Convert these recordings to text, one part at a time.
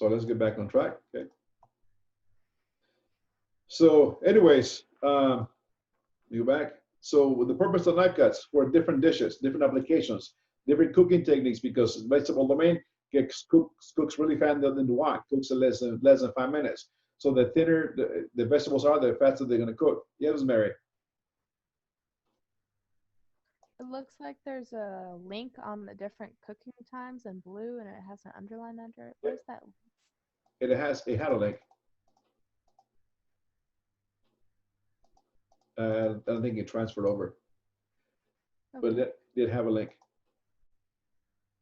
So let's get back on track. Okay. So anyways, you go back. So the purpose of knife cuts for different dishes, different applications, different cooking techniques, because vegetable domain cooks really fast than the wok, cooks in less than 5 minutes. So the thinner the vegetables are, the faster they're gonna cook. Yes, Mary. It looks like there's a link on the different cooking times in blue and it has an underline under it. Yeah, Where's that? it had a link. I don't think it transferred over, but Okay. it did have a link.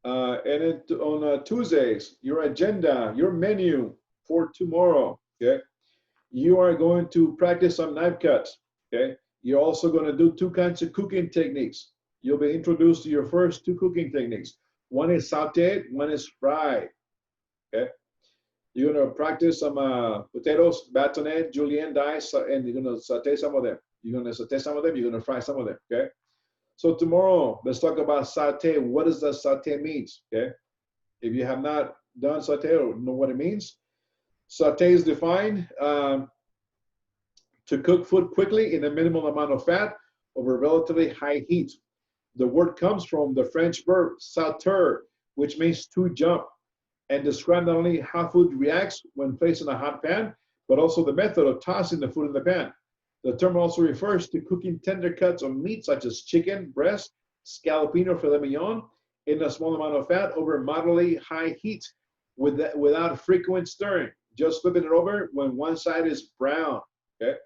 And then on Tuesdays, your agenda, your menu for tomorrow. Okay, you are going to practice some knife cuts. Okay, you're also going to do two kinds of cooking techniques. You'll be introduced to your first two cooking techniques. One is sauteed, one is fried. Okay, you're going to practice some potatoes, bâtonnets, julienne dice, and you're going to saute some of them. You're going to saute some of them. You're going to fry some of them. Okay. So tomorrow, let's talk about saute. What does the saute means? Okay. If you have not done saute or know what it means, saute is defined to cook food quickly in a minimal amount of fat over relatively high heat. The word comes from the French verb sauter, which means to jump, and describe not only how food reacts when placed in a hot pan, but also the method of tossing the food in the pan. The term also refers to cooking tender cuts of meat such as chicken, breast, scallopine, or filet mignon in a small amount of fat over moderately high heat without frequent stirring, just flipping it over when one side is brown. Okay.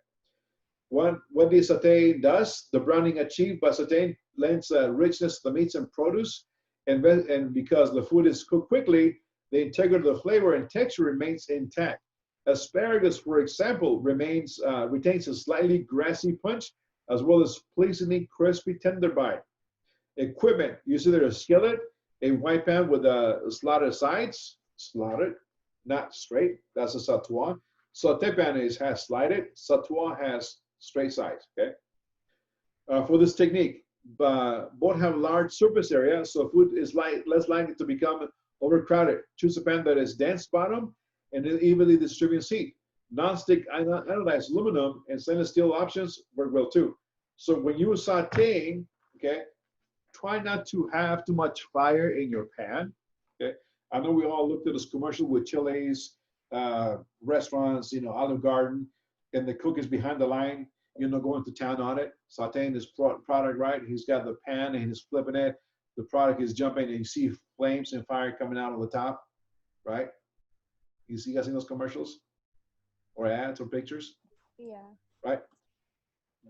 What the saute does, the browning achieved by sauteing lends richness to the meats and produce, and because the food is cooked quickly, the integrity of the flavor and texture remains intact. Asparagus, for example, retains a slightly grassy punch as well as pleasingly crispy tender bite. Equipment, use either a skillet, a white pan with slotted sides, slotted, not straight, that's a sautoir. Saute pan has slided, sautoir has straight sides, okay? For this technique, both have large surface area, so food is less likely to become overcrowded. Choose a pan that is dense bottom and evenly distributes heat. Non-stick anodized aluminum and stainless steel options work well too. So when you are sauteing, okay, try not to have too much fire in your pan. Okay, I know we all looked at this commercial with Chili's, restaurants, Olive Garden, and the cook is behind the line, going to town on it, sauteing this product, right? He's got the pan and he's flipping it. The product is jumping, and you see flames and fire coming out of the top, right? You guys seen those commercials or ads or pictures, Yeah. right?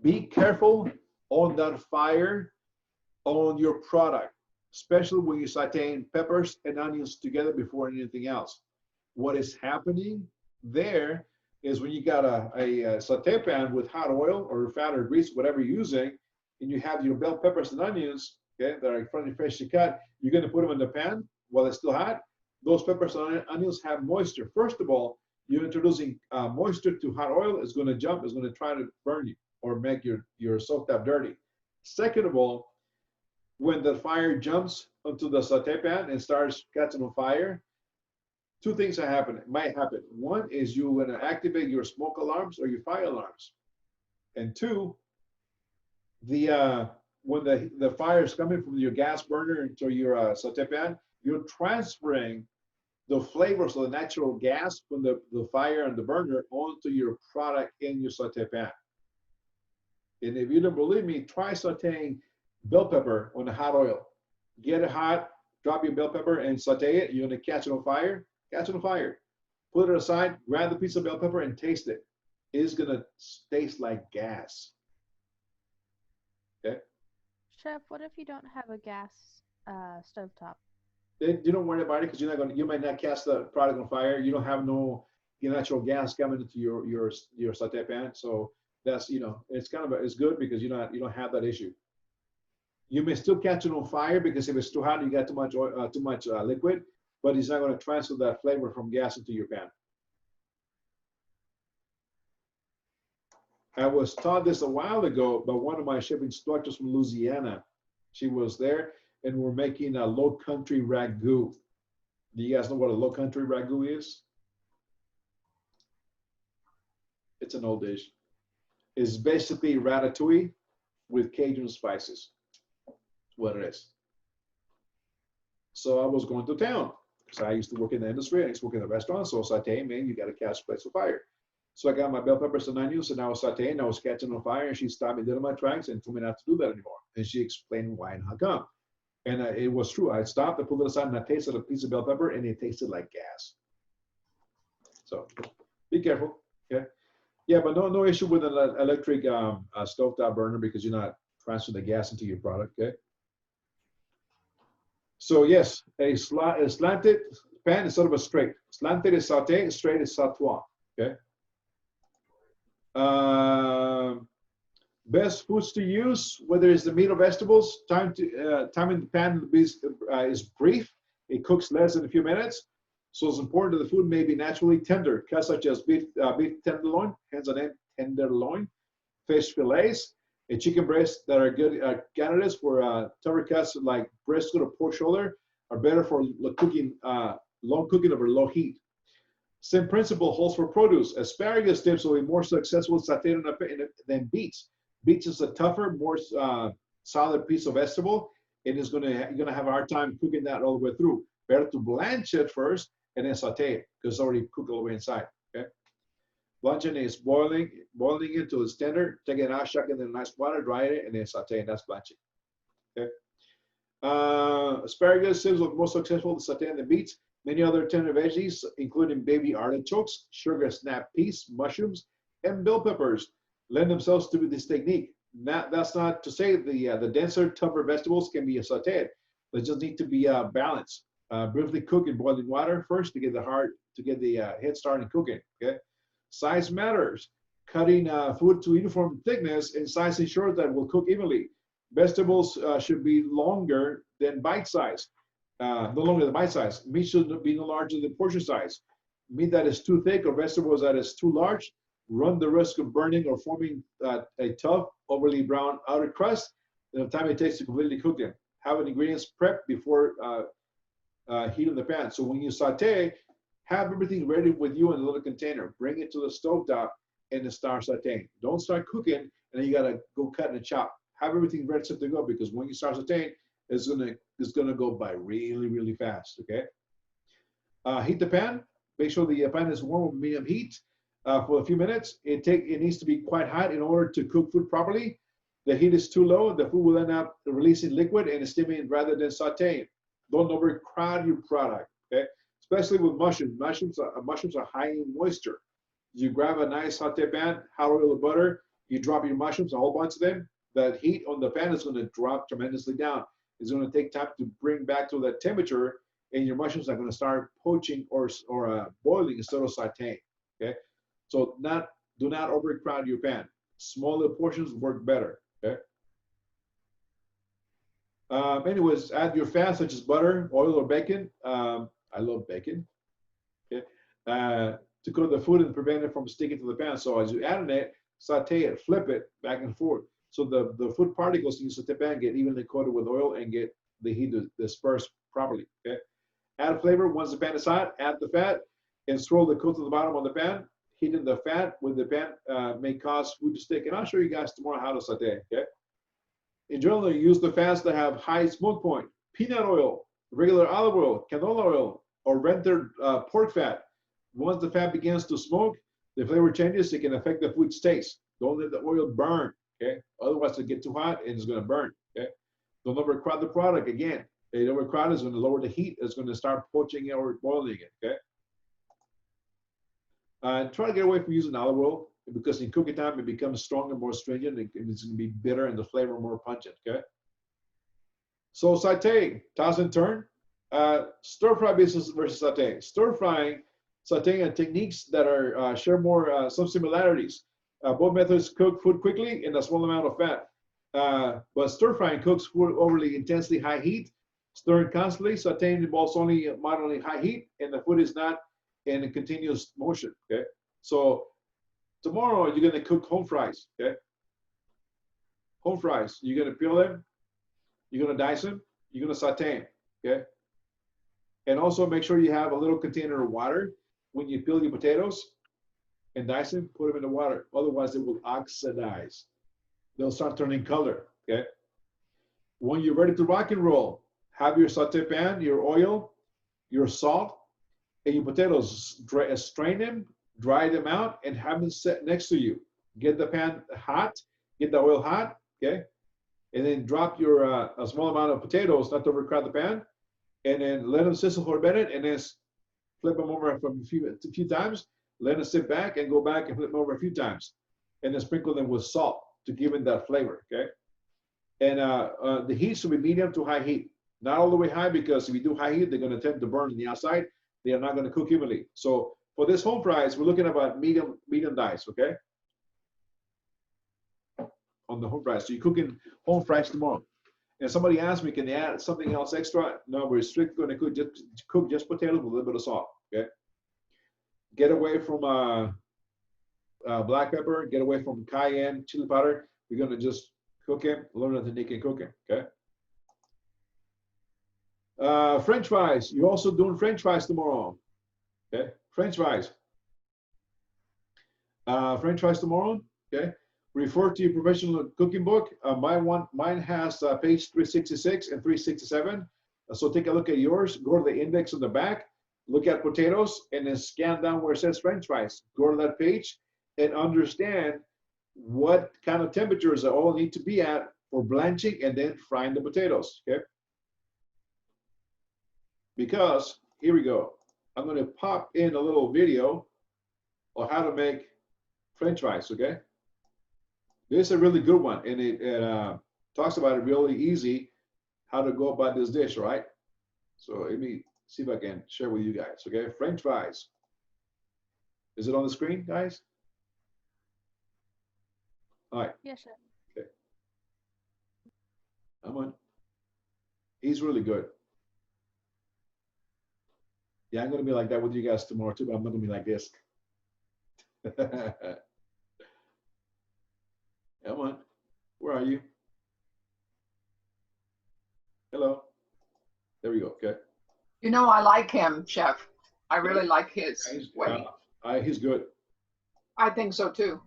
Be careful on that fire on your product, especially when you're sauteing peppers and onions together before anything else. What is happening there is when you got a saute pan with hot oil or fat or grease, whatever you're using, and you have your bell peppers and onions, okay, that are freshly cut, you're going to put them in the pan while it's still hot. Those peppers and onions have moisture. First of all, you're introducing moisture to hot oil. It's going to jump. It's going to try to burn you or make your soaked up dirty. Second of all, when the fire jumps onto the saute pan and starts catching on fire, two things might happen. One is you're going to activate your smoke alarms or your fire alarms, and two, the when the fire is coming from your gas burner into your saute pan, you're transferring the flavors of the natural gas from the fire and the burner onto your product in your saute pan. And if you don't believe me, try sauteing bell pepper on the hot oil. Get it hot, drop your bell pepper and saute it. You're gonna catch it on fire. Catch it on fire. Put it aside. Grab the piece of bell pepper and taste it. It's gonna taste like gas. Okay. Chef, what if you don't have a gas stovetop? Then you don't worry about it because you might not catch the product on fire. You don't have no natural gas coming into your saute pan. So that's it's it's good because you don't have that issue. You may still catch it on fire because if it's too hot, you got too much liquid, but it's not going to transfer that flavor from gas into your pan. I was taught this a while ago by one of my chef instructors from Louisiana. She was there, and we're making a low country ragu. Do you guys know what a low country ragu is? It's an old dish. It's basically ratatouille with Cajun spices. That's what it is. So I was going to town. So I used to work in the industry. I used to work in the restaurant. So sauteing, man, you got to catch place on fire. So I got my bell peppers and onions, and I was sauteing. I was catching on fire, and she stopped me dead in my tracks and told me not to do that anymore. And she explained why and how come. And it was true. I stopped, I pulled it aside, and I tasted a piece of bell pepper, and it tasted like gas. So be careful. Okay. Yeah, but no issue with an electric stovetop burner because you're not transferring the gas into your product. Okay. So yes, a slanted pan instead of a straight. Slanted is sauté, straight is sautoir. Okay. Best foods to use, whether it's the meat or vegetables. Time in the pan is brief. It cooks less than a few minutes. So it's important that the food may be naturally tender, cuts such as beef tenderloin, hands on end tenderloin, fish fillets, and chicken breasts that are good candidates for tougher cuts like brisket or pork shoulder are better for cooking, long cooking over low heat. Same principle holds for produce. Asparagus tips will be more successful sauteed than beets. Beets is a tougher, more solid piece of vegetable, and you're gonna have a hard time cooking that all the way through. Better to blanch it first and then saute it because it's already cooked all the way inside. Okay. Blanching is boiling it until it's tender. Take it out, shuck it in nice water, dry it, and then saute it. That's blanching. Okay. Asparagus is most successful to saute the beets. Many other tender veggies, including baby artichokes, sugar snap peas, mushrooms, and bell peppers, lend themselves to this technique. That's not to say the denser, tougher vegetables can be sauteed. They just need to be balanced. Briefly cook in boiling water first to get the head start in cooking. Okay, size matters. Cutting food to uniform thickness and size ensures that it will cook evenly. Vegetables should be longer than bite size. No longer than bite size. Meat should be no larger than portion size. Meat that is too thick or vegetables that is too large run the risk of burning or forming a tough, overly brown outer crust in the time it takes to completely cook them. Have the ingredients prepped before heat in the pan. So when you saute, have everything ready with you in a little container. Bring it to the stove top and then start sauteing. Don't start cooking and then you gotta go cut and chop. Have everything ready to go because when you start sauteing, it's gonna go by really, really fast. Okay. Heat the pan. Make sure the pan is warm with medium heat for a few minutes. It needs to be quite hot in order to cook food properly. The heat is too low, the food will end up releasing liquid and steaming rather than sauteing. Don't overcrowd your product, okay? Especially with mushrooms. Mushrooms are high in moisture. You grab a nice saute pan, hot oil or butter, you drop your mushrooms, a whole bunch of them. That heat on the pan is going to drop tremendously down. It's going to take time to bring back to that temperature, and your mushrooms are going to start poaching or boiling instead of sauteing, okay? So do not overcrowd your pan. Smaller portions work better, okay? Anyways, add your fat such as butter, oil, or bacon. I love bacon. Okay. To cook the food and prevent it from sticking to the pan. So as you add it, saute it, flip it back and forth. So the food particles in the pan get evenly coated with oil and get the heat to disperse properly. Okay. Add flavor once the pan is hot. Add the fat and swirl the coat to the bottom of the pan. Heating the fat with the pan may cause food to stick. And I'll show you guys tomorrow how to saute. Okay. In general, you use the fats that have high smoke point, peanut oil, regular olive oil, canola oil, or rendered pork fat. Once the fat begins to smoke, the flavor changes. It can affect the food's taste. Don't let the oil burn, okay? Otherwise, it'll get too hot and it's going to burn, okay? Don't overcrowd the product. Again, the overcrowd is going to lower the heat. It's going to start poaching it or boiling it, okay? Try to get away from using olive oil because in cooking time, it becomes stronger, more stringent. It's going to be bitter and the flavor more pungent, okay? So saute, toss and turn. Stir fry business versus saute. Stir frying, sauteing are techniques that are share more some similarities. Both methods cook food quickly in a small amount of fat. But stir frying cooks food overly intensely high heat, stirring constantly. Sauteing involves only moderately high heat, and the food is not in a continuous motion. Okay, so tomorrow you're gonna cook home fries. Okay, home fries. You're gonna peel them. You're gonna dice them. You're gonna saute them. Okay, and also make sure you have a little container of water when you peel your potatoes. and dice them, put them in the water. Otherwise, they will oxidize. They'll start turning color, okay? When you're ready to rock and roll, have your saute pan, your oil, your salt, and your potatoes. Strain them, dry them out, and have them set next to you. Get the pan hot, get the oil hot, okay? And then drop your a small amount of potatoes, not to overcrowd the pan, and then let them sizzle for a minute, and then flip them over from a few times, let them sit back and go back and flip them over a few times, and then sprinkle them with salt to give it that flavor, okay? And the heat should be medium to high heat. Not all the way high, because if you do high heat, they're gonna tend to burn on the outside. They are not gonna cook evenly. So for this home fries, we're looking about medium dice, okay? On the home fries. So you're cooking home fries tomorrow. And somebody asked me, can they add something else extra? No, we're strictly gonna cook just potatoes with a little bit of salt, okay? Get away from black pepper, get away from cayenne, chili powder. We're gonna just cook them, learn how to make and cook them, okay? French fries. You're also doing French fries tomorrow, okay? French fries. French fries tomorrow, okay? Refer to your professional cooking book. Mine has page 366 and 367. So take a look at yours. Go to the index on the back. Look at potatoes, and then scan down where it says French fries. Go to that page and understand what kind of temperatures they all need to be at for blanching and then frying the potatoes, okay? Because, here we go. I'm going to pop in a little video on how to make French fries, okay? This is a really good one, and it talks about it really easy, how to go about this dish, right? So let me see if I can share with you guys, okay? French fries. Is it on the screen, guys? All right. Yes, sir. Okay. I'm on. He's really good. Yeah, I'm going to be like that with you guys tomorrow too, but I'm not going to be like this. Come on. Where are you? Hello. There we go. Okay. You know, I like him, Chef. I really like his way. He's good. I think so too.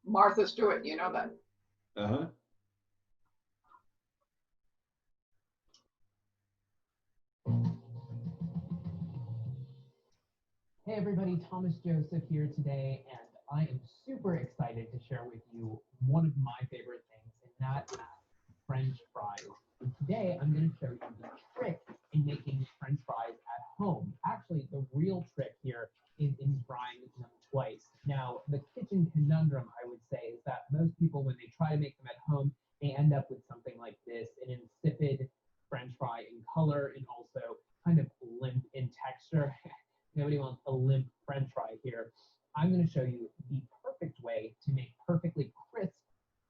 Martha Stewart, you know that. Uh-huh. Hey everybody, Thomas Joseph here today, and I am super excited to share with you one of my favorite things, and that is French fries. And today I'm going to show you the trick in making French fries at home. Actually, the real trick here is in frying them twice. Now, the kitchen conundrum, I would say, is that most people, when they try to make them at home, they end up with something like this, an insipid French fry in color and also kind of limp in texture. Nobody wants a limp French fry here. I'm going to show you the perfect way to make perfectly crisp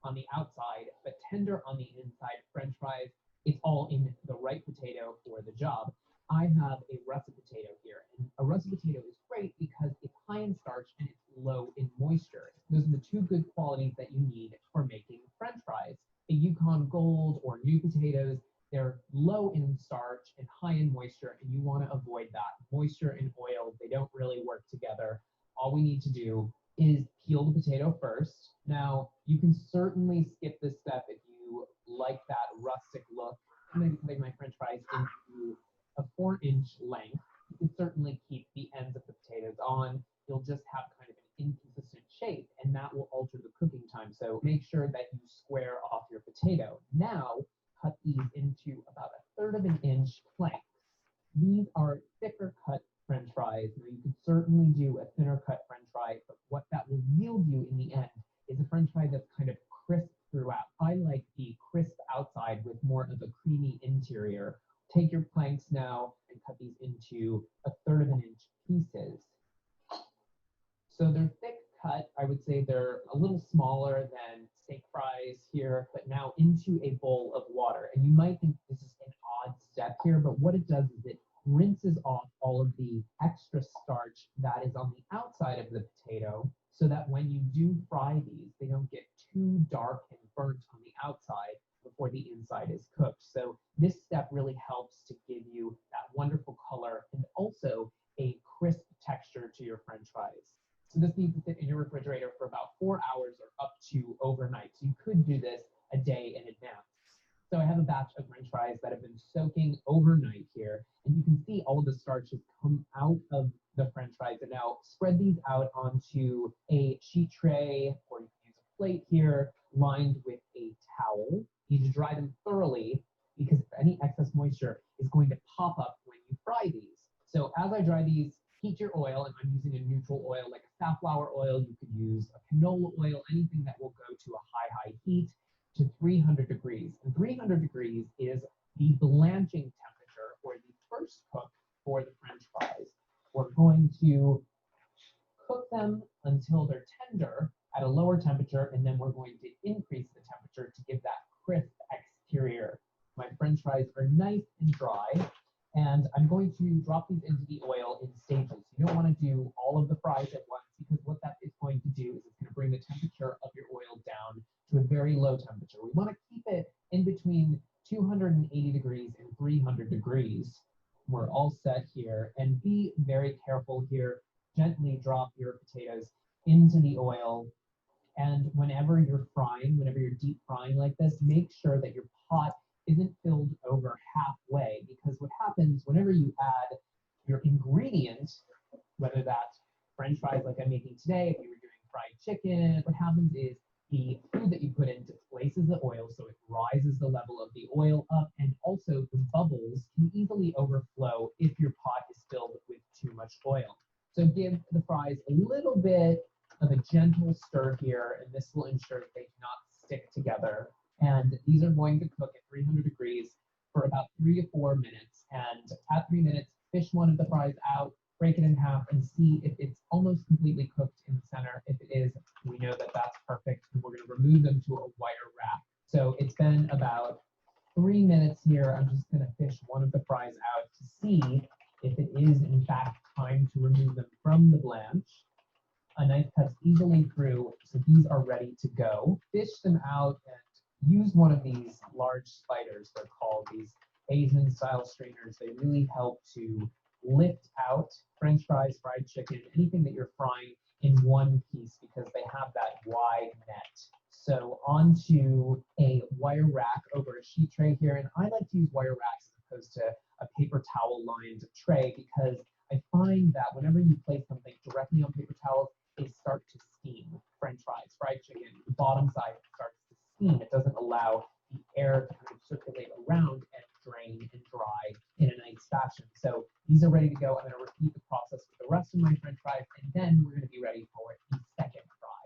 on the outside, but tender on the inside French fries. It's all in the right potato for the job. I have a russet potato here, and a russet potato is great because it's high in starch and it's low in moisture. Those are the two good qualities that you need for making French fries. The Yukon Gold or new potatoes, they're low in starch and high in moisture, and you want to avoid that. Moisture and oil, they don't really work together. All we need to do is peel the potato first. Now, you can certainly skip this step if you like that rustic look. I'm going to make my French fries into a 4-inch length. You can certainly keep the ends of the potatoes on. You'll just have kind of an inconsistent shape, and that will alter the cooking time. So make sure that you square off your potato. Now, cut these into about 1/3 of an inch planks. These are thicker cut French fries. Now you can certainly do a thinner cut French fry, but what that will yield you in the end is a French fry that's kind of crisp throughout. I like the crisp outside with more of a creamy interior. Take your planks now and cut these into 1/3 of an inch pieces. So they're thick cut. I would say they're a little smaller than steak fries here, but now into a bowl of water. And you might think this is an odd step here, but what it does is it rinses off all of the extra starch that is on the outside of the potato so that when you do fry these, they don't get too dark and burnt on the outside before the inside is cooked. So this step really helps to give you that wonderful color and also a crisp texture to your French fries. So this needs to sit in your refrigerator for about 4 hours or up to overnight. So you could do this a day in advance. So I have a batch of French fries that have been soaking overnight here, and you can see all of the starch has come out of the French fries. And now spread these out onto a sheet tray, or you can use a plate here, lined with a towel. You need to dry them thoroughly because any excess moisture is going to pop up when you fry these. So as I dry these, heat your oil, and I'm using a neutral oil like a safflower oil. You could use a canola oil, anything that will go to a high heat to 300 degrees. And 300 degrees is the blanching temperature, or the first cook for the French fries. We're going to cook them until they're tender at a lower temperature, and then we're going to increase the temperature to give that crisp exterior. My French fries are nice and dry, and I'm going to drop these into the oil in stages. You don't want to do all of the fries at once, because what that is going to do is it's going to bring the temperature of your oil down to a very low temperature. We want to keep it in between 280 degrees and 300 degrees. We're all set here, and be very careful here. Gently drop your potatoes into the oil, and whenever you're frying, whenever you're deep frying like this, make sure that your pot isn't filled over halfway, because what happens whenever you add your ingredients, whether that's French fries like I'm making today, if you were doing fried chicken, what happens is the food that you put in displaces the oil, so it rises the level of the oil up, and also the bubbles can easily overflow if your pot is filled with too much oil. So give the fries a little bit of a gentle stir here, and this will ensure that they do not stick together. And these are going to cook at 300 degrees for about 3 to 4 minutes. And at 3 minutes, fish one of the fries out, break it in half, and see if it's almost completely cooked in the center. If it is, we know that that's perfect, and we're going to remove them to a wire rack. So it's been about 3 minutes here. I'm just going to fish one of the fries out to see if it is in fact time to remove them from the blanch. A knife cuts easily through, so these are ready to go. Fish them out and use one of these large spiders, they're called, these Asian style strainers. They really help to lift out French fries, fried chicken, anything that you're frying in one piece, because they have that wide net. So onto a wire rack over a sheet tray here, and I like to use wire racks as opposed to a paper towel lined tray, because I find that whenever you place something directly on paper towels, they start to steam. French fries, fried chicken, the bottom side starts to steam. It doesn't allow the air to kind of circulate around and drain and dry in a nice fashion. So these are ready to go. I'm going to repeat the process with the rest of my French fries, and then we're going to be ready for the second fry.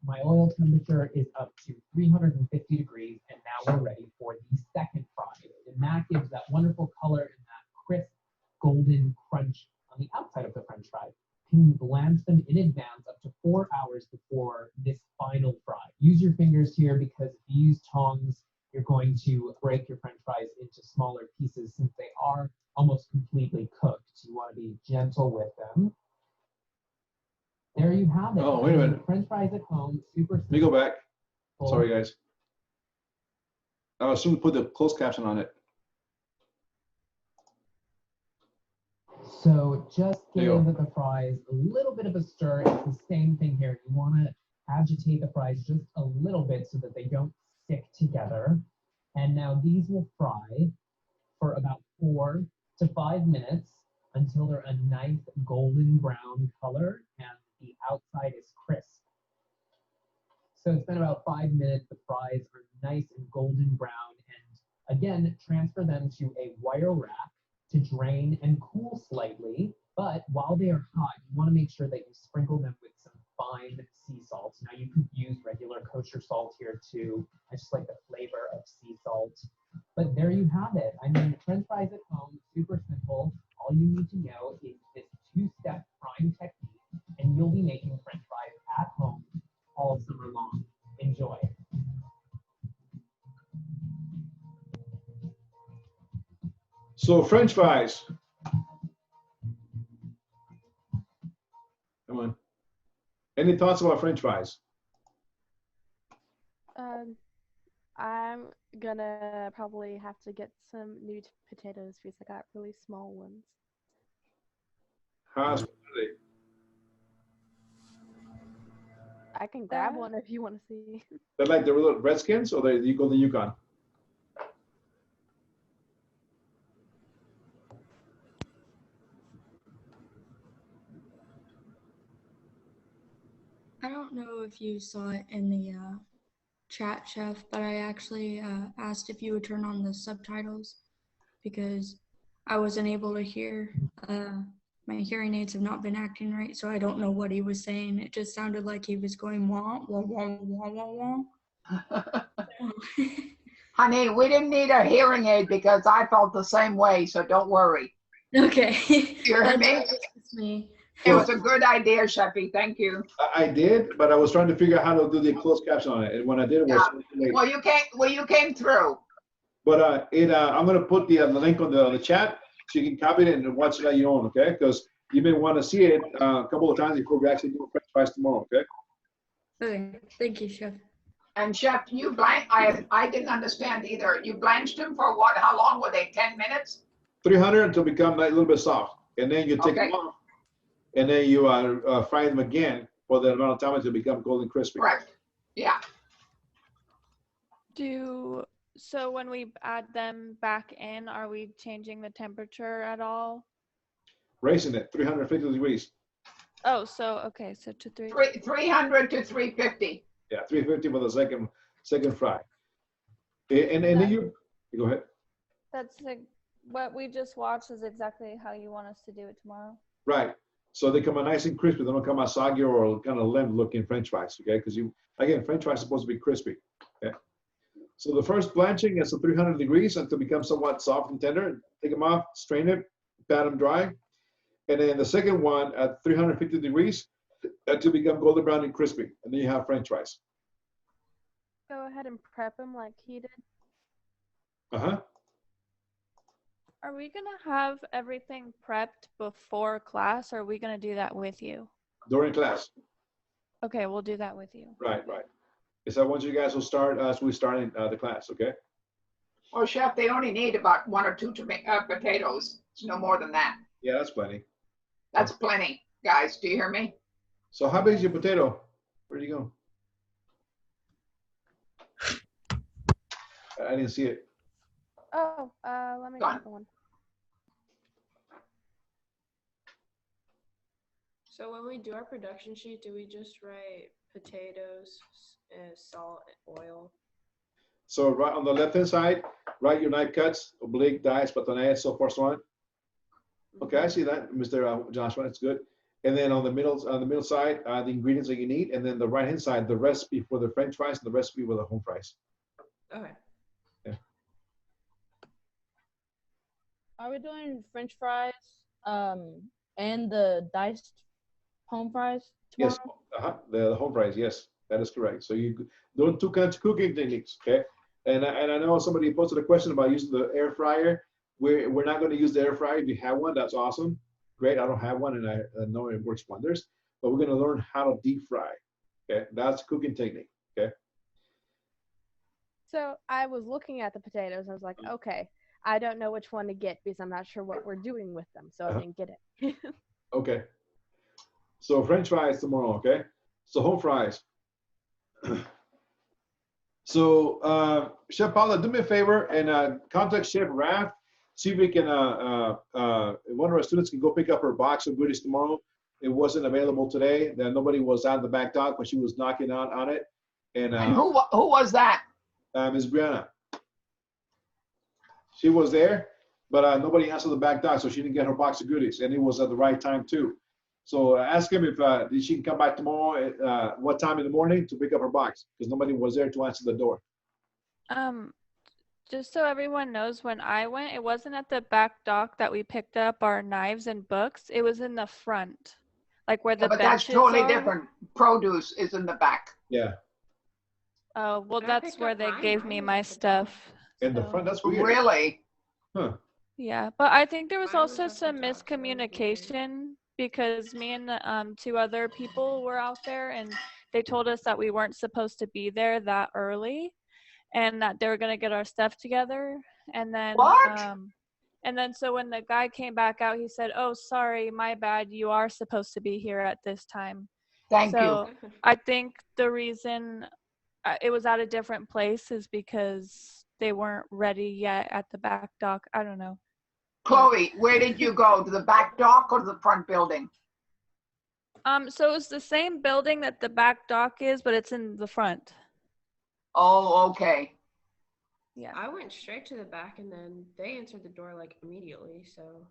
My oil temperature is up to 350 degrees, and now we're ready for the second fry. And that gives that wonderful color and that crisp golden crunch on the outside of the French fry. Can blanch them in advance up to 4 hours before this final fry. Use your fingers here, because if you use tongs, you're going to break your French fries into smaller pieces since they are almost completely cooked. You want to be gentle with them. There you have it. Oh, wait a minute. French fries at home, super simple. Let me go back. Sorry, guys. I assume we put the closed caption on it. So just There you give the fries a little bit of a stir. It's the same thing here. You want to agitate the fries just a little bit so that they don't stick together. And now these will fry for about 4 to 5 minutes until they're a nice golden brown color and the outside is crisp. So it's been about 5 minutes. The fries are nice and golden brown. And again, transfer them to a wire rack to drain and cool slightly. But while they are hot, you want to make sure that you sprinkle them with some fine sea salt. Now you could use regular kosher salt here too. I just like the flavor of sea salt. But there you have it. I mean, French fries at home, super simple. All you need to know is this 2-step frying technique, and you'll be making French fries at home all summer long. Enjoy. So French fries. Come on. Any thoughts about French fries? I'm gonna probably have to get some new potatoes because I got really small ones. How's I can grab one if you want to see. They're like the little Redskins, or you go to the Yukon? I don't know if you saw it in the chat, Chef, but I actually asked if you would turn on the subtitles because I wasn't able to hear. My hearing aids have not been acting right, so I don't know what he was saying. It just sounded like he was going wah, wah, wah, wah, wah, wah. Honey, we didn't need a hearing aid because I felt the same way, so don't worry. Okay. You heard me? That's me. It was a good idea, Sheffy. Thank you. I did, but I was trying to figure out how to do the closed caption on it, and when I did, it was too late. Well, you came through. But I'm gonna put the link on the chat so you can copy it and watch it at your own, okay? Because you may want to see it a couple of times before we actually do French fries tomorrow, okay? Okay. Thank you, Chef. And Chef, you I didn't understand either. You blanched them for what? How long were they? 10 minutes? 300 until they become like a little bit soft, and then you take Okay. them off, and then you fry them again for the amount of time until they become golden crispy. Correct. Yeah. So when we add them back in, are we changing the temperature at all? Raising it 350 degrees. Oh, so okay, so to 300 to 350. Yeah, 350 for the second fry. And then you go ahead. That's like what we just watched is exactly how you want us to do it tomorrow. Right. So they come out nice and crispy. They don't come out soggy or kind of limp looking French fries, okay? Because French fries are supposed to be crispy. Okay. So the first blanching is at 300 degrees until it becomes somewhat soft and tender. Take them off, strain it, pat them dry. And then the second one at 350 degrees until become golden brown and crispy. And then you have French fries. Go ahead and prep them like he did. Uh-huh. Are we gonna have everything prepped before class, or are we gonna do that with you? During class. Okay, we'll do that with you. Right. So I want you guys will start as we start in the class, okay? Well, Chef, they only need about 1 or 2 potatoes. It's no more than that. Yeah, that's plenty. That's plenty, guys. Do you hear me? So how big is your potato? Where'd you go? I didn't see it. Oh, let me Go on. get the one. So when we do our production sheet, do we just write potatoes, salt, oil? So right on the left-hand side, write your knife cuts, oblique, dice, batonettes, so forth, so on. Okay, I see that, Mr. Joshua, that's good. And then on the middle side, the ingredients that you need, and then the right-hand side, the recipe for the French fries and the recipe for the home fries. Okay. Are we doing French fries and the diced home fries tomorrow? Yes, the home fries, yes, that is correct. So you doing 2 kinds of cooking techniques, okay? And I know somebody posted a question about using the air fryer. We're not going to use the air fryer. If you have one, that's awesome. Great, I don't have one, and I know it works wonders. But we're going to learn how to deep fry, okay? That's cooking technique, okay? So I was looking at the potatoes and I was like, okay, I don't know which one to get because I'm not sure what we're doing with them. So I didn't get it. Okay. So French fries tomorrow, okay? So home fries. So Chef Paula, do me a favor and contact Chef Raph. See if we can, one of our students can go pick up her box of goodies tomorrow. It wasn't available today. Then nobody was out the back dock when she was knocking on it. And Who was that? Ms. Brianna. She was there, but nobody answered the back dock, so she didn't get her box of goodies, and it was at the right time too. So ask him if she can come back tomorrow. What time in the morning to pick up her box? Because nobody was there to answer the door. Just so everyone knows, when I went, it wasn't at the back dock that we picked up our knives and books. It was in the front, like where the But that's benches totally are. different. Produce is in the back. Yeah. Oh, well, I that's picked where up they mine. gave Mine me was my at the stuff. In the so- front, that's weird. Really? Huh. Yeah, but I think there was Mine was also at the some dock, so I was thinking- miscommunication because me and 2 other people were out there and they told us that we weren't supposed to be there that early and that they were going to get our stuff together. And then, What? and then so when the guy came back out, he said, "Oh, sorry, my bad. You are supposed to be here at this time." Thank So you. I think the reason it was at a different place is because they weren't ready yet at the back dock. I don't know. Chloe, where did you go? To the back dock or the front building? So it's the same building that the back dock is, but it's in the front. Oh, okay. Yeah. I went straight to the back and then they answered the door like immediately. So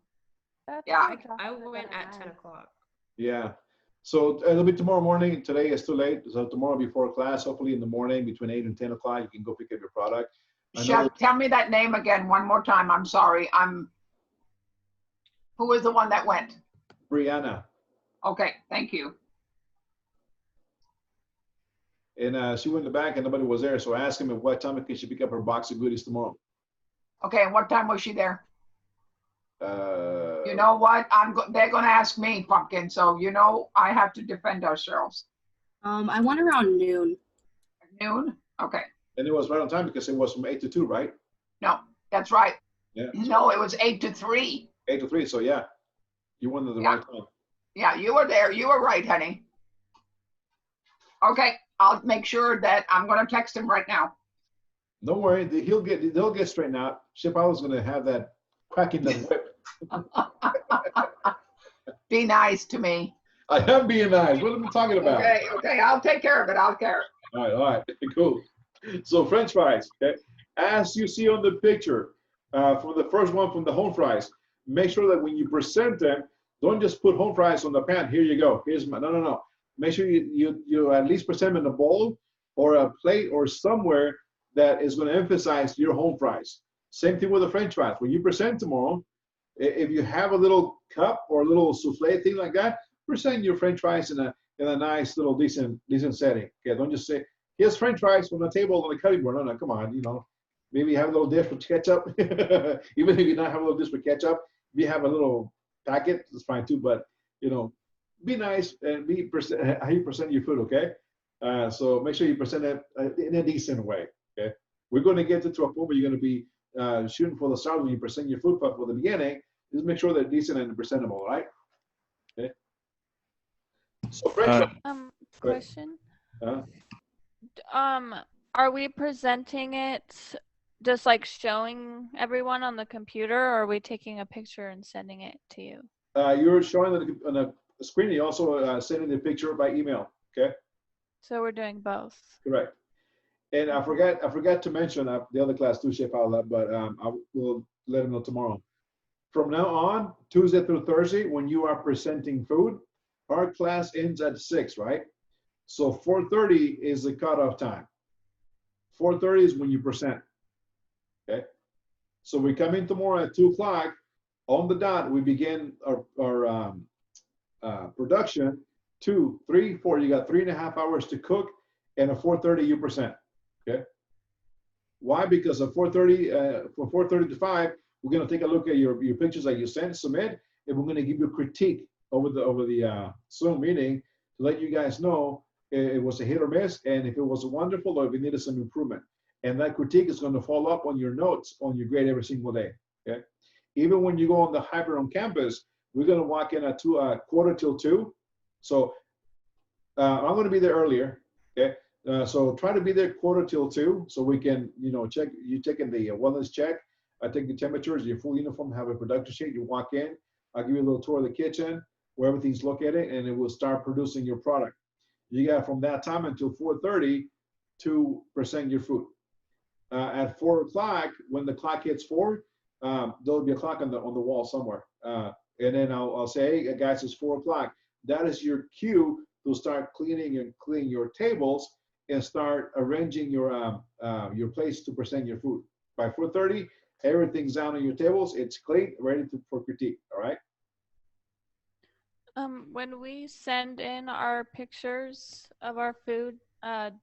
That's Yeah. what I'm I talking went about, at 10 nice. o'clock. Yeah. So it'll be tomorrow morning. Today is too late. So tomorrow before class, hopefully in the morning between 8 and 10 o'clock, you can go pick up your product. I know Chef, tell me that name again one more time. I'm sorry. Who was the one that went? Brianna. Okay, thank you. And she went in the back and nobody was there. So I asked him at what time can she pick up her box of goodies tomorrow. Okay, and what time was she there? Uh, You know what? They're gonna ask me, Pumpkin, so you know I have to defend ourselves. I went around noon. Noon? Okay. And it was right on time because it was from 8 to 2, right? No, that's right. Yeah. No, it was 8 to 3. 8 to 3. So yeah, you went at the Yeah. right time. Yeah, you were there. You were right, honey. Okay, I'll make sure that I'm gonna text him right now. Don't worry, they'll get straightened out. Chef Paolo's gonna have that cracking that whip. Be nice to me. I am being nice. What am I talking about? Okay, I'll take care of it. I'll care. All right, cool. So French fries, okay? As you see on the picture, from the first one from the home fries, make sure that when you present them, don't just put home fries on the pan. Here you go. Here's my, no. Make sure you at least present them in a bowl or a plate or somewhere that is going to emphasize your home fries. Same thing with the French fries. When you present tomorrow, if you have a little cup or a little souffle thing like that, present your French fries in a nice little decent setting. Okay, don't just say, here's French fries on the table on the cutting board. No, come on, maybe have a little dish with ketchup. Even if you don't have a little dish with ketchup, if you have a little packet, that's fine too. But be nice and how you present your food. Okay, so make sure you present it in a decent way. Okay, we're going to get to a point where you're going to be shooting for the stars when you present your food, but for the beginning, just make sure they're decent and presentable. All right. Okay. So French. Question. Are we presenting it just like showing everyone on the computer, or are we taking a picture and sending it to you? You're showing on the screen. You also sending the picture by email. Okay. So we're doing both. Correct. And I forgot to mention the other class too, Chef Paula, but I will let him know tomorrow. From now on, Tuesday through Thursday, when you are presenting food, our class ends at 6, right? So 4:30 is the cutoff time. 4:30 is when you present. Okay. So we come in tomorrow at 2 o'clock on the dot. We begin our production. 2, 3, 4. You got 3.5 hours to cook, and at 4:30 you present. Okay. Why? Because at 4:30, from 4:30 to 5, we're going to take a look at your pictures that you sent, submit, and we're going to give you a critique over the Zoom meeting to let you guys know it was a hit or miss, and if it was wonderful or if it needed some improvement. And that critique is going to follow up on your notes on your grade every single day. Okay. Even when you go on the hybrid on campus, we're going to walk in at 1:45. So I'm going to be there earlier. Okay. So try to be there 1:45 so we can, check. You taking the wellness check. I take the temperatures, your full uniform, have a production sheet. You walk in. I'll give you a little tour of the kitchen where everything's located, and it will start producing your product. You got from that time until 4:30 to present your food. At 4 o'clock, when the clock hits 4, there'll be a clock on the wall somewhere. And then I'll say, hey, guys, it's 4 o'clock. That is your cue to start cleaning your tables and start arranging your place to present your food. By 4:30, everything's down on your tables. It's clean, ready for critique. All right. When we send in our pictures of our food,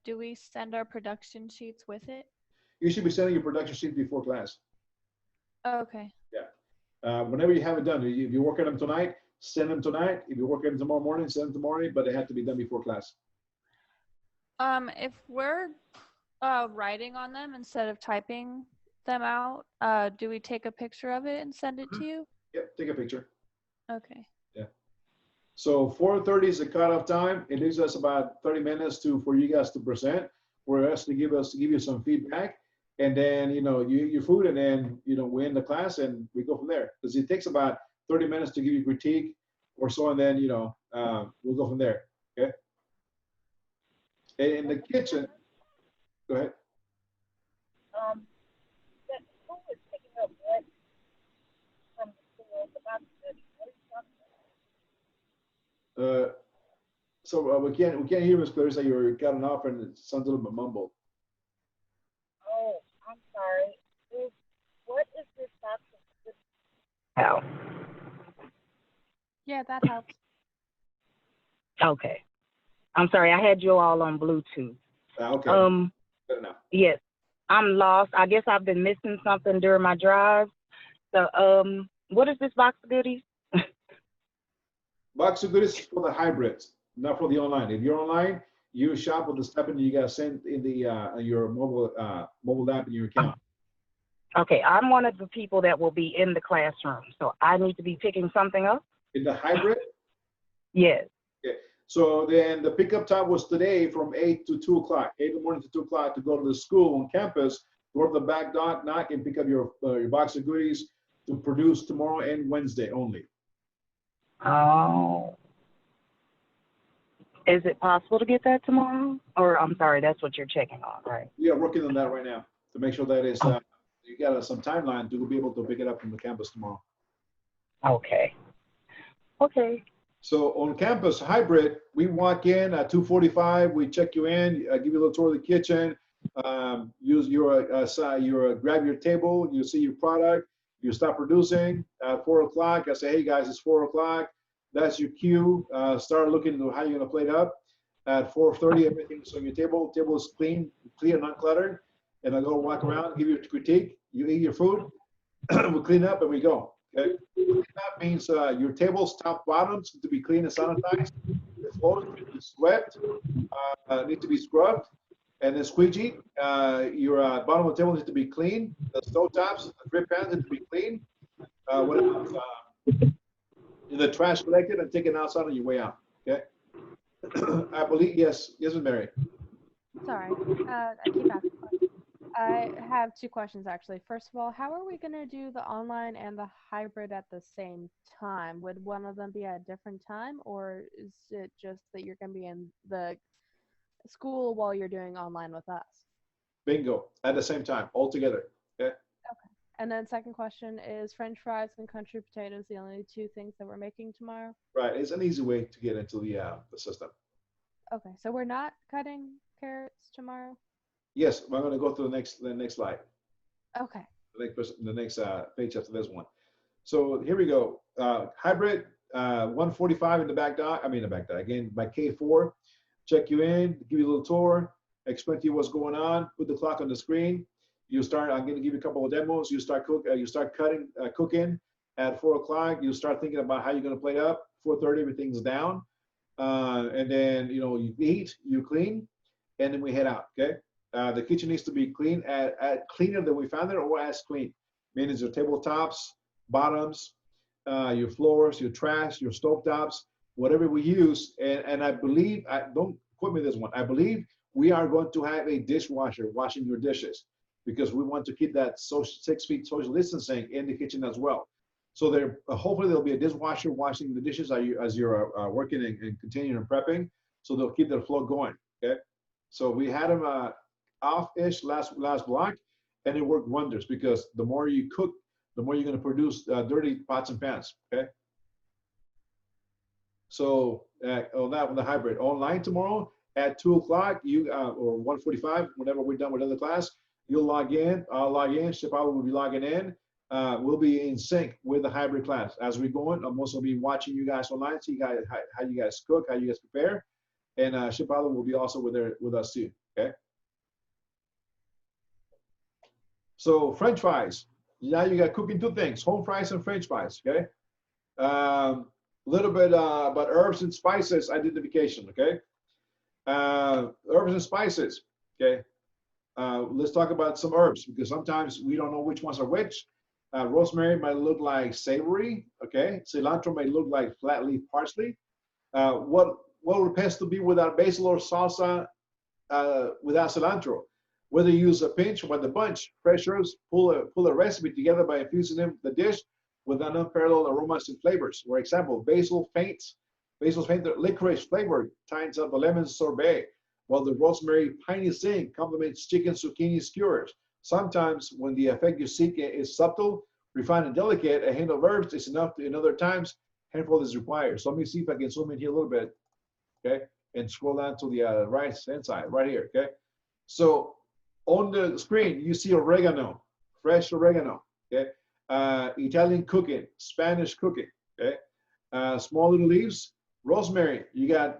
do we send our production sheets with it? You should be sending your production sheet before class. Okay. Yeah. Whenever you have it done, if you work on them tonight, send them tonight. If you work on them tomorrow morning, send them tomorrow, but they have to be done before class. If we're writing on them instead of typing them out, do we take a picture of it and send it to you? Yep, take a picture. Okay. Yeah. So 4:30 is the cutoff time. It leaves us about 30 minutes for you guys to present, for us to give you some feedback, and then you eat your food, and then we end the class and we go from there. Because it takes about 30 minutes to give you critique or so, and then we'll go from there. Okay. And in the kitchen, go ahead. That school is picking up what from the school about the what So we can't hear Miss Clarissa. You're cutting off, and it sounds a little bit mumbled. Oh, I'm sorry. What is this box of how? Yeah, that helps. Okay. I'm sorry, I had you all on Bluetooth. Okay. Good enough. Yes. I'm lost. I guess I've been missing something during my drive. So what is this box of goodies? Box of goodies for the hybrids, not for the online. If you're online, you shop with the stipend you got sent in the your mobile app in your account. Okay, I'm one of the people that will be in the classroom, so I need to be picking something up? In the hybrid? Yes. Okay. So then the pickup time was today from 8 to 2 o'clock, 8 in the morning to 2 o'clock to go to the school on campus, go to the back knock and pick up your box of goodies to produce tomorrow and Wednesday only. Oh. Is it possible to get that tomorrow? Or I'm sorry, that's what you're checking on, right? We are working on that right now to make sure that is you got some timeline to be able to pick it up from the campus tomorrow. Okay. Okay. So on campus hybrid, we walk in at 2:45. We check you in, give you a little tour of the kitchen. Use your grab your table. You see your product. You start producing at 4 o'clock. I say, hey guys, it's 4 o'clock. That's your cue. Start looking into how you're gonna plate up. At 4:30, everything's on your table. Table is clean, clear, not cluttered. And I go walk around, give you a critique. You eat your food. We clean up and we go. Okay. That means your table's top bottoms need to be clean and sanitized. The floors need to be swept, need to be scrubbed, and then squeegee. Your bottom of the table needs to be clean. The stove tops, the drip pans need to be clean. What else? The trash collected and taken outside on your way out. Okay. I believe yes, Ms. Mary. Sorry, I keep asking questions. I have two questions actually. First of all, how are we going to do the online and the hybrid at the same time? Would one of them be at a different time, or is it just that you're going to be in the school while you're doing online with us? Bingo. At the same time, all together. Okay. Okay. And then second question is French fries and country potatoes the only two things that we're making tomorrow? Right. It's an easy way to get into the system. Okay. So we're not cutting carrots tomorrow? Yes, I'm going to go to the next slide. Okay. The next page after this one. So here we go. Hybrid 145 in the back dock. Again by K4. Check you in, give you a little tour, explain to you what's going on. Put the clock on the screen. You start. I'm going to give you a couple of demos. You start cooking at 4 o'clock. You start thinking about how you're going to plate up. 4:30, everything's down, and then you eat, you clean, and then we head out. Okay. The kitchen needs to be clean, cleaner than we found it, or as clean. Meaning your tabletops, bottoms, your floors, your trash, your stovetops, whatever we use. And I believe, don't quote me this one, I believe we are going to have a dishwasher washing your dishes because we want to keep that 6 feet social distancing in the kitchen as well. So hopefully there'll be a dishwasher washing the dishes as you're working and continuing and prepping. So they'll keep their flow going. Okay. So we had them off-ish last block, and it worked wonders because the more you cook, the more you're going to produce dirty pots and pans. Okay. So on that, with the hybrid online tomorrow at 2 o'clock, or 1:45, whenever we're done with other class, you'll log in. I'll log in. Shipala will be logging in. We'll be in sync with the hybrid class as we're going. I'm also be watching you guys online, see how you guys cook, how you guys prepare, and Shipala will be also with us too. Okay. So French fries. Now you got cooking two things: home fries and French fries. Okay. Little bit about herbs and spices identification. Okay. Herbs and spices. Okay. Let's talk about some herbs because sometimes we don't know which ones are which. Rosemary might look like savory. Okay. Cilantro may look like flat leaf parsley. What would pesto be without basil or salsa, without cilantro? Whether you use a pinch or the bunch, fresh herbs pull a recipe together by infusing them the dish with an unparalleled aromas and flavors. For example, basil's faint licorice flavor tightens up the lemon sorbet, while the rosemary piney zing complements chicken zucchini skewers. Sometimes, when the effect you seek is subtle, refined, and delicate, a hint of herbs is enough. In other times, handful is required. So let me see if I can zoom in here a little bit, okay, and scroll down to the right hand side, right here, okay. So on the screen, you see oregano, fresh oregano, okay. Italian cooking, Spanish cooking, okay. Small little leaves, rosemary. You got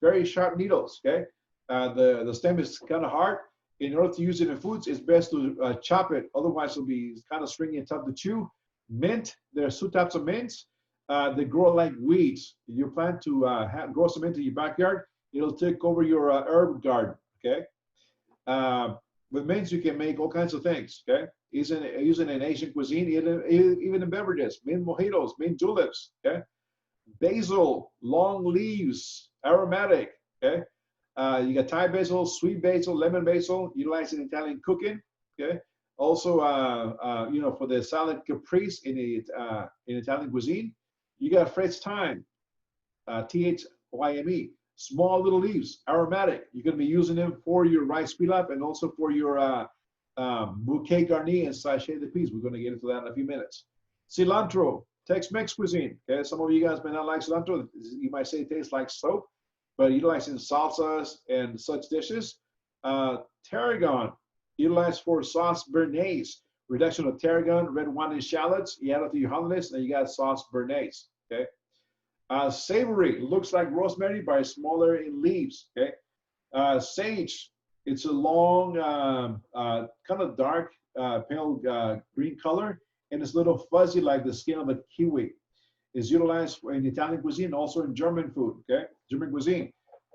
very sharp needles, okay. The stem is kind of hard. In order to use it in foods, it's best to chop it. Otherwise, it'll be kind of stringy and tough to chew. Mint, there's two types of mints. They grow like weeds. If you plan to grow some mint in your backyard, it'll take over your herb garden, okay? With mints, you can make all kinds of things, okay? Using in Asian cuisine, even in beverages, mint mojitos, mint juleps, okay? Basil, long leaves, aromatic, okay? You got Thai basil, sweet basil, lemon basil, utilized in Italian cooking, okay? Also, you know, for the salad caprese in Italian cuisine, you got French thyme, THYME, small little leaves, aromatic. You're going to be using them for your rice pilaf and also for your bouquet garni and sachet de peas. We're going to get into that in a few minutes. Cilantro, Tex-Mex cuisine. Okay, some of you guys may not like cilantro. You might say it tastes like soap, but utilized in salsas and such dishes. Tarragon, utilized for sauce béarnaise. Reduction of tarragon, red wine, and shallots. You add it to your hummus, and you got sauce béarnaise. Okay. Savory, looks like rosemary, but it's smaller in leaves. Okay. Sage, it's a long, kind of dark, pale green color, and it's a little fuzzy like the skin of a kiwi. Is utilized in Italian cuisine, also in German food. Okay, German cuisine.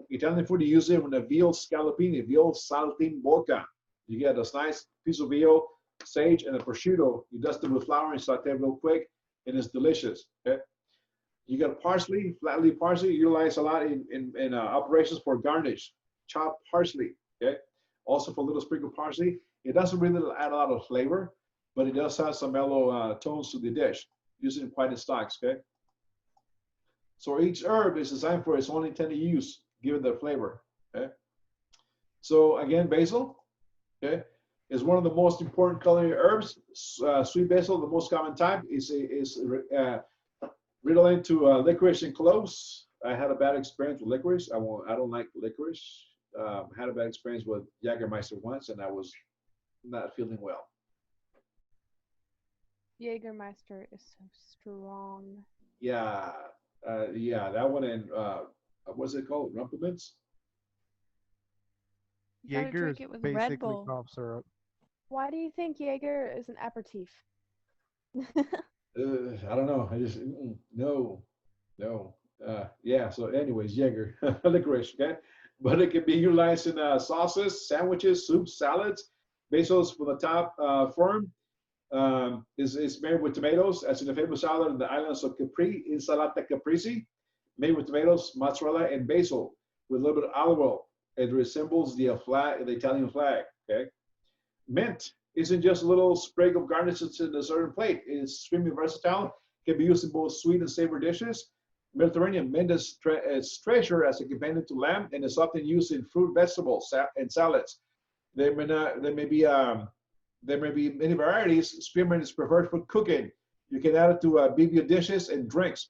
Italian food, you use it with a veal scallopini, veal saltimbocca. You get a nice piece of veal, sage, and a prosciutto. You dust it with flour and saute real quick, and it's delicious. Okay. You got parsley, flat leaf parsley, utilized a lot in operations for garnish. Chopped parsley. Okay. Also for a little sprinkle of parsley. It doesn't really add a lot of flavor, but it does have some mellow tones to the dish. Using it quite in stocks. Okay. So each herb is designed for its own intended use, given their flavor. Okay. So again, basil, okay, is one of the most important culinary herbs. Sweet basil, the most common type, is redolent to licorice and cloves. I had a bad experience with licorice. I don't like licorice. Had a bad experience with Jägermeister once, and I was not feeling well. Jägermeister is so strong. Yeah. Yeah, that one and what's it called? Rumplemintz? You gotta Jaeger is drink it with Red basically Bull. cough syrup. Why do you think Jaeger is an aperitif? I don't know. I just no. Yeah. So, anyways, Jaeger licorice, okay, but it can be utilized in sauces, sandwiches, soups, salads. Basil's for the top form. Is made with tomatoes, as in the famous salad in the islands of Capri, Insalata Caprese, made with tomatoes, mozzarella, and basil, with a little bit of olive oil. It resembles the Italian flag. Okay, mint isn't just a little sprig of garnishes in a certain plate. It is extremely versatile. Can be used in both sweet and savory dishes. Mediterranean mint is treasure as a companion to lamb, and is often used in fruit, vegetables, and salads. There may be many varieties. Spearmint is preferred for cooking. You can add it to bivio dishes and drinks.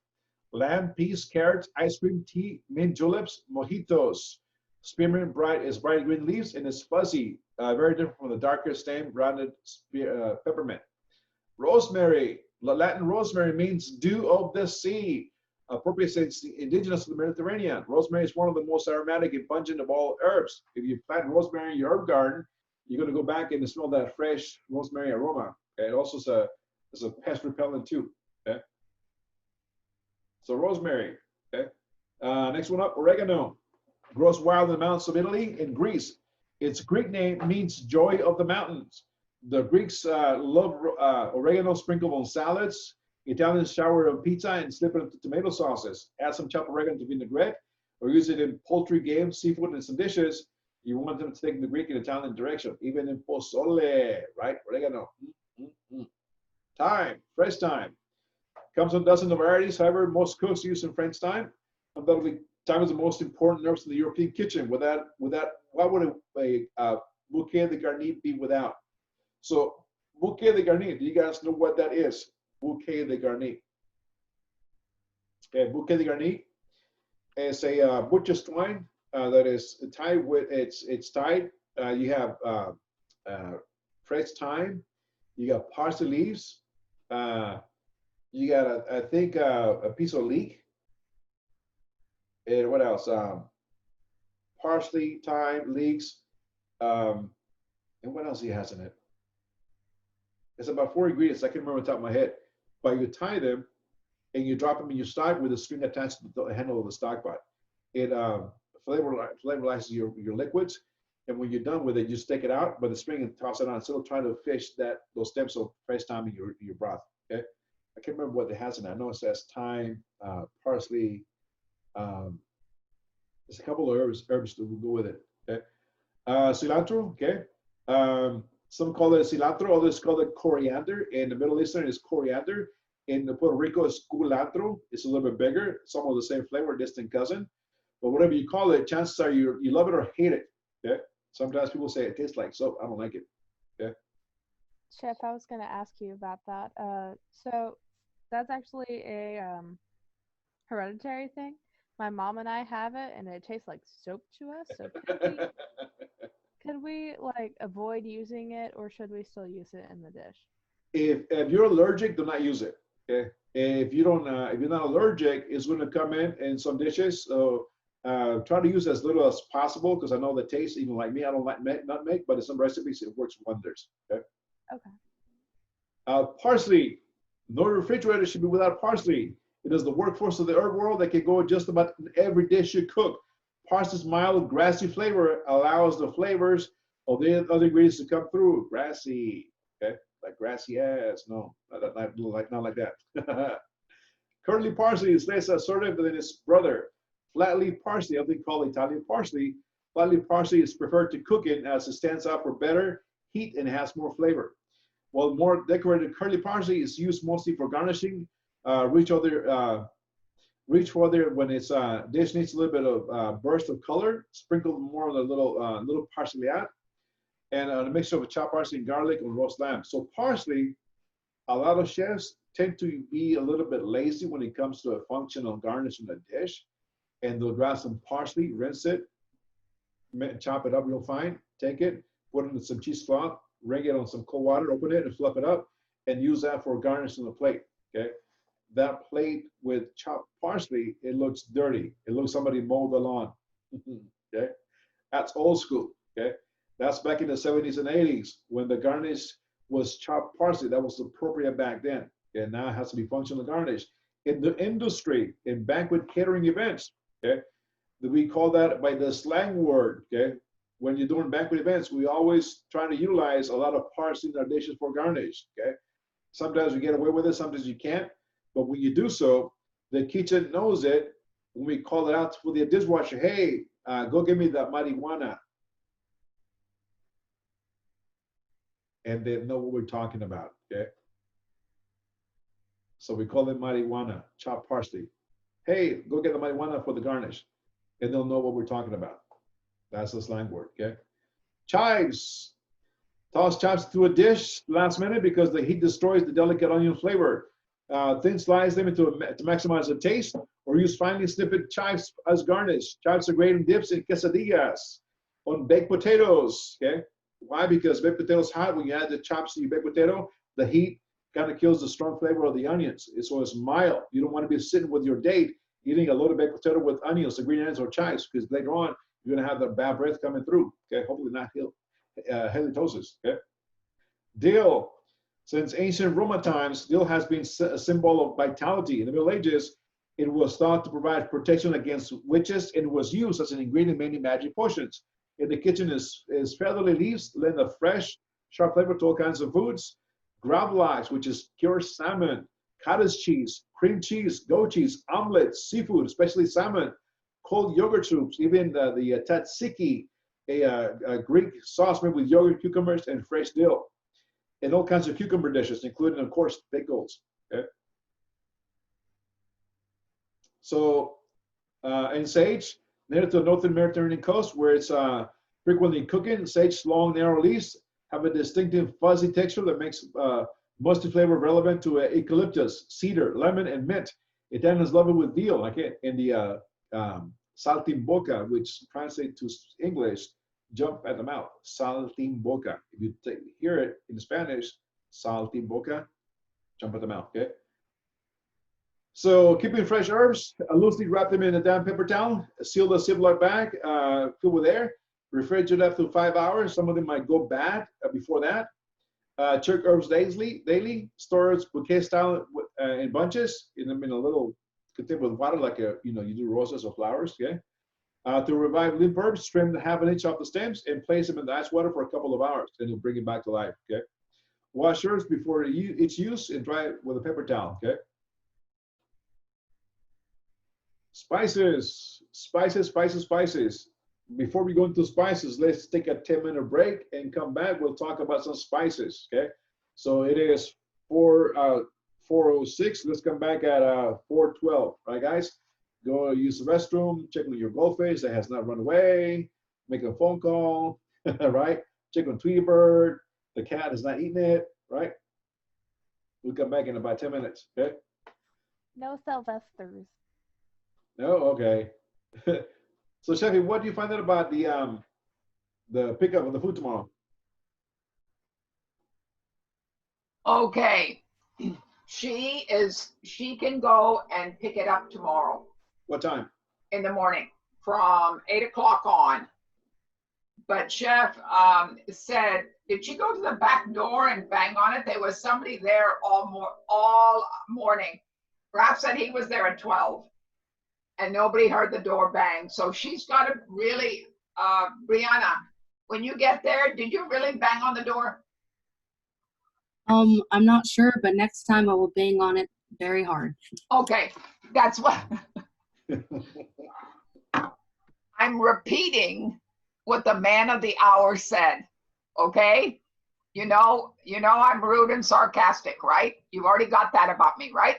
Lamb, peas, carrots, ice cream, tea, mint juleps, mojitos. Spearmint is bright green leaves and is fuzzy, very different from the darker stem rounded peppermint. Rosemary, Latin rosemary means dew of the sea. Appropriate, it's indigenous to the Mediterranean. Rosemary is one of the most aromatic and pungent of all herbs. If you plant rosemary in your herb garden, you're going to go back and smell that fresh rosemary aroma. Okay? It also is a pest repellent too. Okay? So rosemary. Okay. Next one up, oregano. Grows wild in the mountains of Italy and Greece. Its Greek name means joy of the mountains. The Greeks love oregano sprinkled on salads, Italians shower on pizza and slip it into tomato sauces. Add some chopped oregano to vinaigrette, or use it in poultry, game, seafood, and some dishes. You want them to take the Greek and Italian direction, even in pozole, right? Oregano. Thyme, fresh thyme. Comes in dozens of varieties. However, most cooks use in French thyme. Undoubtedly, thyme is the most important herb in the European kitchen. Without, what would a bouquet de garni be without? So, bouquet de garni, do you guys know what that is? Bouquet de garni. Okay, bouquet de garni is a butcher's twine that is tied with, it's tied. You have fresh thyme. You got parsley leaves. You got, I think, a piece of leek. And what else? Parsley, thyme, leeks. And what else he has in it? It's about 4 ingredients. I can't remember on top of my head. But you tie them and you drop them in your stock with a string attached to the handle of the stock pot. It flavorlizes your liquids. And when you're done with it, you just take it out by the string and toss it on. Still trying to fish those stems of fresh thyme in your broth. Okay. I can't remember what it has in it. I know it says thyme, parsley. There's a couple of herbs that will go with it. Okay. Cilantro. Okay. Some call it cilantro, others call it coriander. In the Middle Eastern, it's coriander. In Puerto Rico, it's culantro. It's a little bit bigger, some of the same flavor, distant cousin. But whatever you call it, chances are you love it or hate it. Okay. Sometimes people say it tastes like soap. I don't like it. Okay. Chef, I was going to ask you about that. So that's actually a hereditary thing. My mom and I have it, and it tastes like soap to us. So could we like avoid using it, or should we still use it in the dish? If you're allergic, do not use it. Okay. If you don't, if you're not allergic, it's going to come in some dishes. So try to use as little as possible, because I know the taste. Even like me, I don't like nutmeg, but in some recipes it works wonders. Okay. Okay. Parsley. No refrigerator should be without parsley. It is the workforce of the herb world that can go just about every dish you cook. Parsley's mild, grassy flavor allows the flavors of the other ingredients to come through. Grassy, okay, like grassy ass. No, not like that. Curly parsley is less assertive than its brother. Flat-leaf parsley, I think called Italian parsley. Flat-leaf parsley is preferred to cooking as it stands out for better heat and has more flavor. While more decorated curly parsley is used mostly for garnishing. Reach for there when it's dish needs a little bit of burst of color. Sprinkle more on a little parsley out, and a mixture of chopped parsley and garlic and roast lamb. So parsley, a lot of chefs tend to be a little bit lazy when it comes to a functional garnish in a dish, and they'll grab some parsley, rinse it, chop it up real fine, take it, put it in some cheesecloth, wring it on some cold water, open it and fluff it up, and use that for garnish on the plate. Okay. That plate with chopped parsley, it looks dirty. It looks somebody mowed the lawn. Okay, that's old school. Okay, that's back in the 70s and 80s when the garnish was chopped parsley. That was appropriate back then. Okay, now it has to be functional garnish. In the industry, in banquet catering events, okay, we call that by the slang word. Okay, when you're doing banquet events, we always try to utilize a lot of parsley in our dishes for garnish. Okay, sometimes you get away with it, sometimes you can't. But when you do so, the kitchen knows it. When we call it out for the dishwasher, hey, go get me that marijuana. And they know what we're talking about, okay? So we call it marijuana, chopped parsley. Hey, go get the marijuana for the garnish. And they'll know what we're talking about. That's the slang word, okay? Chives. Toss chives through a dish last minute because the heat destroys the delicate onion flavor. Thin slice them to maximize the taste, or use finely snipped chives as garnish. Chives are great in dips and quesadillas. On baked potatoes, okay? Why? Because baked potatoes hot. When you add the chops to your baked potato, the heat kind of kills the strong flavor of the onions. So it's mild. You don't want to be sitting with your date eating a loaded baked potato with onions, the green onions, or chives, because later on you're gonna have the bad breath coming through. Okay, hopefully not halitosis. Okay, dill. Since ancient Roman times, dill has been a symbol of vitality. In the Middle Ages, it was thought to provide protection against witches, and was used as an ingredient in many magic potions. In the kitchen is featherly leaves lend a fresh, sharp flavor to all kinds of foods. Gravlax, which is cured salmon, cottage cheese, cream cheese, goat cheese, omelets, seafood, especially salmon, cold yogurt soups, even the tzatziki, a Greek sauce made with yogurt, cucumbers, and fresh dill, and all kinds of cucumber dishes, including, of course, pickles. Okay. So, in Sage, native to the northern Mediterranean coast, where it's frequently cooking, sage, long, narrow leaves have a distinctive fuzzy texture that makes musty flavor relevant to eucalyptus, cedar, lemon, and mint. It then is loved with veal, like in the saltimboca, which translates to English, jump at the mouth, saltimboca. If you hear it in Spanish, saltimboca, jump at the mouth, okay? So keeping fresh herbs, loosely wrap them in a damp paper towel, seal the Ziploc bag, fill with air, refrigerate up to 5 hours. Some of them might go bad before that. Check herbs daily, store bouquet style in bunches, in them in a little container with water, like you do roses or flowers, okay? To revive limp herbs, trim half an inch off the stems and place them in the ice water for a couple of hours. Then you'll bring it back to life, okay? Wash herbs before each use and dry it with a paper towel, okay? Spices. Before we go into spices, let's take a 10-minute break and come back. We'll talk about some spices, okay? So it is 4:06. Let's come back at 4:12, right, guys? Go use the restroom, check on your goldfish that has not run away, make a phone call, right? Check on Tweety Bird, the cat has not eaten it, right? We'll come back in about 10 minutes, okay? No Sylvesters. No, okay. So, Chefy, what do you find out about the pickup of the food tomorrow? Okay, she can go and pick it up tomorrow What time? in the morning from 8 o'clock on. But Chef said, did she go to the back door and bang on it? There was somebody there all morning. Raph said he was there at 12 and nobody heard the door bang. So she's got to really, Brianna, when you get there, did you really bang on the door? I'm not sure, but next time I will bang on it very hard. Okay, that's what I'm repeating what the man of the hour said. Okay, you know I'm rude and sarcastic, right? You've already got that about me, right?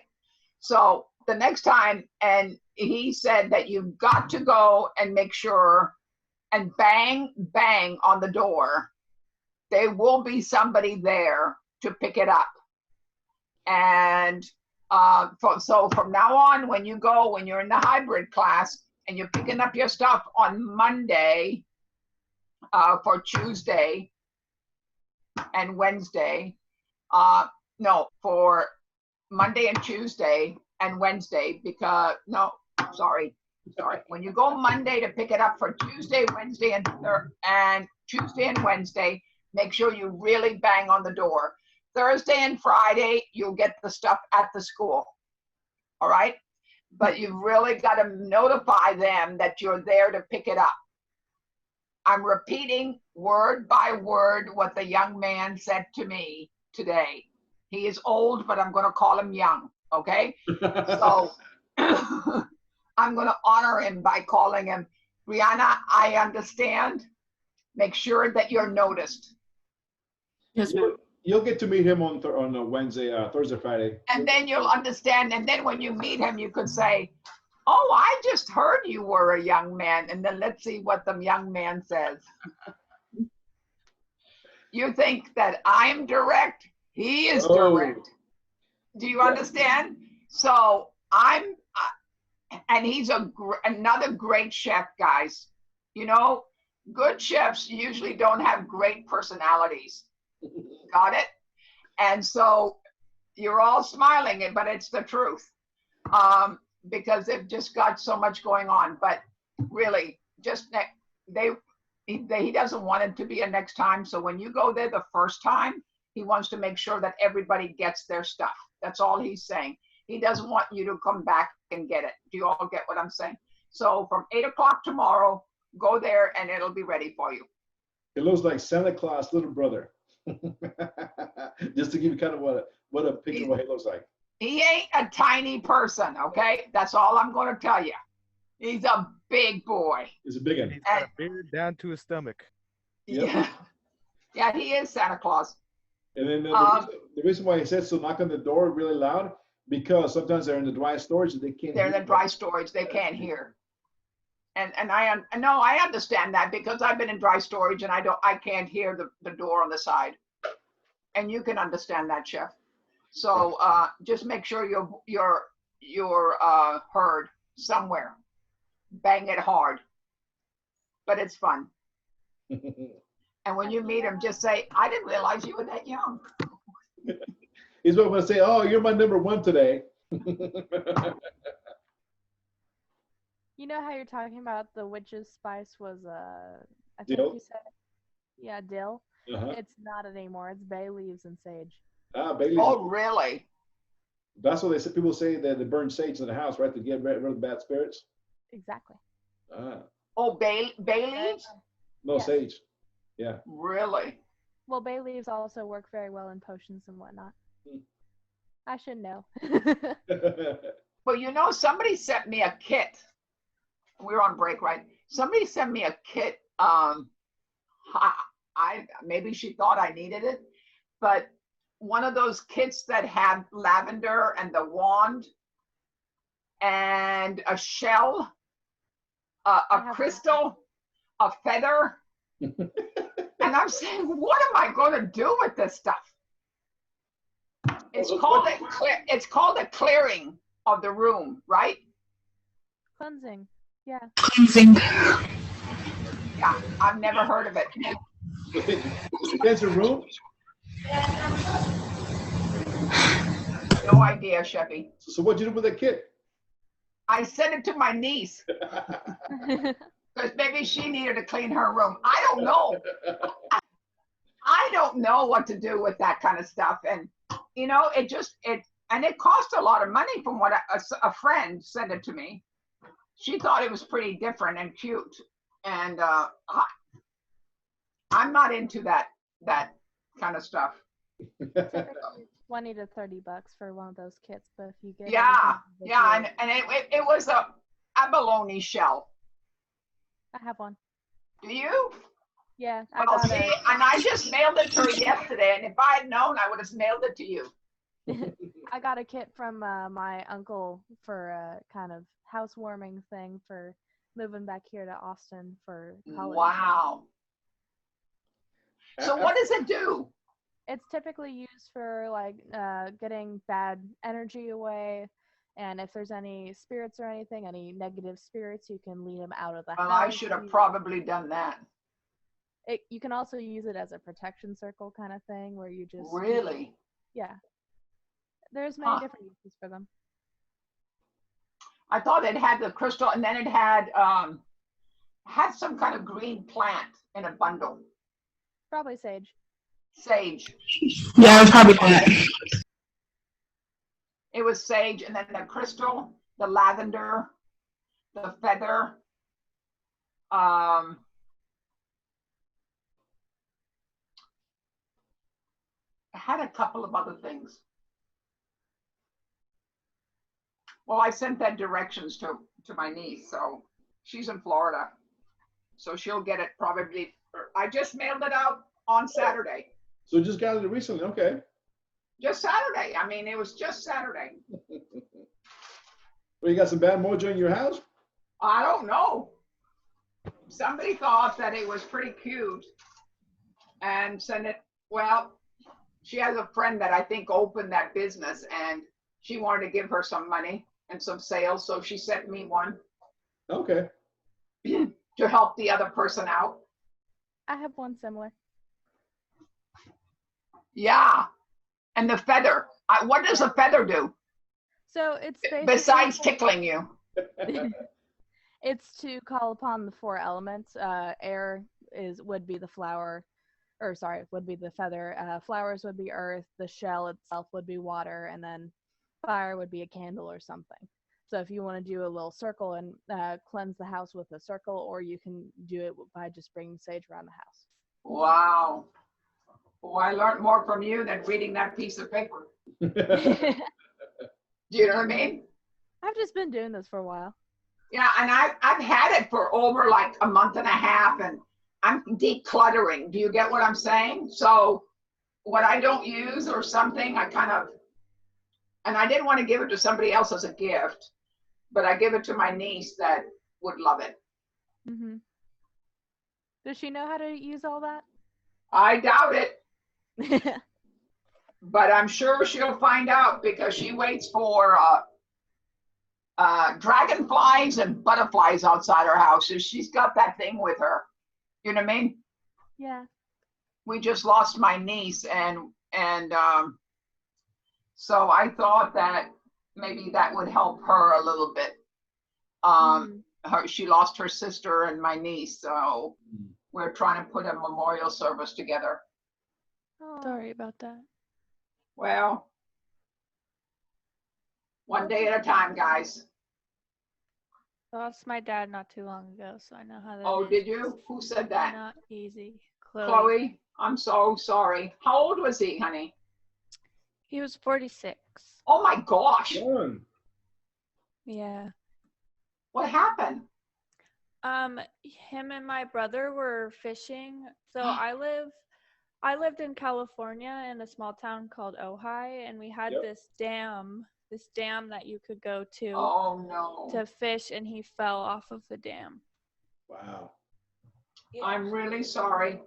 So the next time, and he said that you've got to go and make sure and bang on the door. There will be somebody there to pick it up. And so from now on, when you're in the hybrid class and you're picking up your stuff on Monday for Tuesday and Wednesday, for Monday and Tuesday and Wednesday, because, when you go Monday to pick it up for Tuesday, Wednesday, and Tuesday and Wednesday, make sure you really bang on the door. Thursday and Friday, you'll get the stuff at the school, all right? But you've really got to notify them that you're there to pick it up. I'm repeating word by word what the young man said to me today. He is old, but I'm going to call him young, okay? So I'm going to honor him by calling him, Brianna, I understand. Make sure that you're noticed. Yes, ma'am. You'll get to meet him on Wednesday, Thursday, Friday. And then you'll understand. And then when you meet him, you could say, oh, I just heard you were a young man. And then let's see what the young man says. You think that I'm direct? He is direct. Do you understand? So and he's another great chef, guys. You know, good chefs usually don't have great personalities. Got it? And so you're all smiling, but it's the truth, because they've just got so much going on. But really, he doesn't want it to be a next time. So when you go there the first time, he wants to make sure that everybody gets their stuff. That's all he's saying. He doesn't want you to come back and get it. Do you all get what I'm saying? So from 8 o'clock tomorrow, go there and it'll be ready for you. It looks like Santa Claus' little brother. Just to give you kind of what a picture of what he looks like. He ain't a tiny person, okay? That's all I'm going to tell you. He's a big boy. He's a big one. He's got a beard down to his stomach. Yep. Yeah. Yeah, he is Santa Claus. And then the reason why he says to knock on the door really loud, because sometimes they're in the dry storage and they can't They're in hear. the dry storage. They can't hear. And I understand that because I've been in dry storage and I can't hear the door on the side. And you can understand that, Chef. So just make sure you're heard somewhere. Bang it hard. But it's fun. And when you meet him, just say, I didn't realize you were that young. He's going to say, oh, you're my number one today. You know how you're talking about the witch's spice was, I Dill? think you said, yeah, dill. Uh-huh. It's not anymore. It's bay leaves and sage. Ah, bay leaves. Oh, really? That's what they say. People say that they burn sage in the house, right, to get rid of bad spirits. Exactly. Ah, Oh, bay leaves? no Yes. sage. Yeah. Really? Well, bay leaves also work very well in potions and whatnot. Hmm. I should know. Well, you know, somebody sent me a kit. We were on break, right? Somebody sent me a kit. Maybe she thought I needed it, but one of those kits that had lavender and the wand and a shell, a crystal, a feather. And I'm saying, what am I going to do with this stuff? It's called a clearing of the room, right? Cleansing. Yeah. Yeah, I've never heard of it. Cleanse a room? No idea, Chevy. So what'd you do with the kit? I sent it to my niece because maybe she needed to clean her room. I don't know. I don't know what to do with that kind of stuff. And, you know, it cost a lot of money from what a friend sent it to me. She thought it was pretty different and cute. And I'm not into that kind of stuff. Typically 20 to 30 bucks for one of those kits, but if you get Yeah, everything yeah, legit- and it was a abalone shell. I have one. Do you? Yeah, I Well, got see, it. and I just mailed it to her yesterday, and if I had known, I would have mailed it to you. I got a kit from my uncle for a kind of housewarming thing for moving back here to Austin for college. Wow. So what does it do? It's typically used for like getting bad energy away, and if there's any spirits or anything, any negative spirits, you can lead them out of the Well, house. I should have probably done that. You can also use it as a protection circle kind of thing, where you just Really? yeah. There's many Huh. different uses for them. I thought it had the crystal, and then it had some kind of green plant in a bundle. Probably sage. Sage. Yeah, it was probably that. It was sage, and then the crystal, the lavender, the feather. I had a couple of other things. Well, I sent that directions to my niece, so she's in Florida. So she'll get it probably. I just mailed it out on Saturday. So you just got it recently, okay. Just Saturday. I mean, it was just Saturday. Well, you got some bad mojo in your house? I don't know. Somebody thought that it was pretty cute and sent it. Well, she has a friend that I think opened that business, and she wanted to give her some money and some sales, so she sent me one Okay. to help the other person out. I have one similar. Yeah. And the feather. What does a feather do So it's basically besides tickling you? It's to call upon the four elements. Air would be the flower, would be the feather. Flowers would be earth. The shell itself would be water, and then fire would be a candle or something. So if you want to do a little circle and cleanse the house with a circle, or you can do it by just bringing sage around the house. Wow. Well, I learned more from you than reading that piece of paper. Do you know what I mean? I've just been doing this for a while. Yeah, and I've had it for over like a month and a half, and I'm decluttering. Do you get what I'm saying? So what I don't use or something, I kind of, and I didn't want to give it to somebody else as a gift, but I give it to my niece that would love it. Mm-hmm. Does she know how to use all that? I doubt it, but I'm sure she'll find out because she waits for dragonflies and butterflies outside her house. So she's got that thing with her. You know what I mean? Yeah. We just lost my niece, and so I thought that maybe that would help her a little bit. She lost her sister and my niece, so we're trying to put a memorial service together. Sorry about that. Well, one day at a time, guys. I lost my dad not too long ago, so I know how that Oh, is. did you? Who said that? Not easy. Chloe, I'm so sorry. How old was he, honey? He was 46. Oh my gosh. Yeah. What happened? Him and my brother were fishing. So I lived in California in a small town called Ojai, and we had this dam that you could go to to fish, and he fell off of the dam. Wow. Yeah. I'm really sorry.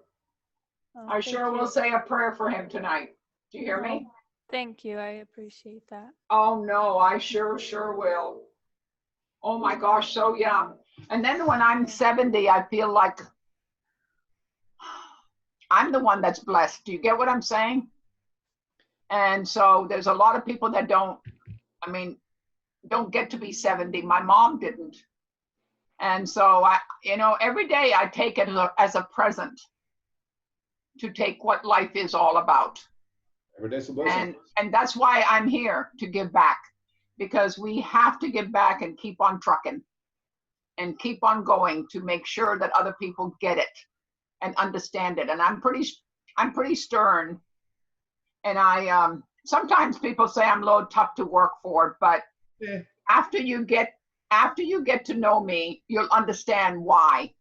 Oh, I sure will say a prayer for him tonight. Do you hear me? Thank you. I appreciate that. Oh no, I sure will. Oh my gosh, so young. And then when I'm 70, I feel like I'm the one that's blessed. Do you get what I'm saying? And so there's a lot of people that don't get to be 70. My mom didn't. And so every day I take it as a present to take what life is all about. Every day's a blessing. And that's why I'm here, to give back, because we have to give back and keep on trucking and keep on going to make sure that other people get it and understand it. And I'm pretty stern. And I sometimes people say I'm a little tough to work for, but after you get to know me, you'll understand why.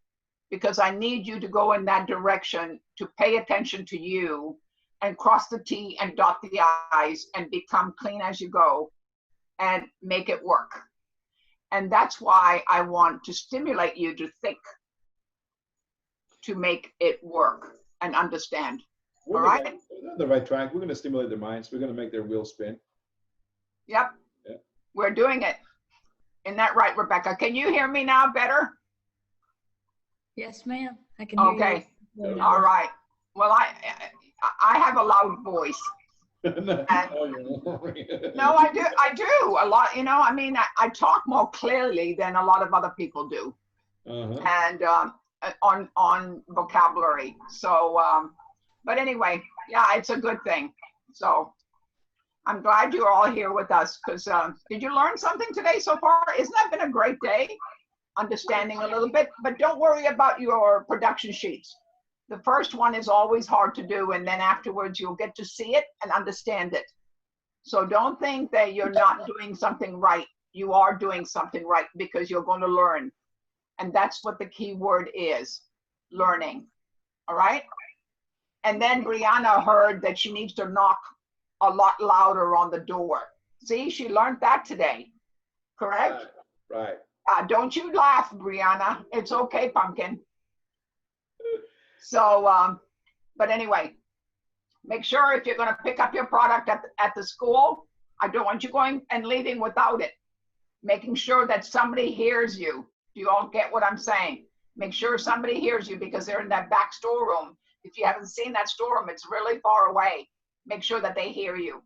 Because I need you to go in that direction, to pay attention to you and cross the T and dot the I's and become clean as you go and make it work. And that's why I want to stimulate you to think, to make it work and understand. All right? We're on the right track. We're going to stimulate their minds. We're going to make their wheels spin. Yep. We're doing it. Isn't that right, Rebecca? Can you hear me now better? Yes, ma'am. I can hear you. Okay. All right. Well, I have a loud voice. No, I do a lot. I talk more clearly than a lot of other people do, and on vocabulary. So, but anyway, yeah, it's a good thing. So, I'm glad you're all here with us. Because did you learn something today so far? Isn't that been a great day? Understanding a little bit, but don't worry about your production sheets. The first one is always hard to do, and then afterwards you'll get to see it and understand it. So don't think that you're not doing something right. You are doing something right because you're going to learn. And that's what the key word is, learning. All right? And then Brianna heard that she needs to knock a lot louder on the door. See, she learned that today. Correct? Right. Don't you laugh, Brianna. It's okay, Pumpkin. So, but anyway, make sure if you're going to pick up your product at the school, I don't want you going and leaving without it. Making sure that somebody hears you. Do you all get what I'm saying? Make sure somebody hears you because they're in that back storeroom. If you haven't seen that storeroom, it's really far away. Make sure that they hear you.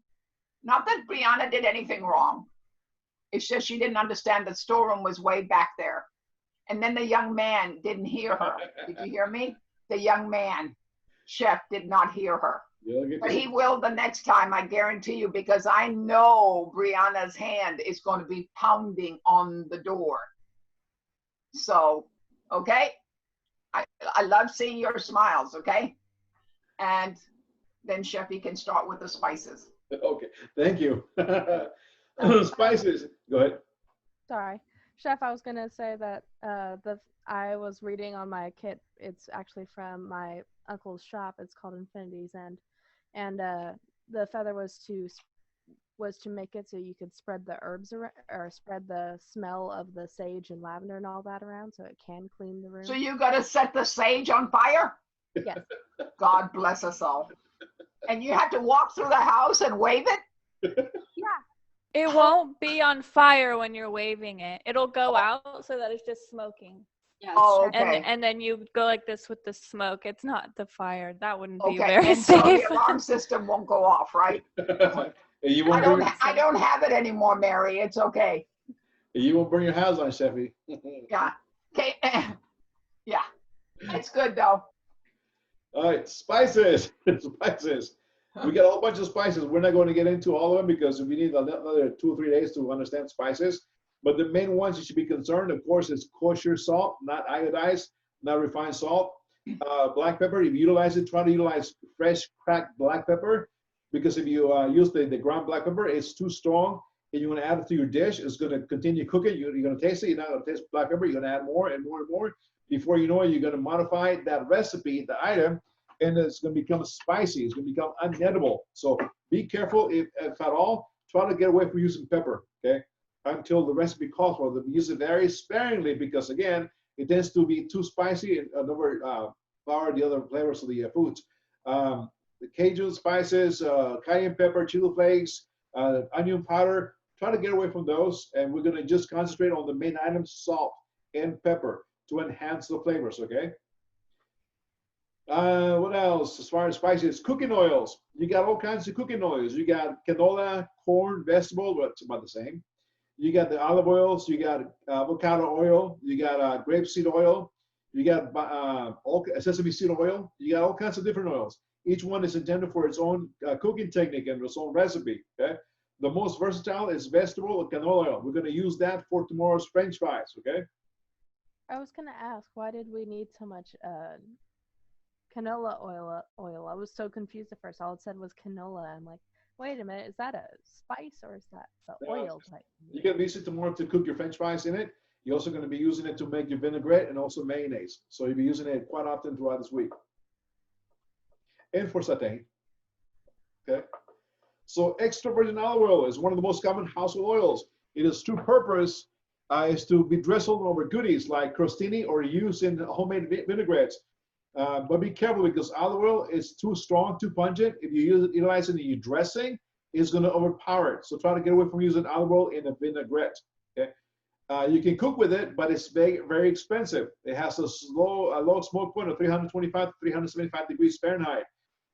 Not that Brianna did anything wrong. It's just she didn't understand the storeroom was way back there. And then the young man didn't hear her. Did you hear me? The young man, Chef, did not hear her. But he will the next time, I guarantee you, because I know Brianna's hand is going to be pounding on the door. So, okay? I love seeing your smiles, okay? And then Chefy can start with the spices. Okay, thank you. Spices. Go ahead. Sorry, Chef. I was gonna say that I was reading on my kit. It's actually from my uncle's shop. It's called Infinity's End, and the feather was to make it so you could spread the herbs around, or spread the smell of the sage and lavender and all that around, so it can clean the room. So you got to set the sage on fire? Yes. God bless us all. And you have to walk through the house and wave it? Yeah. It won't be on fire when you're waving it. It'll go out so that it's just smoking. Yeah, Oh, okay. And then you go like this with the smoke. It's not the fire. That wouldn't be Okay, very and so safe. the alarm system won't go off, right? You I won't don't, burn, I don't have it anymore, Mary. It's okay. you won't burn your house on, Chefy. Yeah. Okay. Yeah. It's good though. All right, spices. Spices. We got a whole bunch of spices. We're not going to get into all of them because we need another 2 or 3 days to understand spices. But the main ones you should be concerned, of course, is kosher salt, not iodized, not refined salt. Black pepper, if you utilize it, try to utilize fresh cracked black pepper, because if you use the ground black pepper, it's too strong and you want to add it to your dish, it's going to continue cooking. You're going to taste it. You're not going to taste black pepper. You're going to add more and more and more. Before you know it, you're going to modify that recipe, the item, and it's going to become spicy. It's going to become unedible. So be careful, if at all. Try to get away from using pepper, okay, until the recipe calls for it. Use it very sparingly because, again, it tends to be too spicy and overpower the other flavors of the foods. The Cajun spices, cayenne pepper, chili flakes, onion powder, try to get away from those. And we're going to just concentrate on the main items, salt and pepper, to enhance the flavors, okay? What else? As far as spices, cooking oils. You got all kinds of cooking oils. You got canola, corn, vegetable, but it's about the same. You got the olive oils. You got avocado oil. You got grapeseed oil. You got sesame seed oil. You got all kinds of different oils. Each one is intended for its own cooking technique and its own recipe, okay? The most versatile is vegetable or canola oil. We're going to use that for tomorrow's French fries, okay? I was gonna ask, why did we need so much canola oil? I was so confused at first. All it said was canola. I'm like, wait a minute, is that a spice or is that the oil type? You're going to use it tomorrow to cook your French fries in it. You're also going to be using it to make your vinaigrette and also mayonnaise. So you'll be using it quite often throughout this week. And for sauteing, okay? So extra virgin olive oil is one of the most common household oils. It is true purpose is to be drizzled over goodies like crostini or used in homemade vinaigrettes. But be careful because olive oil is too strong, too pungent. If you utilize it in your dressing, it's going to overpower it. So try to get away from using olive oil in a vinaigrette. Okay, you can cook with it, but it's very, very expensive. It has a low smoke point of 325 to 375 degrees Fahrenheit,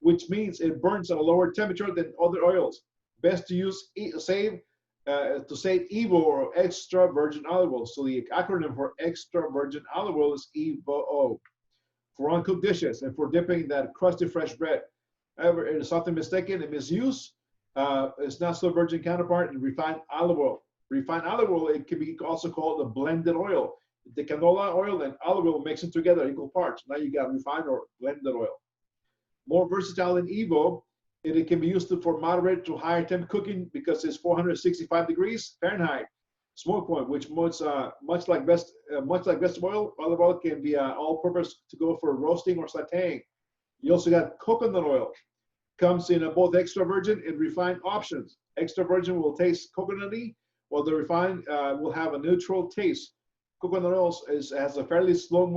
which means it burns at a lower temperature than other oils. Best to use save EVO or extra virgin olive oil. So the acronym for extra virgin olive oil is EVO for uncooked dishes and for dipping that crusty fresh bread. However, it is often mistaken and misused. It's not so virgin counterpart in refined olive oil. Refined olive oil, it can be also called a blended oil. The canola oil and olive oil mixing together equal parts. Now you got refined or blended oil. More versatile than EVO, it can be used for moderate to higher temp cooking because it's 465 degrees Fahrenheit. Smoke point, which much like vegetable oil, olive oil can be all-purpose to go for roasting or sautéing. You also got coconut oil. Comes in both extra virgin and refined options. Extra virgin will taste coconutty, while the refined will have a neutral taste. Coconut oil has a fairly slow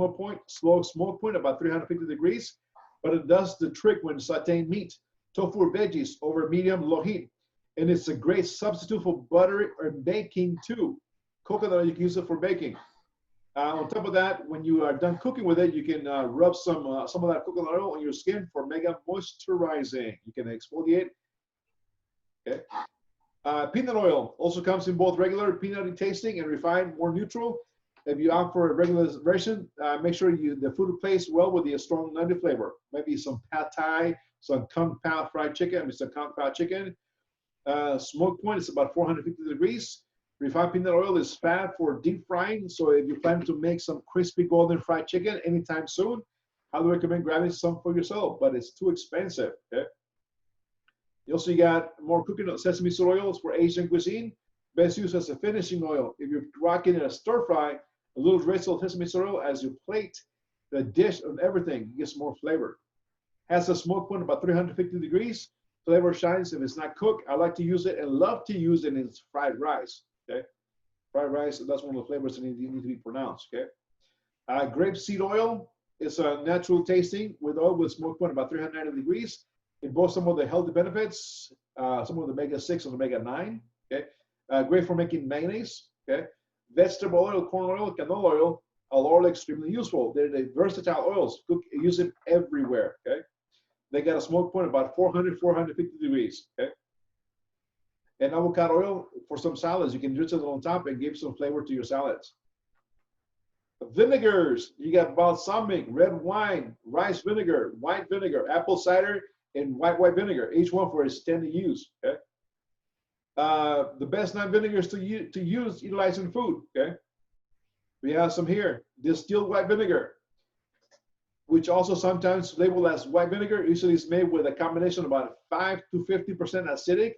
smoke point, about 350 degrees, but it does the trick when sautéing meat, tofu or veggies over medium-low heat. And it's a great substitute for butter or baking too. Coconut oil, you can use it for baking. On top of that, when you are done cooking with it, you can rub some of that coconut oil on your skin for mega moisturizing. You can exfoliate. Okay. Peanut oil also comes in both regular peanutty tasting and refined, more neutral. If you opt for a regular version, make sure the food plays well with the strong nutty flavor. Maybe some pad thai, some kung pao fried chicken, some kung pao chicken. Smoke point is about 450 degrees. Refined peanut oil is fat for deep frying. So if you plan to make some crispy golden fried chicken anytime soon, I would recommend grabbing some for yourself, but it's too expensive. Okay. You also got more cooking sesame seed oils for Asian cuisine. Best use as a finishing oil. If you're rocking in a stir fry, a little drizzle of sesame seed oil as you plate the dish and everything gets more flavor. Has a smoke point about 350 degrees. Flavor shines if it's not cooked. I like to use it and love to use it in fried rice. Okay, fried rice. That's one of the flavors that need to be pronounced. Okay, grapeseed oil is a natural tasting with oil with smoke point about 390 degrees. It boasts some of the healthy benefits, some of the omega-6 and omega-9. Okay, great for making mayonnaise. Okay, vegetable oil, corn oil, canola oil, are all extremely useful. They're the versatile oils. Use it everywhere. Okay. They got a smoke point about 400, 450 degrees, okay? And avocado oil for some salads, you can drizzle it on top and give some flavor to your salads. Vinegars, you got balsamic, red wine, rice vinegar, white vinegar, apple cider, and white vinegar, each one for its intended use, okay? The best non-vinegars to utilize in food, okay? We have some here, distilled white vinegar, which also sometimes labeled as white vinegar. Usually it's made with a combination of about 5 to 50% acidic.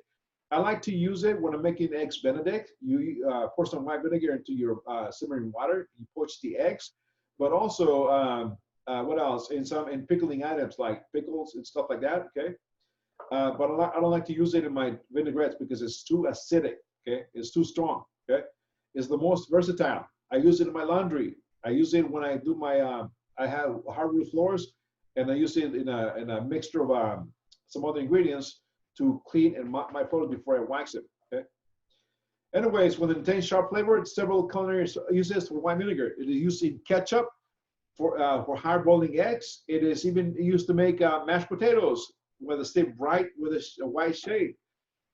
I like to use it when I'm making eggs Benedict. You pour some white vinegar into your simmering water. You poach the eggs, but also what else? In pickling items like pickles and stuff like that. Okay, but I don't like to use it in my vinaigrettes because it's too acidic. Okay, it's too strong. Okay, it's the most versatile. I use it in my laundry. I use it when I do my I have hardwood floors, and I use it in a mixture of some other ingredients to clean and mop my floors before I wax it. Okay. Anyways, with intense sharp flavor, several culinary uses for white vinegar. It is used in ketchup for hard boiling eggs. It is even used to make mashed potatoes, where they stay bright with a white shade.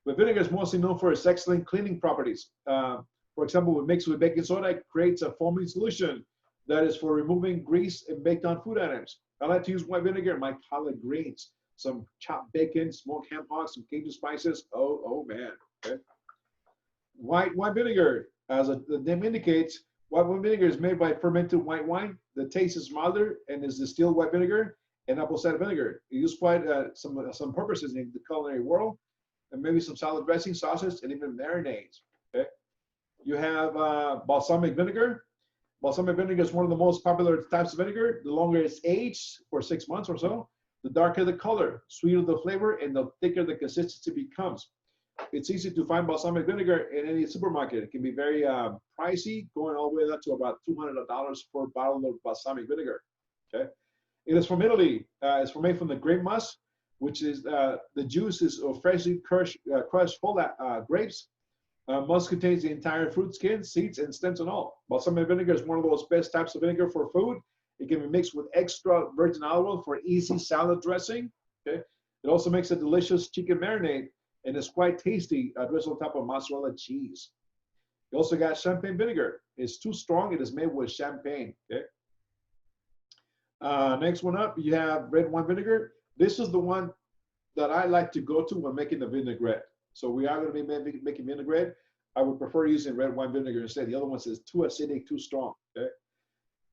But vinegar is mostly known for its excellent cleaning properties. For example, when mixed with baking soda, it creates a foaming solution that is for removing grease and baked on food items. I like to use white vinegar in my collard greens, some chopped bacon, smoked ham hocks, some Cajun spices. Oh man. Okay. White vinegar, as the name indicates, white vinegar is made by fermented white wine. The taste is milder and is distilled white vinegar and apple cider vinegar. It used quite some purposes in the culinary world, and maybe some salad dressing, sauces, and even marinades. Okay. You have balsamic vinegar. Balsamic vinegar is one of the most popular types of vinegar. The longer it's aged, for 6 months or so, the darker the color, sweeter the flavor, and the thicker the consistency becomes. It's easy to find balsamic vinegar in any supermarket. It can be very pricey, going all the way up to about $200 per bottle of balsamic vinegar. Okay, it is from Italy. It's made from the grape must, which is the juice is of freshly crushed whole grapes. Must contains the entire fruit skin, seeds, and stems and all. Balsamic vinegar is one of those best types of vinegar for food. It can be mixed with extra virgin olive oil for easy salad dressing. Okay, it also makes a delicious chicken marinade, and it's quite tasty drizzled on top of mozzarella cheese. You also got champagne vinegar. It's too strong. It is made with champagne. Okay. Next one up, you have red wine vinegar. This is the one that I like to go to when making the vinaigrette. So we are going to be making vinaigrette. I would prefer using red wine vinegar instead. The other one says too acidic, too strong. Okay.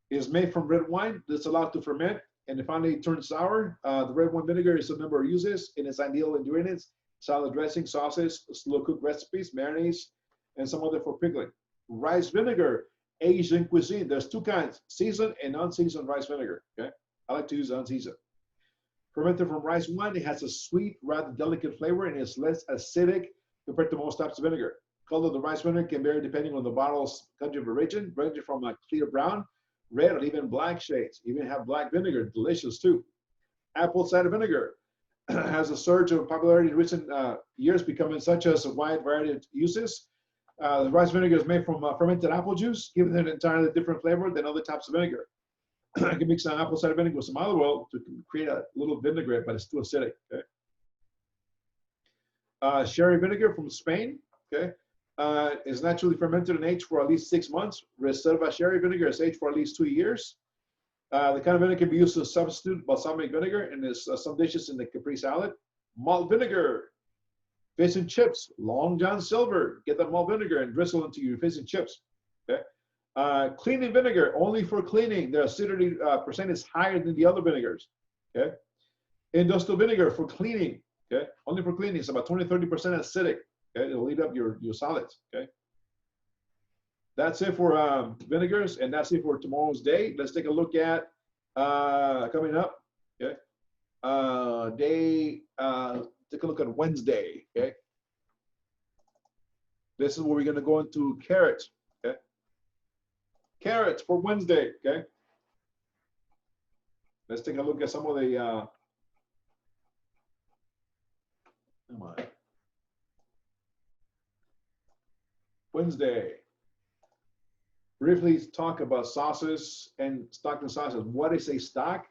It is made from red wine that's allowed to ferment, and it finally turns sour. The red wine vinegar is a number of uses in its ideal ingredients: salad dressing, sauces, slow cooked recipes, mayonnaise, and some other for pickling. Rice vinegar, Asian cuisine. There's two kinds: seasoned and unseasoned rice vinegar. Okay, I like to use unseasoned. Fermented from rice wine, it has a sweet, rather delicate flavor, and is less acidic compared to most types of vinegar. Color of the rice vinegar can vary depending on the bottle's country of origin, ranging from a clear brown, red, or even black shades. Even have black vinegar, delicious too. Apple cider vinegar has a surge of popularity in recent years, becoming such as a wide variety of uses. The rice vinegar is made from fermented apple juice, giving it an entirely different flavor than other types of vinegar. I can mix some apple cider vinegar with some olive oil to create a little vinaigrette, but it's too acidic. Okay. Sherry vinegar from Spain. Okay, is naturally fermented and aged for at least 6 months. Reserva sherry vinegar is aged for at least 2 years. The kind of vinegar can be used to substitute balsamic vinegar, and there's some dishes in the Capri salad. Malt vinegar, fish and chips. Long John Silver. Get that malt vinegar and drizzle into your fish and chips. Okay. Cleaning vinegar, only for cleaning. The acidity percent is higher than the other vinegars. Okay. Industrial vinegar for cleaning. Okay. Only for cleaning. It's about 20-30% acidic. Okay. It'll eat up your solids. Okay. That's it for vinegars, and that's it for tomorrow's day. Let's take a look at coming up. Okay, take a look at Wednesday. Okay, this is where we're going to go into carrots. Okay, carrots for Wednesday. Okay, let's take a look at some of the. Come on. Wednesday. Briefly talk about sauces and stock and sauces. What is a stock?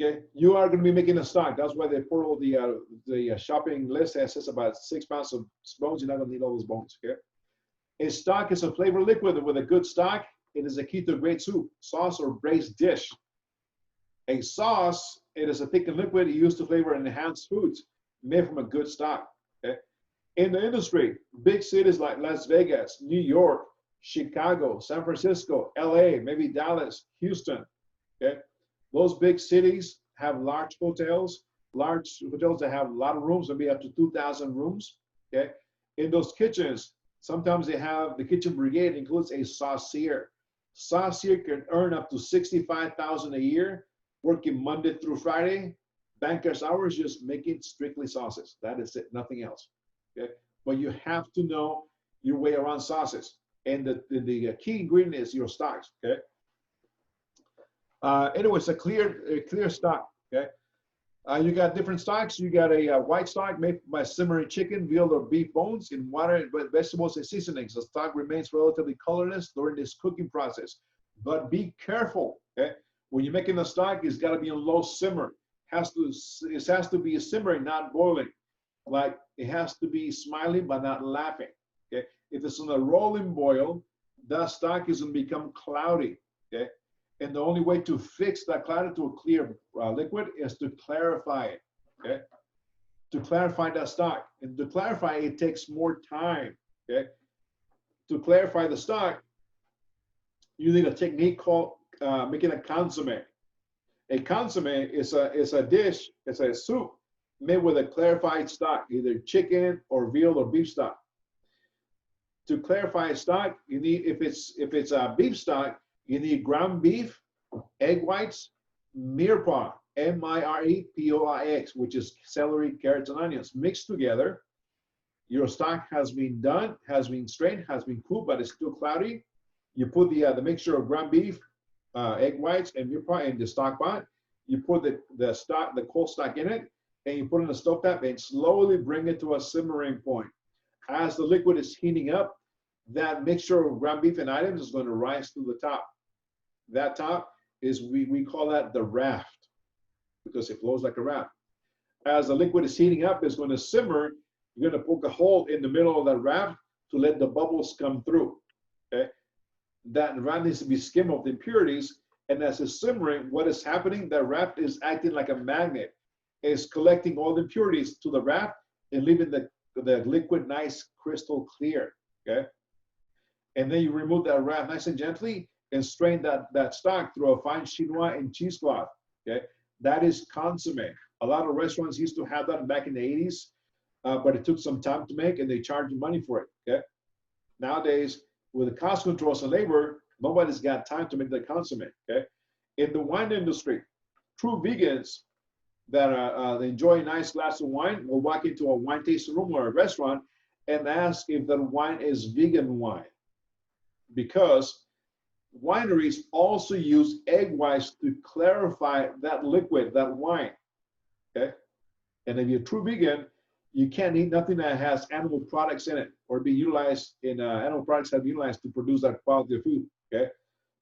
Okay, you are going to be making a stock. That's why they put all the shopping list that says about 6 pounds of bones. You're not going to need all those bones. Okay, a stock is a flavor liquid with a good stock. It is a key to a great soup, sauce, or braised dish. A sauce, it is a thickened liquid used to flavor and enhance foods made from a good stock. Okay, in the industry, big cities like Las Vegas, New York, Chicago, San Francisco, LA, maybe Dallas, Houston. Okay, those big cities have large hotels that have a lot of rooms, maybe up to 2,000 rooms. Okay, in those kitchens, sometimes they have the kitchen brigade includes a saucier. Saucier can earn up to $65,000 a year, working Monday through Friday. Banker's hours, just making strictly sauces. That is it, nothing else. Okay, but you have to know your way around sauces. And the key ingredient is your stocks. Okay. Anyway, it's a clear stock. Okay. You got different stocks. You got a white stock made by simmering chicken, veal, or beef bones in water, vegetables, and seasonings. The stock remains relatively colorless during this cooking process. But be careful. Okay. When you're making the stock, it's got to be on low simmer. It has to be simmering, not boiling. Like it has to be smiling but not laughing. Okay. If it's on a rolling boil, that stock is going to become cloudy. Okay. And the only way to fix that cloudy to a clear liquid is to clarify it. Okay. To clarify that stock. And to clarify it takes more time. Okay. To clarify the stock, you need a technique called making a consommé. A consommé is a dish, it's a soup made with a clarified stock, either chicken or veal or beef stock. To clarify a stock, you need, if it's a beef stock, you need ground beef, egg whites, mirepoix, M-I-R-E-P-O-I-X, which is celery, carrots, and onions mixed together. Your stock has been done, has been strained, has been cooled, but it's still cloudy. You put the mixture of ground beef, egg whites, and mirepoix in the stock pot. You put the cold stock in it, and you put it in the stovetop and slowly bring it to a simmering point. As the liquid is heating up, that mixture of ground beef and items is going to rise to the top. That top is, we call that the raft, because it flows like a raft. As the liquid is heating up, it's going to simmer. You're going to poke a hole in the middle of that raft to let the bubbles come through. Okay, that raft needs to be skimmed of the impurities. And as it's simmering, what is happening? The raft is acting like a magnet. It's collecting all the impurities to the raft and leaving the liquid nice, crystal clear. Okay, and then you remove that raft nice and gently and strain that stock through a fine chinois and cheesecloth. Okay, that is consommé. A lot of restaurants used to have that back in the 80s, but it took some time to make, and they charge you money for it. Okay, nowadays with the cost controls and labor, nobody's got time to make the consommé. Okay, in the wine industry, true vegans that enjoy a nice glass of wine will walk into a wine tasting room or a restaurant and ask if the wine is vegan wine, because wineries also use egg whites to clarify that liquid, that wine. Okay, and if you're true vegan, you can't eat nothing that has animal products in it or be utilized in animal products have been utilized to produce that quality of food. Okay,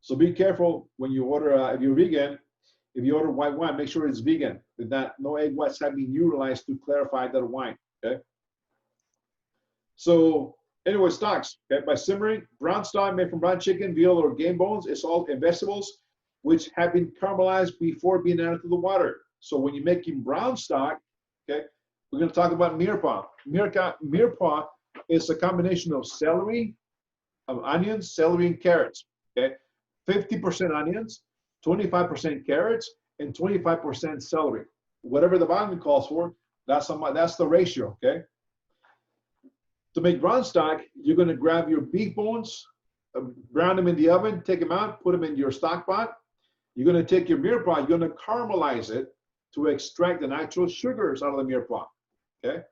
so be careful when you order. If you're vegan, if you order white wine, make sure it's vegan. That no egg whites have been utilized to clarify that wine. Okay. So anyway, stocks. Okay, by simmering, brown stock made from brown chicken, veal, or game bones is all and vegetables, which have been caramelized before being added to the water. So when you're making brown stock, okay, we're going to talk about mirepoix. Mirepoix is a combination of celery, of onions, celery, and carrots. Okay, 50% onions, 25% carrots, and 25% celery. Whatever the volume calls for, that's the ratio. Okay. To make brown stock, you're going to grab your beef bones brown them in the oven, take them out, put them in your stock pot. You're going to take your mirepoix, you're going to caramelize it to extract the natural sugars out of the mirepoix, okay?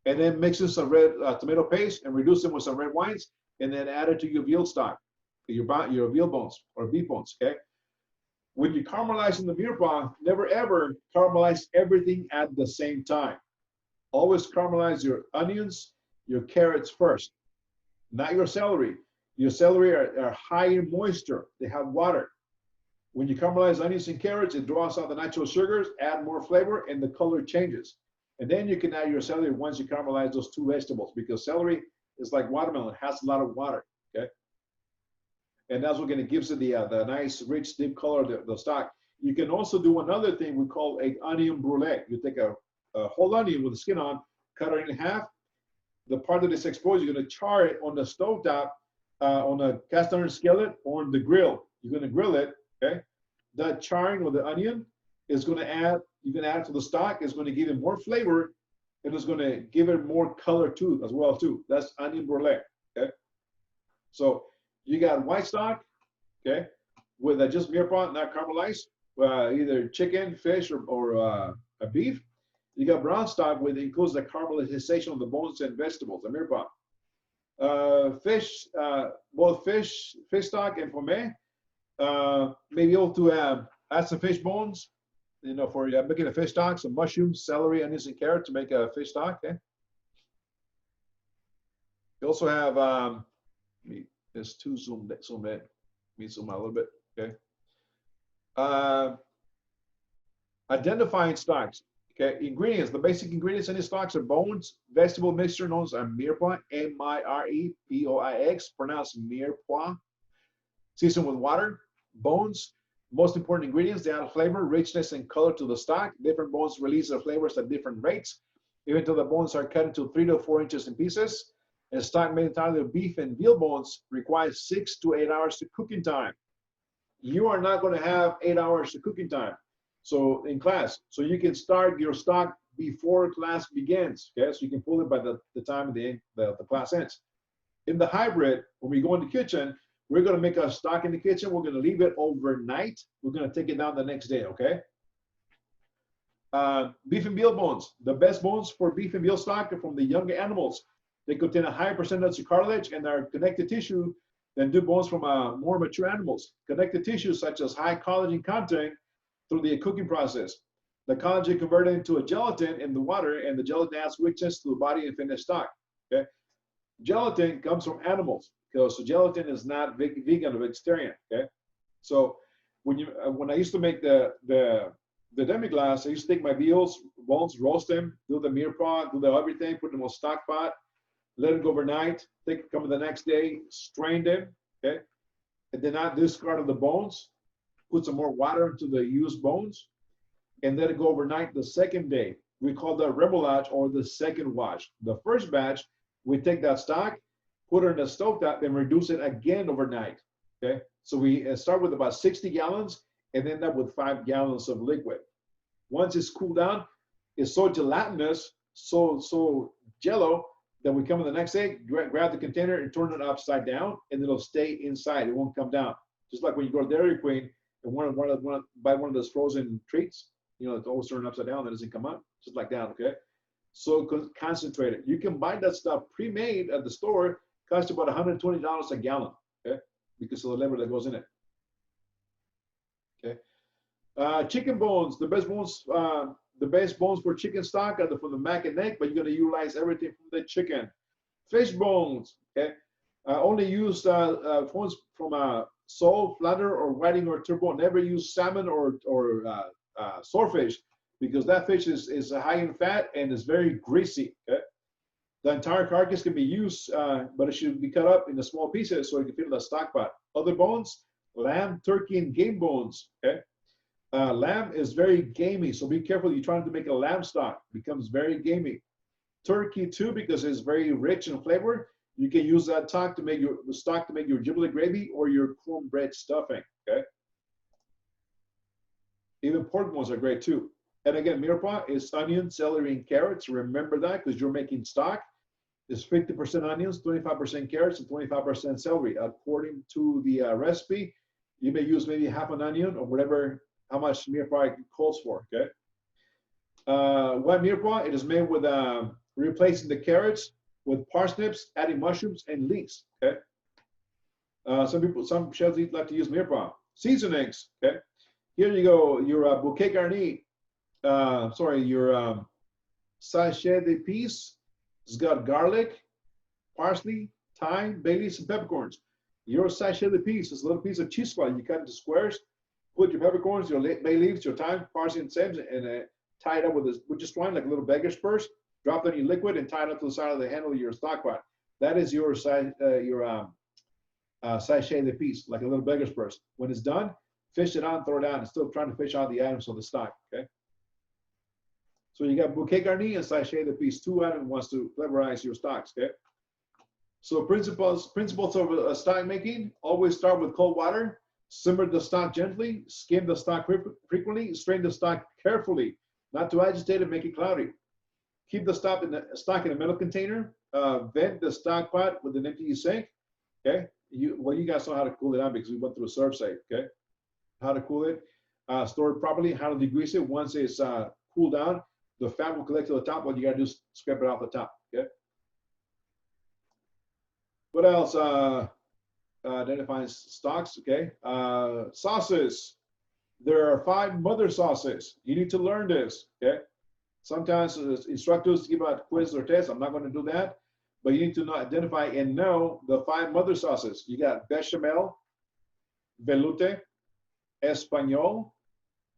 And then mix in some red tomato paste and reduce them with some red wines, and then add it to your veal stock, your veal bones or beef bones, okay? When you caramelize in the mirepoix, never ever caramelize everything at the same time. Always caramelize your onions, your carrots first, not your celery. Your celery are high in moisture. They have water. When you caramelize onions and carrots, it draws out the natural sugars, add more flavor, and the color changes. And then you can add your celery once you caramelize those two vegetables, because celery is like watermelon, it has a lot of water, okay? And that's what gives it the nice, rich, deep color of the stock. You can also do another thing we call an onion brulee. You take a whole onion with the skin on, cut it in half. The part that is exposed, you're going to char it on the stovetop, on a cast iron skillet, or on the grill. You're going to grill it, okay? That charring of the onion is going to add, you can add to the stock. It's going to give it more flavor, and it's going to give it more color too, as well too. That's onion brulee, okay? So you got white stock, okay, with just mirepoix, not caramelized, either chicken, fish, or a beef. You got brown stock, which includes the caramelization of the bones and vegetables, the mirepoix. Fish, both fish stock and fumet. Maybe able to add some fish bones, you know, for making a fish stock, some mushrooms, celery, onions, and carrots to make a fish stock. Okay. You also have there's two zoom in. Let me zoom out a little bit. Okay. Identifying stocks. Okay. Ingredients. The basic ingredients in these stocks are bones, vegetable mixture known as mirepoix, M-I-R-E-P-O-I-X, pronounced mirepoix. Seasoned with water. Bones, most important ingredients, they add flavor, richness, and color to the stock. Different bones release their flavors at different rates, even though the bones are cut into 3 to 4 inches in pieces. And stock made entirely of beef and veal bones requires 6 to 8 hours to cooking time. You are not going to have 8 hours to cooking time. So in class, so you can start your stock before class begins. Okay, so you can pull it by the time the class ends. In the hybrid, when we go in the kitchen, we're going to make a stock in the kitchen. We're going to leave it overnight. We're going to take it down the next day, okay? Beef and veal bones. The best bones for beef and veal stock are from the younger animals. They contain a higher percentage of cartilage and are connective tissue than do bones from more mature animals. Connective tissue such as high collagen content through the cooking process. The collagen converted into a gelatin in the water, and the gelatin adds richness to the body and finished stock, okay? Gelatin comes from animals. So gelatin is not vegan or vegetarian. Okay, so when I used to make the demi-glace, I used to take my veals, bones, roast them, do the mirepoix, do everything, put them on stock pot, let them go overnight. Come the next day, strain them. Okay, and then I discard the bones, put some more water into the used bones, and let it go overnight. The second day, we call that remoulage or the second wash. The first batch, we take that stock, put it in the stovetop, and reduce it again overnight, okay? So we start with about 60 gallons and end up with 5 gallons of liquid. Once it's cooled down, it's so gelatinous, so jello, that we come in the next day, grab the container and turn it upside down, and it'll stay inside. It won't come down. Just like when you go to Dairy Queen and buy one of those frozen treats, you know, it's always turned upside down, that doesn't come out, just like that, okay? So concentrated. You can buy that stuff pre-made at the store. Costs about $120 a gallon, okay? Because of the labor that goes in it. Okay. Chicken bones, the best bones for chicken stock are from the back and neck, but you're going to utilize everything from the chicken. Fish bones, okay? Only use bones from sole, flounder, or whiting or turbot. Never use salmon or swordfish, because that fish is high in fat and is very greasy, okay? The entire carcass can be used, but it should be cut up into small pieces so it can fit in the stock pot. Other bones, lamb, turkey, and game bones, okay? Lamb is very gamey, so be careful. You're trying to make a lamb stock. It becomes very gamey. Turkey too, because it's very rich in flavor. You can use that stock to make your giblet gravy or your cornbread stuffing, okay? Even pork bones are great too. And again, mirepoix is onion, celery, and carrots. Remember that, because you're making stock. is 50% onions, 25% carrots, and 25% celery. According to the recipe, you may use maybe half an onion or whatever, how much mirepoix calls for, okay? White mirepoix, it is made with replacing the carrots with parsnips, adding mushrooms and leeks, okay? Some chefs like to use mirepoix. Seasonings, okay? Here you go, your bouquet garni, your sachet d'épices. It's got garlic, parsley, thyme, bay leaves, and peppercorns. Your sachet d'épices is a little piece of cheese cloth. You cut into squares, put your peppercorns, your bay leaves, your thyme, parsley, and sage, and tie it up with just twine like a little beggar's purse. Drop it in liquid and tie it up to the side of the handle of your stock pot. That is your sachet d'épices, like a little beggar's purse. When it's done, fish it out, throw it out, and still trying to fish out the items of the stock, okay? So you got bouquet garni and sachet d'épices, 2 items wants to flavorize your stocks, okay? So principles of stock making, always start with cold water, simmer the stock gently, skim the stock frequently, strain the stock carefully, not to agitate and make it cloudy. Keep the stock in a metal container, vent the stock pot with an empty sink, okay? You guys know how to cool it down because we went through a serve safe, okay? How to cool it, store it properly, how to degrease it. Once it's cooled down, the fat will collect to the top. What you gotta do is scrape it off the top, okay? What else? Identifying stocks, okay? Sauces. There are 5 mother sauces. You need to learn this, okay? Sometimes instructors give out quiz or tests. I'm not going to do that, but you need to identify and know the 5 mother sauces. You got bechamel, veloute, espagnole,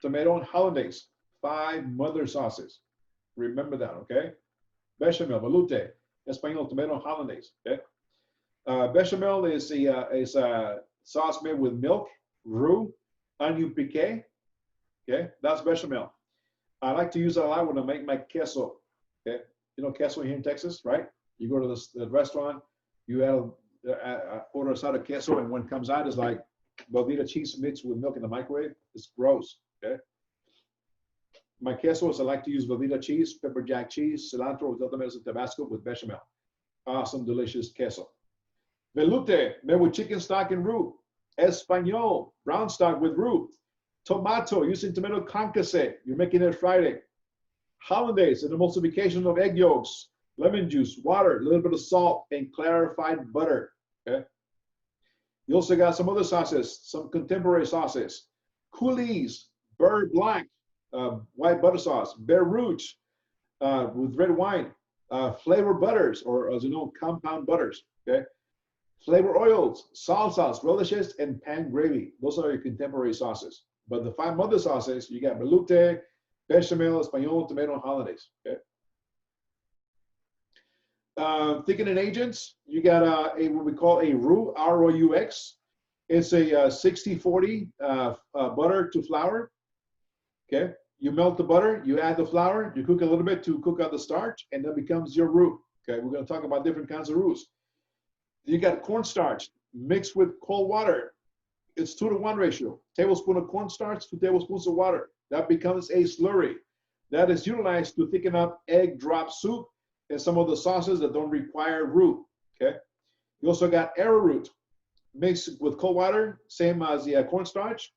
tomato, and hollandaise. 5 mother sauces. Remember that, okay? Bechamel, veloute, espagnole, tomato, and hollandaise, okay? Bechamel is a sauce made with milk, roux, onion piqué, okay? That's bechamel. I like to use that a lot when I make my queso, okay? You know queso here in Texas, right? You go to the restaurant, you order a side of queso, and when it comes out, it's like Velveeta cheese mixed with milk in the microwave. It's gross, okay? My quesos, I like to use Velveeta cheese, pepper jack cheese, cilantro with tomatoes and Tabasco with bechamel. Awesome, delicious queso. Veloute, made with chicken stock and roux. Espagnole, brown stock with roux. Tomato, using tomato concasse. You're making it Friday. Hollandaise, an emulsification of egg yolks, lemon juice, water, a little bit of salt, and clarified butter. Okay. You also got some other sauces, some contemporary sauces. Coulis, Beurre Blanc, white butter sauce. Beurre Rouge with red wine. Flavor butters, or as you know, compound butters. Okay. Flavor oils, salsas, relishes, and pan gravy. Those are your contemporary sauces. But the 5 mother sauces, you got veloute, bechamel, espagnole, tomato, and hollandaise. Okay. Thickening agents, you got what we call a roux, R-O-U-X. It's a 60-40 butter to flour. Okay. You melt the butter, you add the flour, you cook a little bit to cook out the starch, and that becomes your roux. Okay. We're going to talk about different kinds of roux. You got cornstarch mixed with cold water. It's 2-to-1 ratio. Tablespoon of cornstarch, 2 tablespoons of water. That becomes a slurry. That is utilized to thicken up egg drop soup and some of the sauces that don't require roux. Okay. You also got arrowroot mixed with cold water, same as the cornstarch.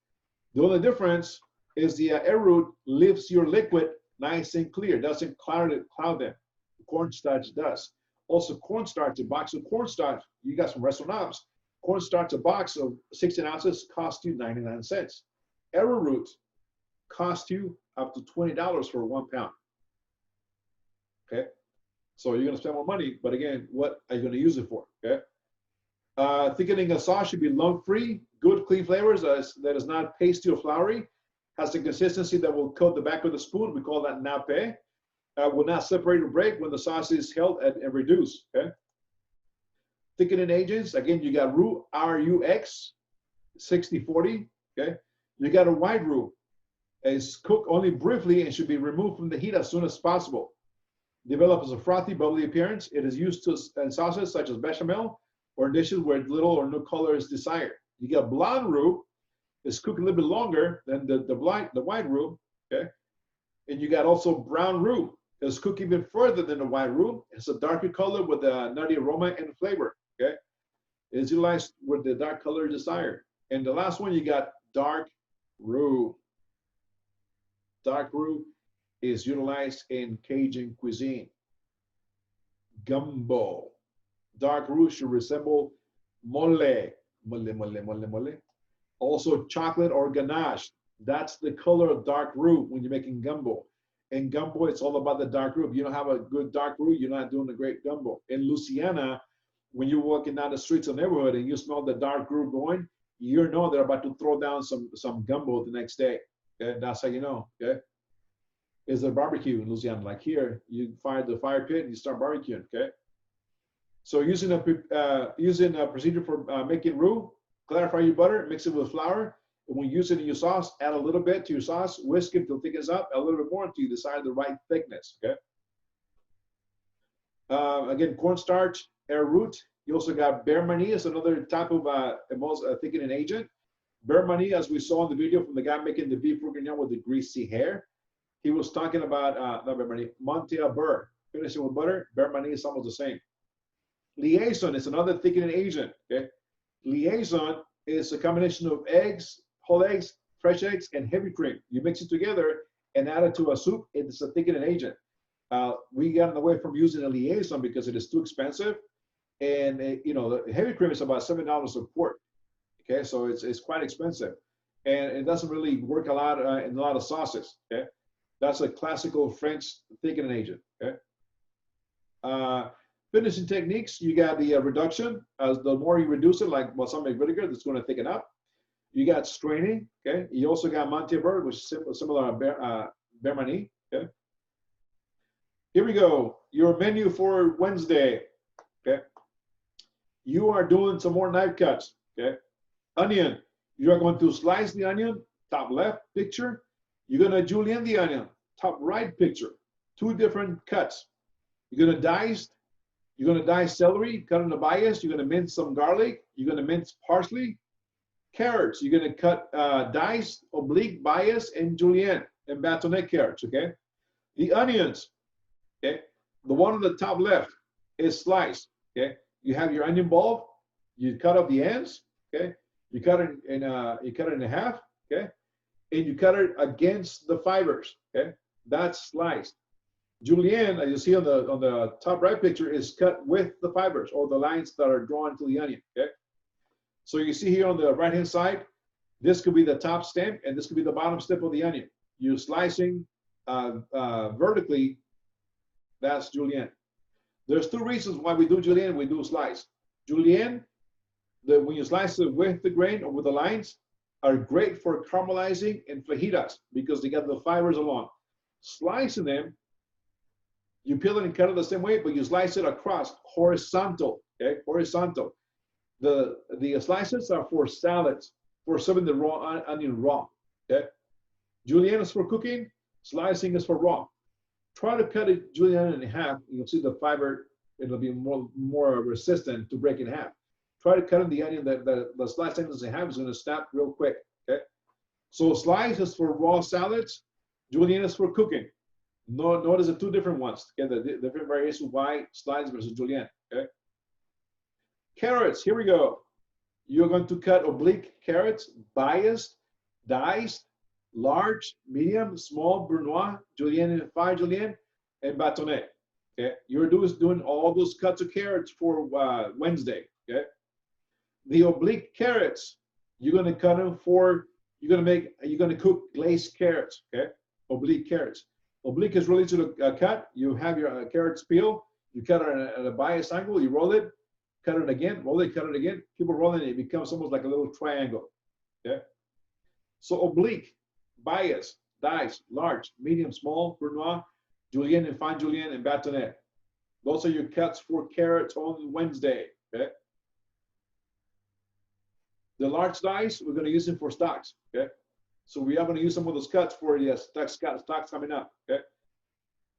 The only difference is the arrowroot leaves your liquid nice and clear. Doesn't cloud them. Cornstarch does. Also, cornstarch, a box of cornstarch, you got some restaurants. Cornstarch, a box of 16 ounces cost you 99 cents. Arrowroot cost you up to $20 for 1 pound. Okay, so you're gonna spend more money, but again, what are you gonna use it for? Okay, thickening a sauce should be lump-free, good clean flavors that is not pasty or floury, has a consistency that will coat the back of the spoon. We call that nappe. Will not separate or break when the sauce is held and reduced. Okay. Thickening agents, again, you got roux, R-U-X, 60-40. Okay. You got a white roux. It's cooked only briefly and should be removed from the heat as soon as possible. Develops a frothy, bubbly appearance. It is used in sauces such as bechamel or dishes where little or no color is desired. You got blonde roux. It's cooked a little bit longer than the white roux. Okay. And you got also brown roux. It's cooked even further than the white roux. It's a darker color with a nutty aroma and flavor. Okay, it's utilized with the dark color desired. And the last one, you got dark roux. Dark roux is utilized in Cajun cuisine. Gumbo. Dark roux should resemble mole. Mole. Also chocolate or ganache. That's the color of dark roux when you're making gumbo. In gumbo, it's all about the dark roux. If you don't have a good dark roux, you're not doing a great gumbo. In Louisiana, when you're walking down the streets of the neighborhood and you smell the dark roux going, you know they're about to throw down some gumbo the next day. Okay? That's how you know. Okay, is a barbecue in Louisiana. Like here, you fire the fire pit and you start barbecuing. Okay, so using a procedure for making roux, clarify your butter, mix it with flour. And when you use it in your sauce, add a little bit to your sauce, whisk it till it thickens up, a little bit more until you decide the right thickness. Okay. Again, cornstarch, arrowroot. You also got beurre mani is another type of thickening agent. Beurre mani, as we saw in the video from the guy making the beef bourguignon with the greasy hair, he was talking about not beurre mani, Montel beurre. Finish it with butter. Beurre mani is almost the same. Liaison is another thickening agent. Okay, liaison is a combination of eggs, whole eggs, fresh eggs, and heavy cream. You mix it together and add it to a soup. It's a thickening agent. We got away from using a liaison because it is too expensive, and the heavy cream is about $7 a quart. Okay, so it's quite expensive, and it doesn't really work a lot in a lot of sauces. Okay, that's a classical French thickening agent. Okay. Finishing techniques, you got the reduction. The more you reduce it, like balsamic vinegar, that's going to thicken up. You got straining. Okay. You also got Montel beurre, which is similar to beurre mani. Okay. Here we go. Your menu for Wednesday. Okay. You are doing some more knife cuts. Okay. Onion. You are going to slice the onion, top left picture. You're going to julienne the onion, top right picture. Two different cuts. You're going to dice. You're going to dice celery, cut in the bias. You're going to mince some garlic. You're going to mince parsley. Carrots. You're going to cut dice, oblique, bias, and julienne and bâtonnet carrots. Okay. The onions. Okay. The one on the top left is sliced. Okay. You have your onion bulb. You cut off the ends. Okay. You cut it in half. Okay. And you cut it against the fibers. Okay. That's sliced. Julienne, as you see on the top right picture, is cut with the fibers or the lines that are drawn to the onion. Okay. So you see here on the right hand side, this could be the top stem and this could be the bottom stem of the onion. You're slicing vertically. That's julienne. There's two reasons why we do julienne. We do slice. Julienne, when you slice it with the grain or with the lines, are great for caramelizing and fajitas because they got the fibers along. Slicing them, you peel it and cut it the same way, but you slice it across, horizontal. Okay, horizontal. The slices are for salads, for serving the raw onion raw. Okay, julienne is for cooking. Slicing is for raw. Try to cut it julienne in half. You'll see the fiber. It'll be more resistant to break in half. Try to cut in the onion. The sliced onions in half is going to snap real quick. Okay, so slice is for raw salads. Julienne is for cooking. Notice the two different ones. Okay, the different variations why slice versus julienne. Okay. Carrots. Here we go. You're going to cut oblique carrots, biased, diced, large, medium, small, brunoise, julienne and fine julienne, and bâtonnet. Okay, you're doing all those cuts of carrots for Wednesday. Okay, the oblique carrots, you're going to cut them for. You're going to cook glazed carrots. Okay, oblique carrots. Oblique is really to the cut. You have your carrots peel. You cut it at a bias angle. You roll it, cut it again, roll it, cut it again. Keep it rolling. It becomes almost like a little triangle. Okay, so oblique, bias, dice, large, medium, small, brunoise, julienne and fine julienne, and bâtonnet. Those are your cuts for carrots on Wednesday. Okay. The large dice, we're going to use them for stocks. Okay. So we are going to use some of those cuts for the stocks coming up. Okay.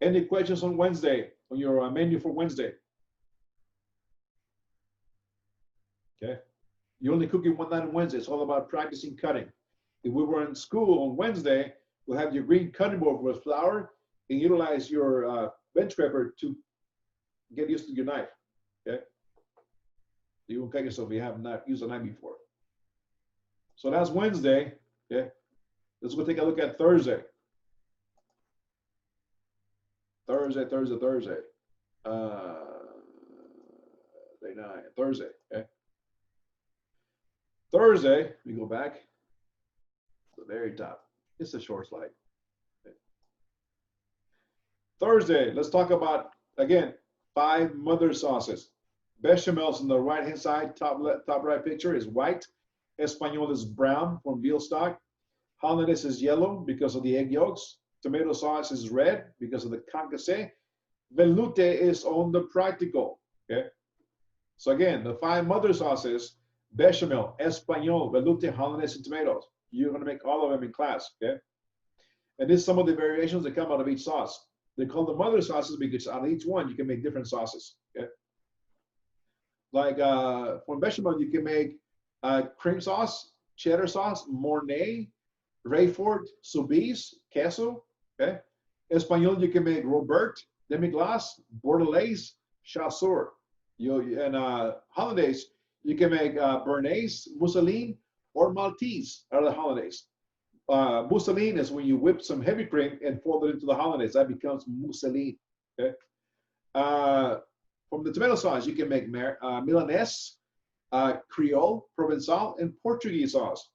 Any questions on Wednesday, on your menu for Wednesday? Okay. You're only cooking one night on Wednesday. It's all about practicing cutting. If we were in school on Wednesday, we'll have your green cutting board with flour. and utilize your bench scraper to get used to your knife. Okay, you won't cut yourself if you have not used a knife before. So that's Wednesday. Okay, let's go take a look at Thursday. Thursday. Day 9. Thursday. Okay. Thursday, we go back to the very top. It's a short slide. Okay. Thursday, let's talk about, again, 5 mother sauces. Bechamel's on the right-hand side, top right picture is white. Espanol is brown from veal stock. Hollandaise is yellow because of the egg yolks. Tomato sauce is red because of the concassé. Veloute is on the practical. Okay. So again, the 5 mother sauces: bechamel, Espanol, veloute, hollandaise, and tomatoes. You're going to make all of them in class. Okay. And this is some of the variations that come out of each sauce. They call them mother sauces because out of each one you can make different sauces. Okay. Like from bechamel, you can make cream sauce, cheddar sauce, Mornay, Rayford, Soubise, queso. Okay. Espanol, you can make Robert, demi-glace, Bordelaise, Chasseur. And hollandaise, you can make Bernaise, Mousseline, or Maltese out of the hollandaise. Mousseline is when you whip some heavy cream and fold it into the hollandaise. That becomes mousseline. Okay. From the tomato sauce, you can make Milanese, Creole, Provençal, and Portuguese sauce.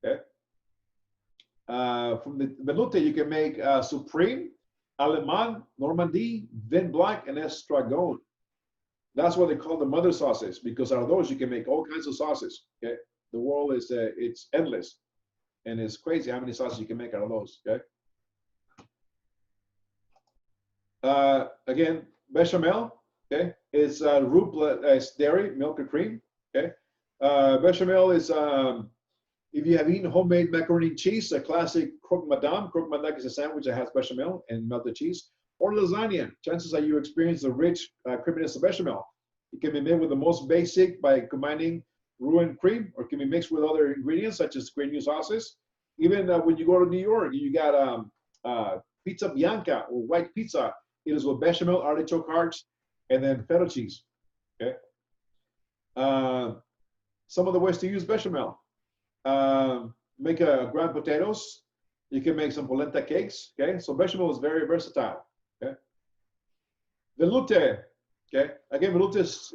Okay. From the veloute, you can make Supreme, Allemand, Normandy, Vin Blanc, and Estragon. That's what they call the mother sauces, because out of those you can make all kinds of sauces. Okay, the world is it's endless, and it's crazy how many sauces you can make out of those. Okay. Again, bechamel. Okay, it's it's dairy, milk, or cream. Okay, bechamel is if you have eaten homemade macaroni and cheese, a classic croque madame. Croque madame is a sandwich that has bechamel and melted cheese. Or lasagna, chances are you experience the rich creaminess of bechamel. It can be made with the most basic by combining roux and cream, or it can be mixed with other ingredients such as grainu sauces. Even when you go to New York, you got pizza bianca or white pizza. It is with bechamel, artichoke hearts, and then feta cheese. Okay. Some of the ways to use bechamel: make ground potatoes. You can make some polenta cakes. Okay, so bechamel is very versatile. Okay. Veloute, okay. Again, veloute is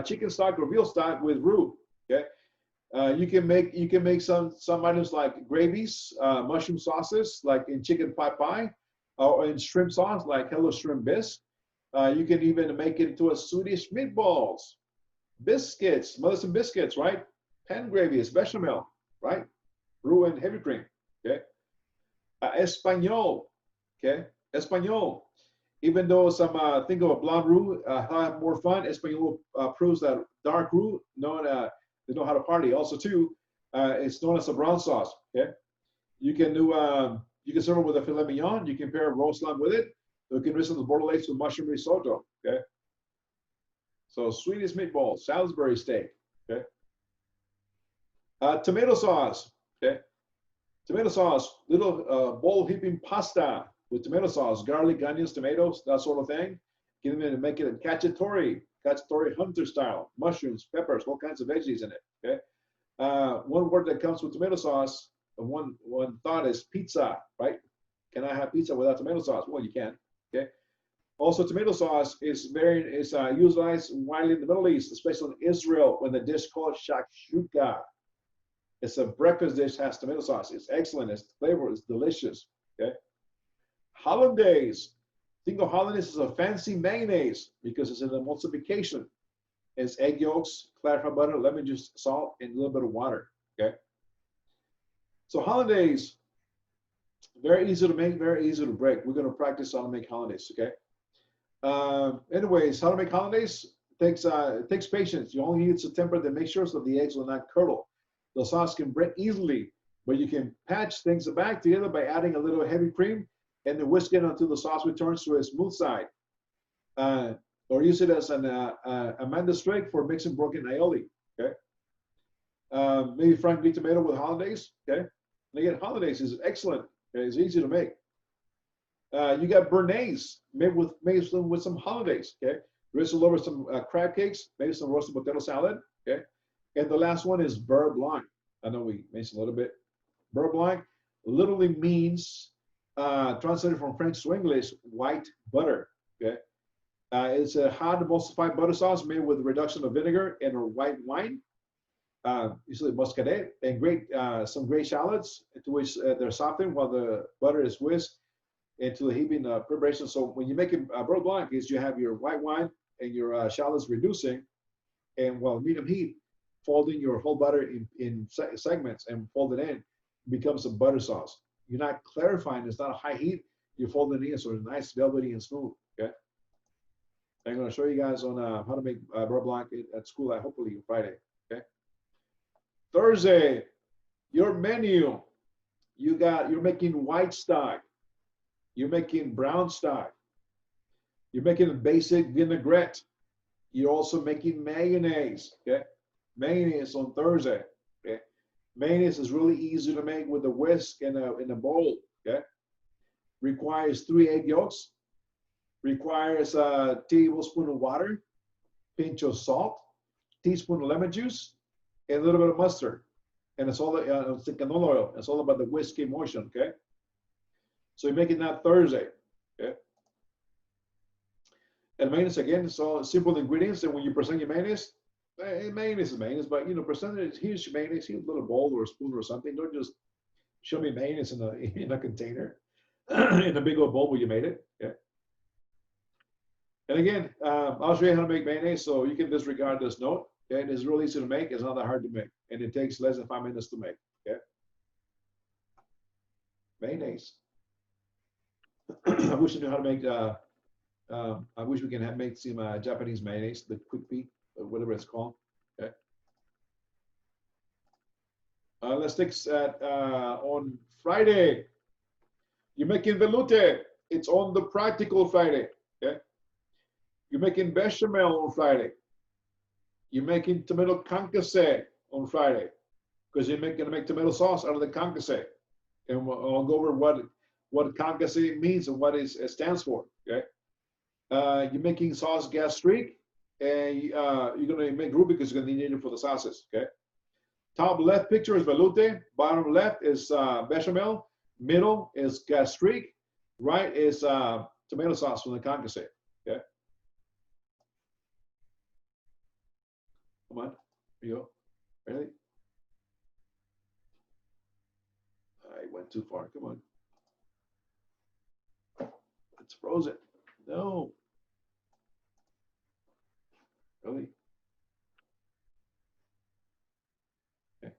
chicken stock or veal stock with roux. Okay. You can make some items like gravies, mushroom sauces like in chicken pot pie, or in shrimp sauce like Hello Shrimp Bisque. You can even make it into a Swedish meatballs, biscuits, mothers and biscuits, right? Pan gravy is bechamel, right? Roux and heavy cream. Okay. Espanol, okay. Espanol. Even though some think of a blonde roux have more fun, Espanol proves that dark roux, they know how to party. Also, too, it's known as a brown sauce. Okay, you can serve it with a filet mignon. You can pair roast lamb with it. You can mix the Bordelaise with mushroom risotto. Okay, so Swedish meatballs, Salisbury steak. Okay, tomato sauce. Okay, tomato sauce, little bowl heaping pasta with tomato sauce, garlic, onions, tomatoes, that sort of thing. Get them in and make it a cacciatore hunter style, mushrooms, peppers, all kinds of veggies in it. Okay. One word that comes with tomato sauce, one thought is pizza, right? Can I have pizza without tomato sauce? Well, you can. Okay. Also, tomato sauce is utilized widely in the Middle East, especially in Israel, when the dish called shakshuka. It's a breakfast dish, has tomato sauce. It's excellent. It's flavor. It's delicious. Okay. Hollandaise. Think of hollandaise as a fancy mayonnaise because it's an emulsification. It's egg yolks, clarified butter, lemon juice, salt, and a little bit of water. Okay. So hollandaise, very easy to make, very easy to break. We're going to practice how to make hollandaise. Okay. Anyways, how to make hollandaise takes patience. You only need to temper to make sure so the eggs will not curdle. The sauce can break easily, but you can patch things back together by adding a little heavy cream and then whisk it until the sauce returns to a smooth side. Or use it as an Amanda Strake for mixing broken aioli. Okay. Maybe frank beet tomato with hollandaise. Okay. And again, hollandaise is excellent. Okay? It's easy to make. You got béarnaise made with some hollandaise. Okay, drizzle over some crab cakes, maybe some roasted potato salad. Okay, and the last one is beurre blanc. I know we mentioned a little bit. Beurre blanc literally means, translated from French to English, white butter. Okay, it's a hot emulsified butter sauce made with a reduction of vinegar and a white wine, usually muscadet, and some great shallots, to which they're softened while the butter is whisked into the heaping preparation. So when you make a beurre blanc, is you have your white wine and your shallots reducing, and while medium heat, folding your whole butter in segments and fold it in, becomes a butter sauce. You're not clarifying, it's not a high heat, you're folding it in so it's nice, velvety, and smooth. Okay. I'm going to show you guys on how to make beurre blanc at school, hopefully Friday. Okay. Thursday, your menu. You're making white stock. You're making brown stock. You're making a basic vinaigrette. You're also making mayonnaise. Okay. Mayonnaise on Thursday. Okay. Mayonnaise is really easy to make with a whisk and in a bowl. Okay. Requires 3 egg yolks. Requires a tablespoon of water, pinch of salt, teaspoon of lemon juice, and a little bit of mustard. And it's all canola oil. It's all about the whiskey motion. Okay. So you're making that Thursday. Okay. And mayonnaise again, so simple ingredients. And when you present your mayonnaise is mayonnaise, but present it. Here's your mayonnaise. Here's a little bowl or a spoon or something. Don't just show me mayonnaise in a container, in a big old bowl where you made it. Okay. And again, I'll show you how to make mayonnaise, so you can disregard this note. Okay, it is really easy to make. It's not that hard to make, and it takes less than 5 minutes to make. Okay. Mayonnaise. I wish I knew how to make. I wish we can make some Japanese mayonnaise, the quick peak, or whatever it's called. Okay. Let's take on Friday. You're making veloute. It's on the practical Friday. Okay. You're making bechamel on Friday. You're making tomato concasse on Friday because you're going to make tomato sauce out of the concasse. And I'll go over what concasse means and what it stands for. Okay. You're making sauce gastrique, and you're going to make roux because you're going to need it for the sauces. Okay. Top left picture is veloute. Bottom left is bechamel. Middle is gastrique. Right is tomato sauce from the concasse. Okay. Come on, here you go. Ready? I went too far. Come on. It's frozen. No. Really? Okay.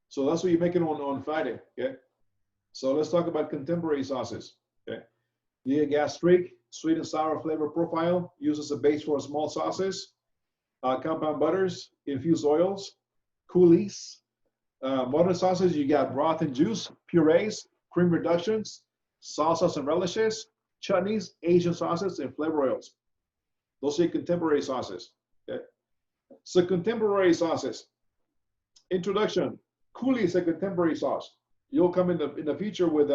So that's what you're making on Friday. Okay. So let's talk about contemporary sauces. Okay. The gastrique, sweet and sour flavor profile, uses a base for small sauces. Compound butters, infused oils, coulis. Modern sauces, you got broth and juice, purees, cream reductions, salsas and relishes, chutneys, Asian sauces, and flavor oils. Those are your contemporary sauces. Okay. So contemporary sauces. Introduction. Coulis is a contemporary sauce. You'll come in the future with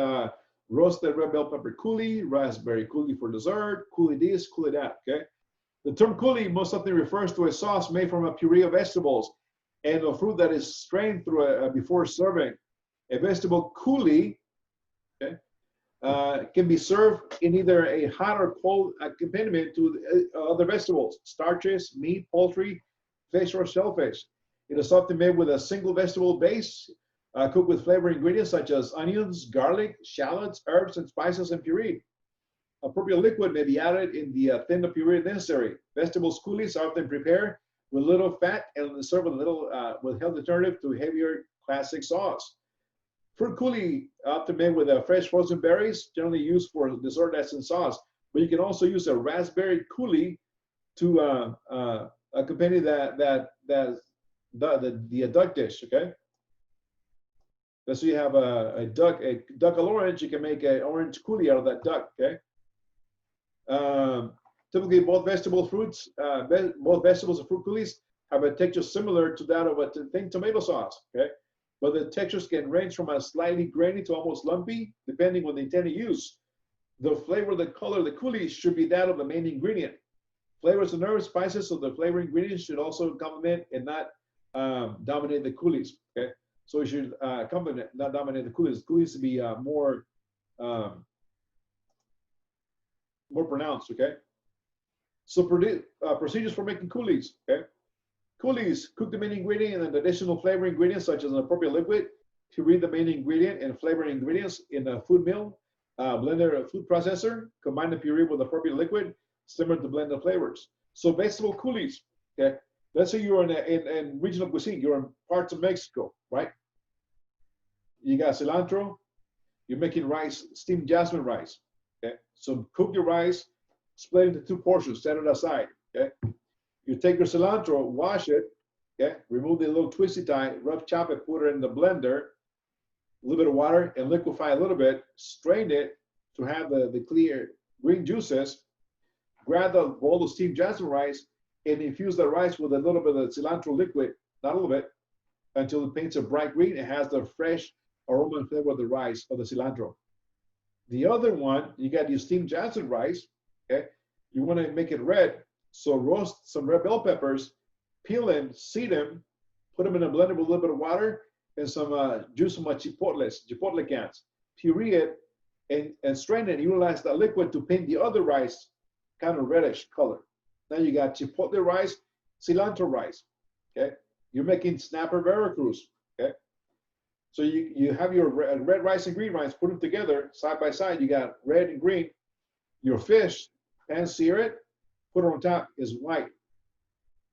roasted red bell pepper coulis, raspberry coulis for dessert, coulis this, coulis that. Okay. The term coulis most often refers to a sauce made from a puree of vegetables and a fruit that is strained through before serving. A vegetable coulis, okay, can be served in either a hot or cold accompaniment to other vegetables, starches, meat, poultry, fish, or shellfish. It is often made with a single vegetable base, cooked with flavor ingredients such as onions, garlic, shallots, herbs, and spices, and puree. Appropriate liquid may be added in the thin puree necessary. Vegetables coulis are often prepared with little fat and served with little with healthy alternative to heavier classic sauce. Fruit coulis often made with fresh frozen berries, generally used for dessert as in sauce. But you can also use a raspberry coulis to accompany the duck dish. Okay. Let's say you have a duck à l'orange. You can make an orange coulis out of that duck. Okay. Typically, both vegetables and fruit coulis have a texture similar to that of a thin tomato sauce. Okay, but the textures can range from a slightly grainy to almost lumpy, depending on the intended use. The flavor, the color, the coulis should be that of the main ingredient. Flavors and herbs, spices of the flavor ingredients should also complement and not dominate the coulis. Okay, so it should complement, not dominate the coulis. Coulis to be more pronounced. Okay, so procedures for making coulis. Okay, coulis: cook the main ingredient and additional flavor ingredients such as an appropriate liquid. Puree the main ingredient and flavor ingredients in a food mill, blender, or food processor. Combine the puree with appropriate liquid. Simmer to blend the flavors. So vegetable coulis. Okay, let's say you're in regional cuisine. You're in parts of Mexico, right? You got cilantro. You're making rice, steamed jasmine rice. Okay, so cook your rice, split it into 2 portions, set it aside. Okay, you take your cilantro, wash it. Okay, remove the little twisty tie, rough chop it, put it in the blender. A little bit of water and liquefy a little bit. Strain it to have the clear green juices. Grab the bowl of steamed jasmine rice and infuse the rice with a little bit of cilantro liquid, not a little bit, until it paints a bright green. It has the fresh aroma and flavor of the rice, of the cilantro. The other one, you got your steamed jasmine rice. Okay, you want to make it red, so roast some red bell peppers, peel them, seed them, put them in a blender with a little bit of water and some juice from chipotle cans. Puree it and strain it. Utilize that liquid to paint the other rice kind of reddish color. Now you got chipotle rice, cilantro rice. Okay, you're making snapper Veracruz. Okay, so you have your red rice and green rice, put them together side by side. You got red and green. Your fish, pan sear it, put it on top is white.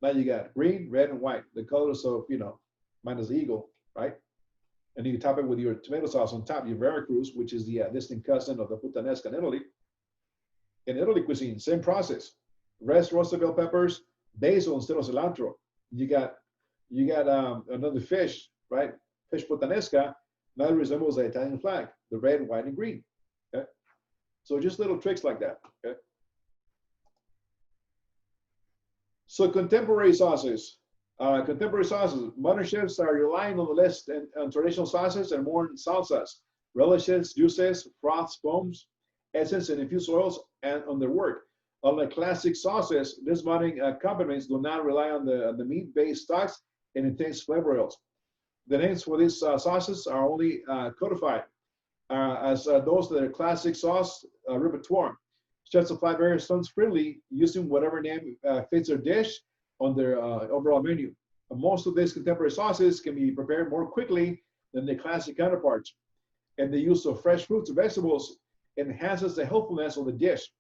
Now you got green, red, and white, the colors of, minus the eagle, right? And you top it with your tomato sauce on top, your Veracruz, which is the distant cousin of the puttanesca in Italy. In Italy cuisine, same process. Roasted bell peppers, basil instead of cilantro. You got another fish, right? Fish puttanesca. Now it resembles the Italian flag, the red, white, and green. Okay, so just little tricks like that. Okay. So contemporary sauces. Modern chefs are relying on the list and traditional sauces and more salsas, relishes, juices, broths, foams, essence, and infused oils, and on their work. Unlike classic sauces, these modern accompaniments do not rely on the meat-based stocks and intense flavor oils. The names for these sauces are only codified as those that are classic sauce repertoire. Chefs apply various terms freely, using whatever name fits their dish on their overall menu. Most of these contemporary sauces can be prepared more quickly than their classic counterparts, and the use of fresh fruits and vegetables enhances the healthfulness of the dish.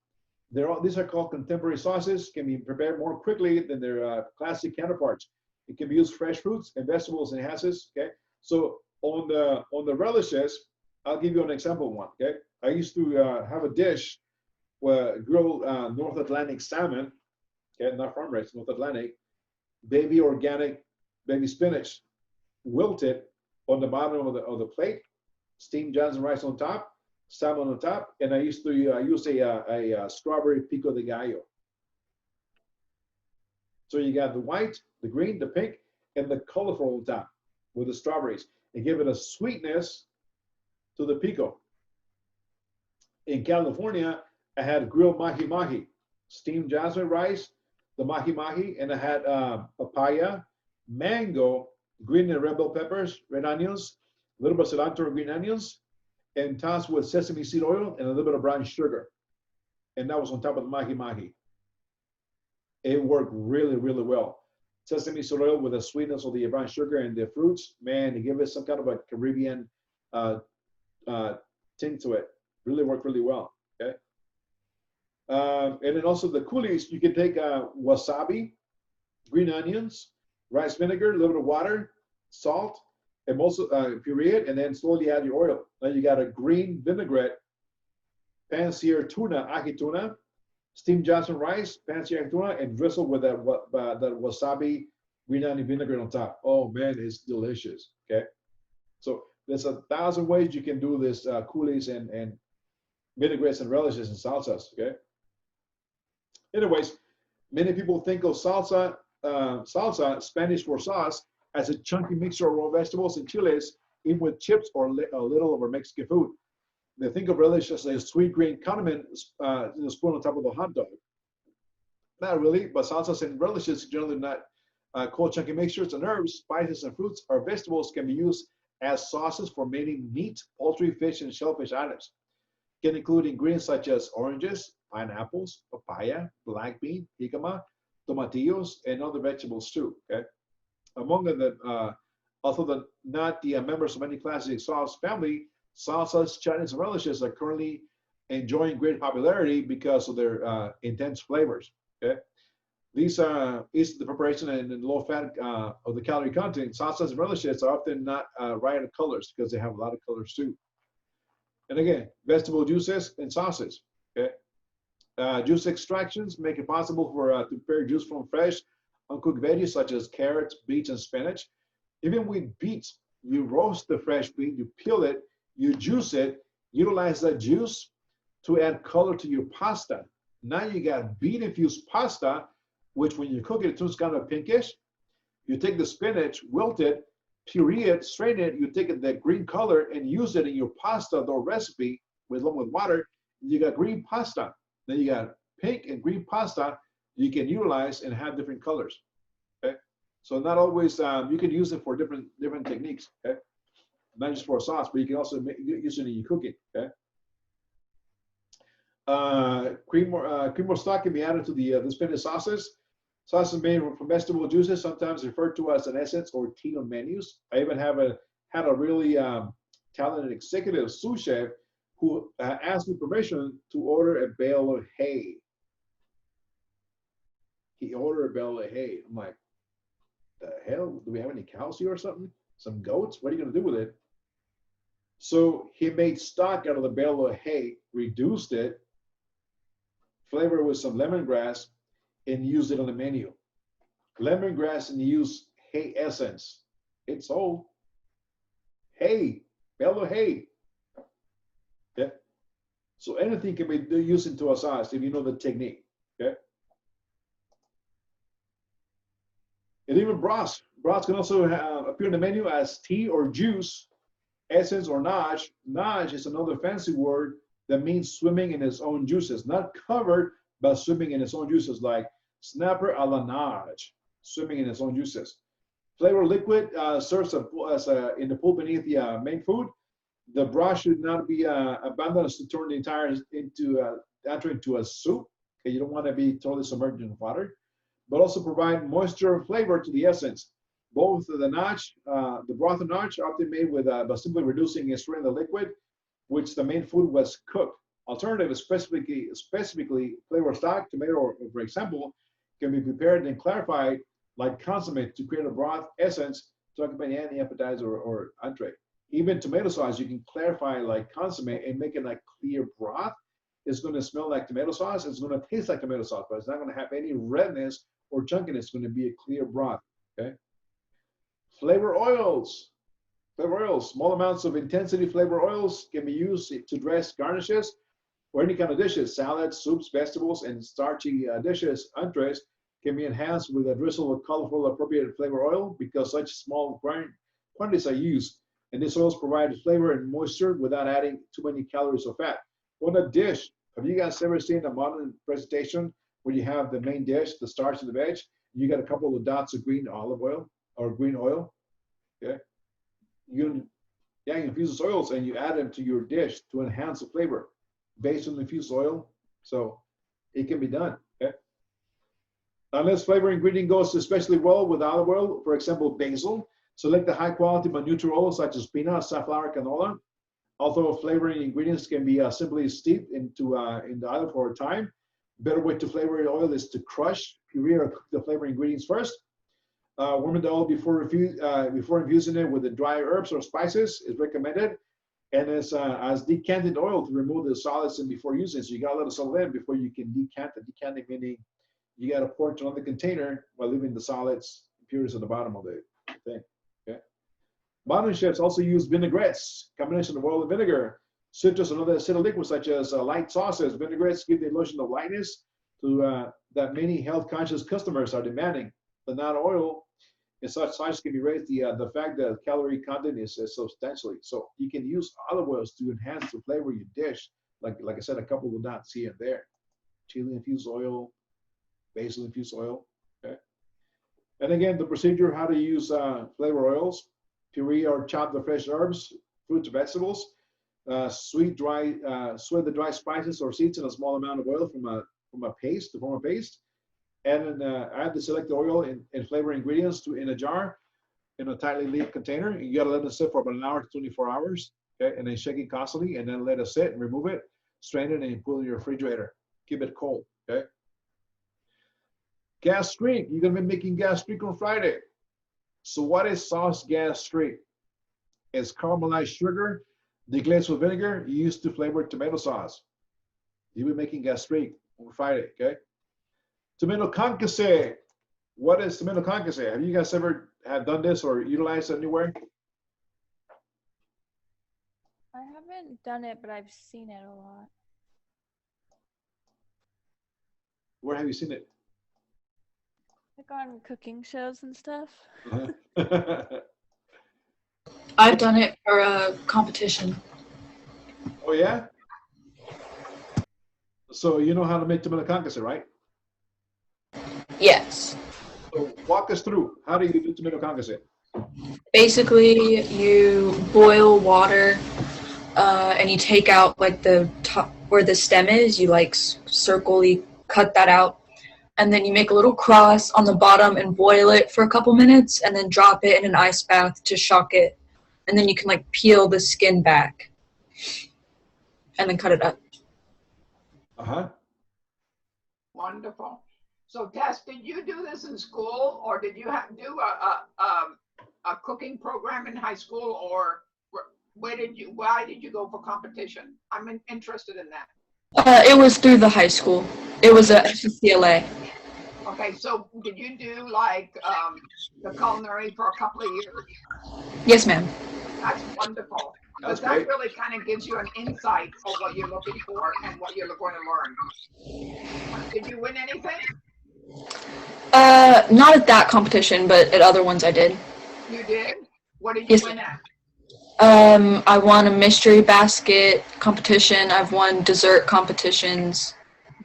These are called contemporary sauces, can be prepared more quickly than their classic counterparts. It can be used fresh fruits and vegetables enhances. Okay, so on the relishes, I'll give you an example of one. Okay, I used to have a dish where grilled North Atlantic salmon. Okay, not farm raised, North Atlantic, baby organic, baby spinach, wilted on the bottom of the plate, steamed jasmine rice on top, salmon on top, and I used to use a strawberry pico de gallo. So you got the white, the green, the pink, and the colorful on top with the strawberries, and give it a sweetness to the pico. In California, I had grilled mahi-mahi, steamed jasmine rice, the mahi-mahi, and I had papaya, mango, green and red bell peppers, red onions, a little bit of cilantro, green onions, and tossed with sesame seed oil and a little bit of brown sugar. And that was on top of the mahi-mahi. It worked really, really well. Sesame seed oil with the sweetness of the brown sugar and the fruits, man, it gave it some kind of a Caribbean tint to it. Really worked really well, okay? And then also the coulis, you can take wasabi, green onions, rice vinegar, a little bit of water, salt, and also puree it, and then slowly add your oil. Now you got a green vinaigrette, pan-seared tuna, ahi tuna, steamed jasmine rice, pan-seared tuna, and drizzle with that wasabi green onion vinaigrette on top. Oh man, it's delicious. Okay, so there's 1,000 ways you can do this coulis and vinaigrettes and relishes and salsas. Okay. Anyways, many people think of salsa, Spanish for sauce, as a chunky mixture of raw vegetables and chiles in with chips or a little of our Mexican food. They think of relish as a sweet green condiment spoon on top of a hot dog. Not really, but salsas and relishes generally not cold chunky mixtures and herbs, spices and fruits or vegetables can be used as sauces for making meat, poultry, fish, and shellfish items. Can include ingredients such as oranges, pineapples, papaya, black bean, jicama, tomatillos, and other vegetables too. Okay, among them, although not the members of any classic sauce family, salsas, chutneys, and relishes are currently enjoying great popularity because of their intense flavors. Okay, these is the preparation and the low fat of the calorie content. Salsas and relishes are often not bright colors because they have a lot of colors too. And again, vegetable juices and sauces. Okay, juice extractions make it possible for to prepare juice from fresh, uncooked veggies such as carrots, beets, and spinach. Even with beets, you roast the fresh beet, you peel it, you juice it, utilize that juice to add color to your pasta. Now you got beet-infused pasta, which when you cook it, it turns kind of pinkish. You take the spinach, wilt it, puree it, strain it, you take that green color and use it in your pasta dough recipe along with water. You got green pasta. Then you got pink and green pasta you can utilize and have different colors. Okay, so not always you can use it for different techniques. Okay, not just for a sauce, but you can also use it in your cooking. Okay. Cream or stock can be added to the spinach sauces. Sauces made from vegetable juices, sometimes referred to as an essence or tea on menus. I even had a really talented executive sous chef who asked me permission to order a bale of hay. He ordered a bale of hay. I'm like, the hell? Do we have any cows here or something? Some goats? What are you going to do with it? So he made stock out of the bale of hay, reduced it, flavored with some lemongrass, and used it on the menu. Lemongrass and use hay essence. It's old. Hay, bale of hay. Okay. So anything can be used into a sauce if you know the technique. Okay. And even broths. Broths can also appear in the menu as tea or juice, essence or nage. Nage is another fancy word that means swimming in its own juices, not covered, but swimming in its own juices, like snapper a la nage, swimming in its own juices. Flavor liquid serves as in the pool beneath the main food. The broth should not be abandoned to turn the entire into a soup. Okay, you don't want to be totally submerged in water, but also provide moisture and flavor to the essence. Both the nage, the broth and nage are often made with by simply reducing and stirring the liquid, which the main food was cooked. Alternative is specifically flavored stock, tomato, or for example, can be prepared and clarified like consommé to create a broth essence to accompany any appetizer or entree. Even tomato sauce, you can clarify like consommé and make it like clear broth. It's going to smell like tomato sauce. It's going to taste like tomato sauce, but it's not going to have any redness or chunkiness. It's going to be a clear broth. Okay. Flavor oils. Flavor oils. Small amounts of intensity flavor oils can be used to dress garnishes or any kind of dishes. Salads, soups, vegetables, and starchy dishes, entrees, can be enhanced with a drizzle of colorful appropriate flavor oil because such small quantities are used. And these oils provide flavor and moisture without adding too many calories or fat. On a dish, have you guys ever seen a modern presentation where you have the main dish, the starch and the veg, you got a couple of dots of green olive oil or green oil? Okay. You infuse those oils and you add them to your dish to enhance the flavor based on the infused oil. So it can be done. Okay. Unless flavor ingredient goes especially well with olive oil, for example, basil, select the high quality but neutral oils such as peanut, safflower, canola. Although flavoring ingredients can be simply steeped in the oil for a time, better way to flavor your oil is to crush, puree, or cook the flavor ingredients first. Warm the oil before infusing it with the dry herbs or spices is recommended, and as decanted oil to remove the solids and before using. So you got to let it settle in before you can decant it. Decanting meaning you got to pour it on the container while leaving the solids, impurities at the bottom of the thing. Okay. Modern chefs also use vinaigrettes, combination of oil and vinegar, citrus, and other acidic liquids such as light sauces. Vinaigrettes give the illusion of lightness to that many health-conscious customers are demanding. But not oil and such size can be raised. The fact that calorie content is substantially. So you can use olive oils to enhance the flavor of your dish. Like I said, a couple will not see it there. Chili infused oil, basil infused oil. Okay. And again, the procedure, how to use flavor oils: puree or chop the fresh herbs, fruits, vegetables. Sweat the dry spices or seeds in a small amount of oil from a paste to form a paste, and then add the selected oil and flavor ingredients in a jar in a tightly leaked container. You gotta let it sit for about an hour to 24 hours, okay, and then shake it constantly, and then let it sit and remove it, strain it, and put it in your refrigerator. Keep it cold, okay. Gastrique, you're gonna be making gastrique on Friday. So what is sauce gastrique? It's caramelized sugar deglazed with vinegar used to flavor tomato sauce. You'll be making gastrique on Friday, okay? Tomato concasse. What is tomato concasse? Have you guys ever done this or utilized it anywhere? I haven't done it, but I've seen it a lot. Where have you seen it? Like on cooking shows and stuff. I've done it for a competition. Oh yeah? So you know how to make tomato concasse, right? Yes. So walk us through. How do you do tomato concasse? Basically, you boil water and you take out like the top where the stem is. You like you cut that out. And then you make a little cross on the bottom and boil it for a couple minutes and then drop it in an ice bath to shock it. And then you can like peel the skin back and then cut it up. Uh-huh. Wonderful. So Tess, did you do this in school, or did you do a cooking program in high school, or why did you go for competition? I'm interested in that. It was through the high school. It was at FCLA. Okay, so did you do like the culinary for a couple of years? Yes, ma'am. That's wonderful. That's But that great. really kind of gives you an insight of what you're looking for and what you're going to learn. Did you win anything? Not at that competition, but at other ones I did. You did? What did you Yes, win at? I won a mystery basket competition. I've won dessert competitions.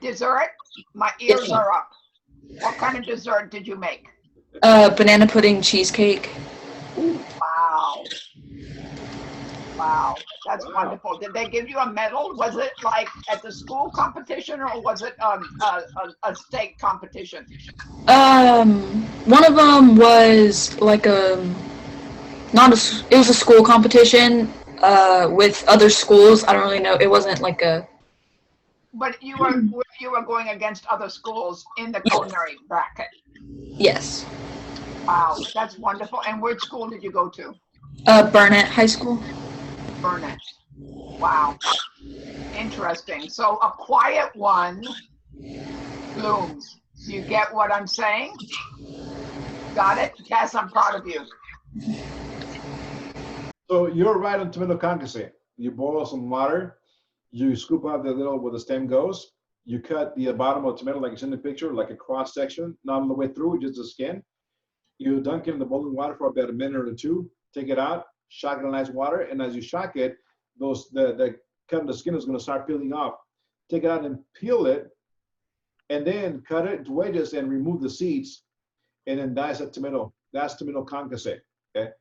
Dessert? My Yes, ears ma'am. are up. What kind of dessert did you make? Banana pudding cheesecake. Wow. Wow, that's Wow. wonderful. Did they give you a medal? Was it like at the school competition, or was it a state competition? One of them was like it was a school competition with other schools. I don't really know. It wasn't like a. But you were going against other schools in the culinary bracket. Yes. Wow, that's wonderful. And which school did you go to? Burnett High School. Burnett. Wow. Interesting. So a quiet one blooms. Do you get what I'm saying? Got it? Yes, I'm proud of you. So you're right on tomato concasse. You boil some water, you scoop out the little where the stem goes, you cut the bottom of the tomato like it's in the picture, like a cross section, not all the way through, just the skin. You dunk it in the boiling water for about a minute or two, take it out, shock it in nice water, and as you shock it, the cut of the skin is going to start peeling off. Take it out and peel it, and then cut it into wedges and remove the seeds, and then dice a tomato. That's tomato concasse. Okay,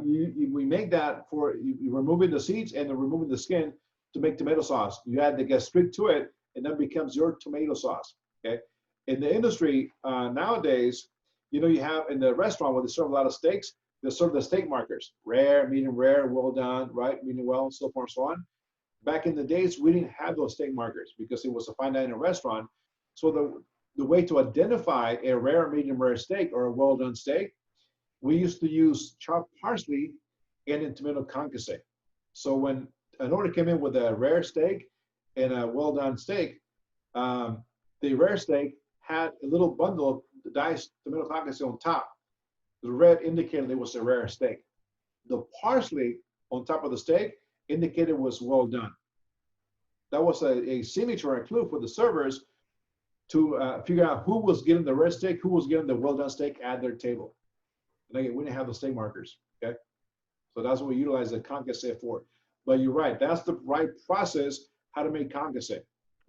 we make that for you removing the seeds and then removing the skin to make tomato sauce. You add the gastrique to it, and that becomes your tomato sauce. Okay, in the industry nowadays, you know, you have in the restaurant where they serve a lot of steaks, they serve the steak markers: rare, medium rare, well done, right, medium well, so forth and so on. Back in the days, we didn't have those steak markers because it was a fine dining restaurant. So the way to identify a rare, medium rare steak or a well done steak, we used to use chopped parsley and then tomato concasse. So when an order came in with a rare steak and a well done steak, the rare steak had a little bundle of diced tomato concasse on top. The red indicated it was a rare steak. The parsley on top of the steak indicated it was well done. That was a signature, a clue for the servers to figure out who was getting the rare steak, who was getting the well done steak at their table. And again, we didn't have the steak markers, okay? So that's what we utilize the concassé for. But you're right, that's the right process how to make concassé.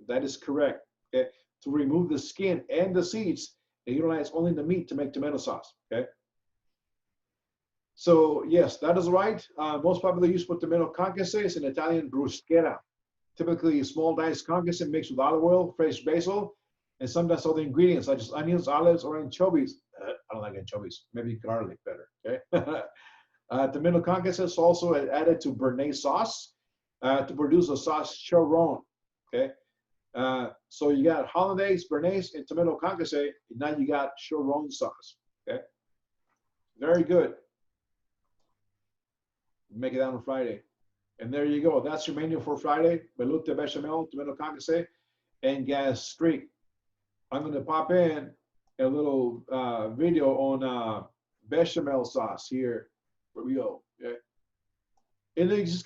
That is correct, okay? To remove the skin and the seeds and utilize only the meat to make tomato sauce, okay? So yes, that is right. Most popular use for tomato concassé is in Italian bruschetta. Typically small diced concassé mixed with olive oil, fresh basil, and sometimes other ingredients such as onions, olives, or anchovies. I don't like anchovies, maybe garlic better, okay? Tomato concassé is also added to béarnaise sauce to produce a sauce charron, okay? So you got hollandaise, béarnaise, and tomato concassé, and now you got charron sauce, okay? Very good. Make it out on Friday. And there you go. That's your menu for Friday. Velouté bechamel, tomato concassé, and gastrique. I'm going to pop in a little video on bechamel sauce here. Where we go. Okay. And it's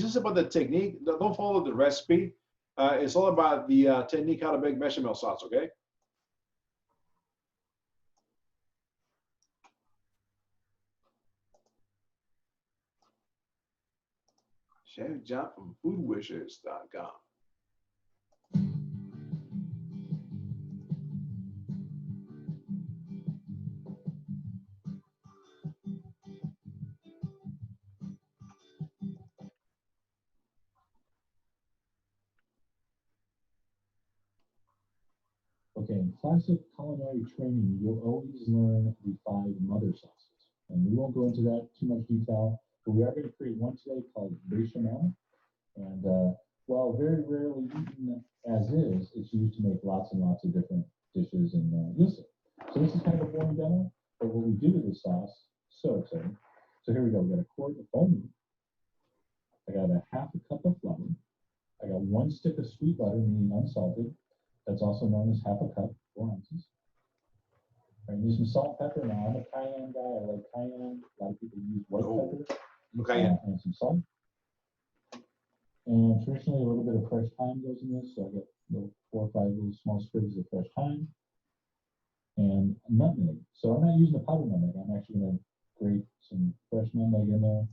just about the technique. Don't follow the recipe. It's all about the technique how to make bechamel sauce. Okay. Chef John from foodwishes.com. Okay, in classic culinary training, you'll always learn the 5 mother sauces. And we won't go into that too much detail, but we are going to create one today called bechamel. And while very rarely eaten as is, it's used to make lots and lots of different dishes, and you'll see. So this is kind of a boring demo, but what we do with this sauce, so exciting. So here we go. We got a quart of whole meat. I got a half a cup of flour. I got 1 stick of sweet butter, meaning unsalted. That's also known as half a cup, 4 ounces. All right, use some salt and pepper. Now I'm a cayenne guy. I like cayenne. A lot of people use white pepper. Cayenne. And some salt. And traditionally, a little bit of fresh thyme goes in this. So I get 4 or 5 little small sprigs of fresh thyme. And nutmeg. So I'm not using the powdered nutmeg. I'm actually going to grate some fresh nutmeg in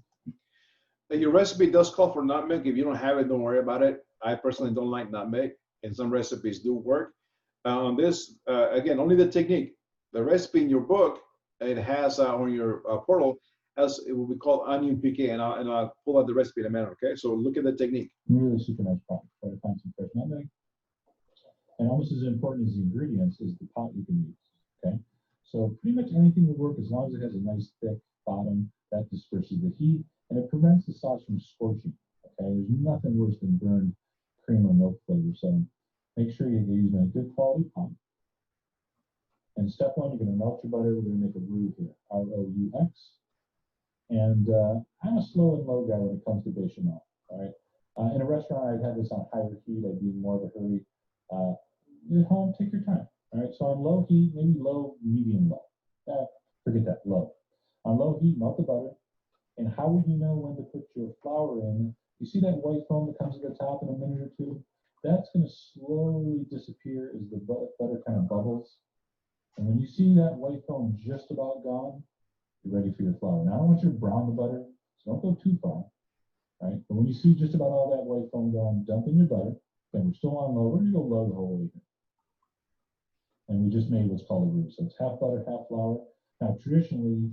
there. Your recipe does call for nutmeg. If you don't have it, don't worry about it. I personally don't like nutmeg, and some recipes do work. On this, again, only the technique. The recipe in your book, it has on your portal, has it will be called onion piqué, and I'll pull out the recipe in a minute, okay? So look at the technique. Really super nice pot. Try to find some fresh nutmeg. And almost as important as the ingredients is the pot you can use, okay? So pretty much anything will work as long as it has a nice thick bottom that disperses the heat, and it prevents the sauce from scorching, okay? There's nothing worse than burned cream or milk flavor, so make sure you're using a good quality pot. And step 1, you're going to melt your butter. We're going to make a roux here, R-O-U-X. And I'm a slow and low guy when it comes to bechamel, all right? In a restaurant, I'd have this on higher heat. I'd be in more of a hurry. At home, take your time, all right? So on low heat, maybe low, medium, low. Forget that, low. On low heat, melt the butter. And how would you know when to put your flour in? You see that white foam that comes to the top in a minute or two? That's going to slowly disappear as the butter kind of bubbles. And when you see that white foam just about gone, you're ready for your flour. Now, I don't want you to brown the butter, so don't go too far, right? But when you see just about all that white foam gone, dump in your butter. Then we're still on low. We're going to go low the whole way here. And we just made what's called a roux. So it's half butter, half flour. Now, traditionally,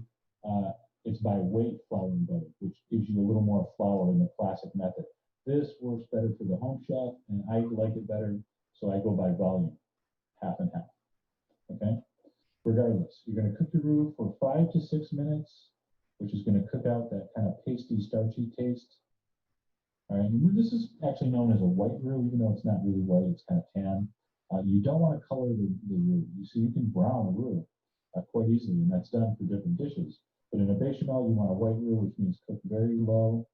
it's by weight flour and butter, which gives you a little more flour in the classic method. This works better for the home chef, and I like it better, so I go by volume, half and half, okay? Regardless, you're going to cook the roux for 5 to 6 minutes, which is going to cook out that kind of pasty, starchy taste. All right, and this is actually known as a white roux, even though it's not really white, it's kind of tan. You don't want to color the roux. You see, you can brown a roux quite easily, and that's done for different dishes. But in a bechamel, you want a white roux, which means cook very low.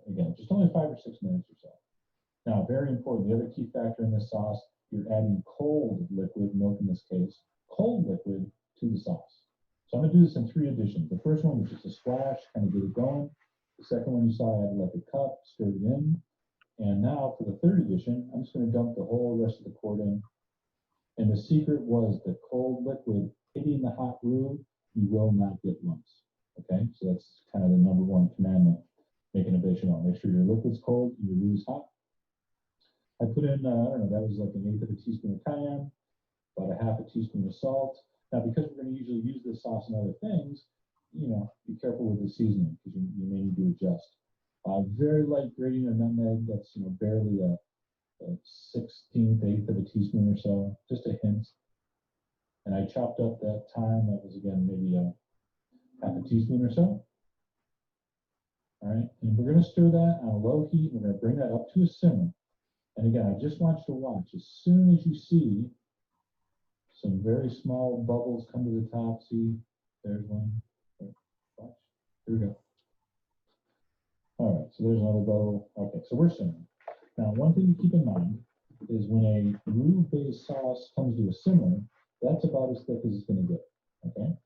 Again, just only 5 or 6 minutes or so. Now, very important, the other key factor in this sauce, you're adding cold liquid, milk in this case, cold liquid to the sauce. So I'm going to do this in 3 additions. The first one was just a splash, kind of get it going. The second one you saw I added like a cup, stirred it in. And now for the 3rd addition, I'm just going to dump the whole rest of the quart in. And the secret was the cold liquid hitting the hot roux you will not get lumps. Okay, so that's kind of the number one commandment making a bechamel. Make sure your liquid's cold and your roux is hot. I put in, I don't know, that was like 1/8 of a teaspoon of cayenne, about 1/2 teaspoon of salt. Now, because we're going to usually use this sauce in other things, you know, be careful with the seasoning because you may need to adjust. Very light grating of nutmeg, that's, you know, barely a 1/16, 1/8 of a teaspoon or so, just a hint. And I chopped up that thyme, that was again maybe a 1/2 teaspoon or so. All right, and we're going to stir that on a low heat. We're going to bring that up to a simmer. And again, I just want you to watch. As soon as you see some very small bubbles come to the top, see, there's one. Watch. Here we go. All right, so there's another bubble. Okay, so we're simmering. Now, one thing to keep in mind is when a roux-based sauce comes to a simmer, that's about as thick as it's going to get. Okay,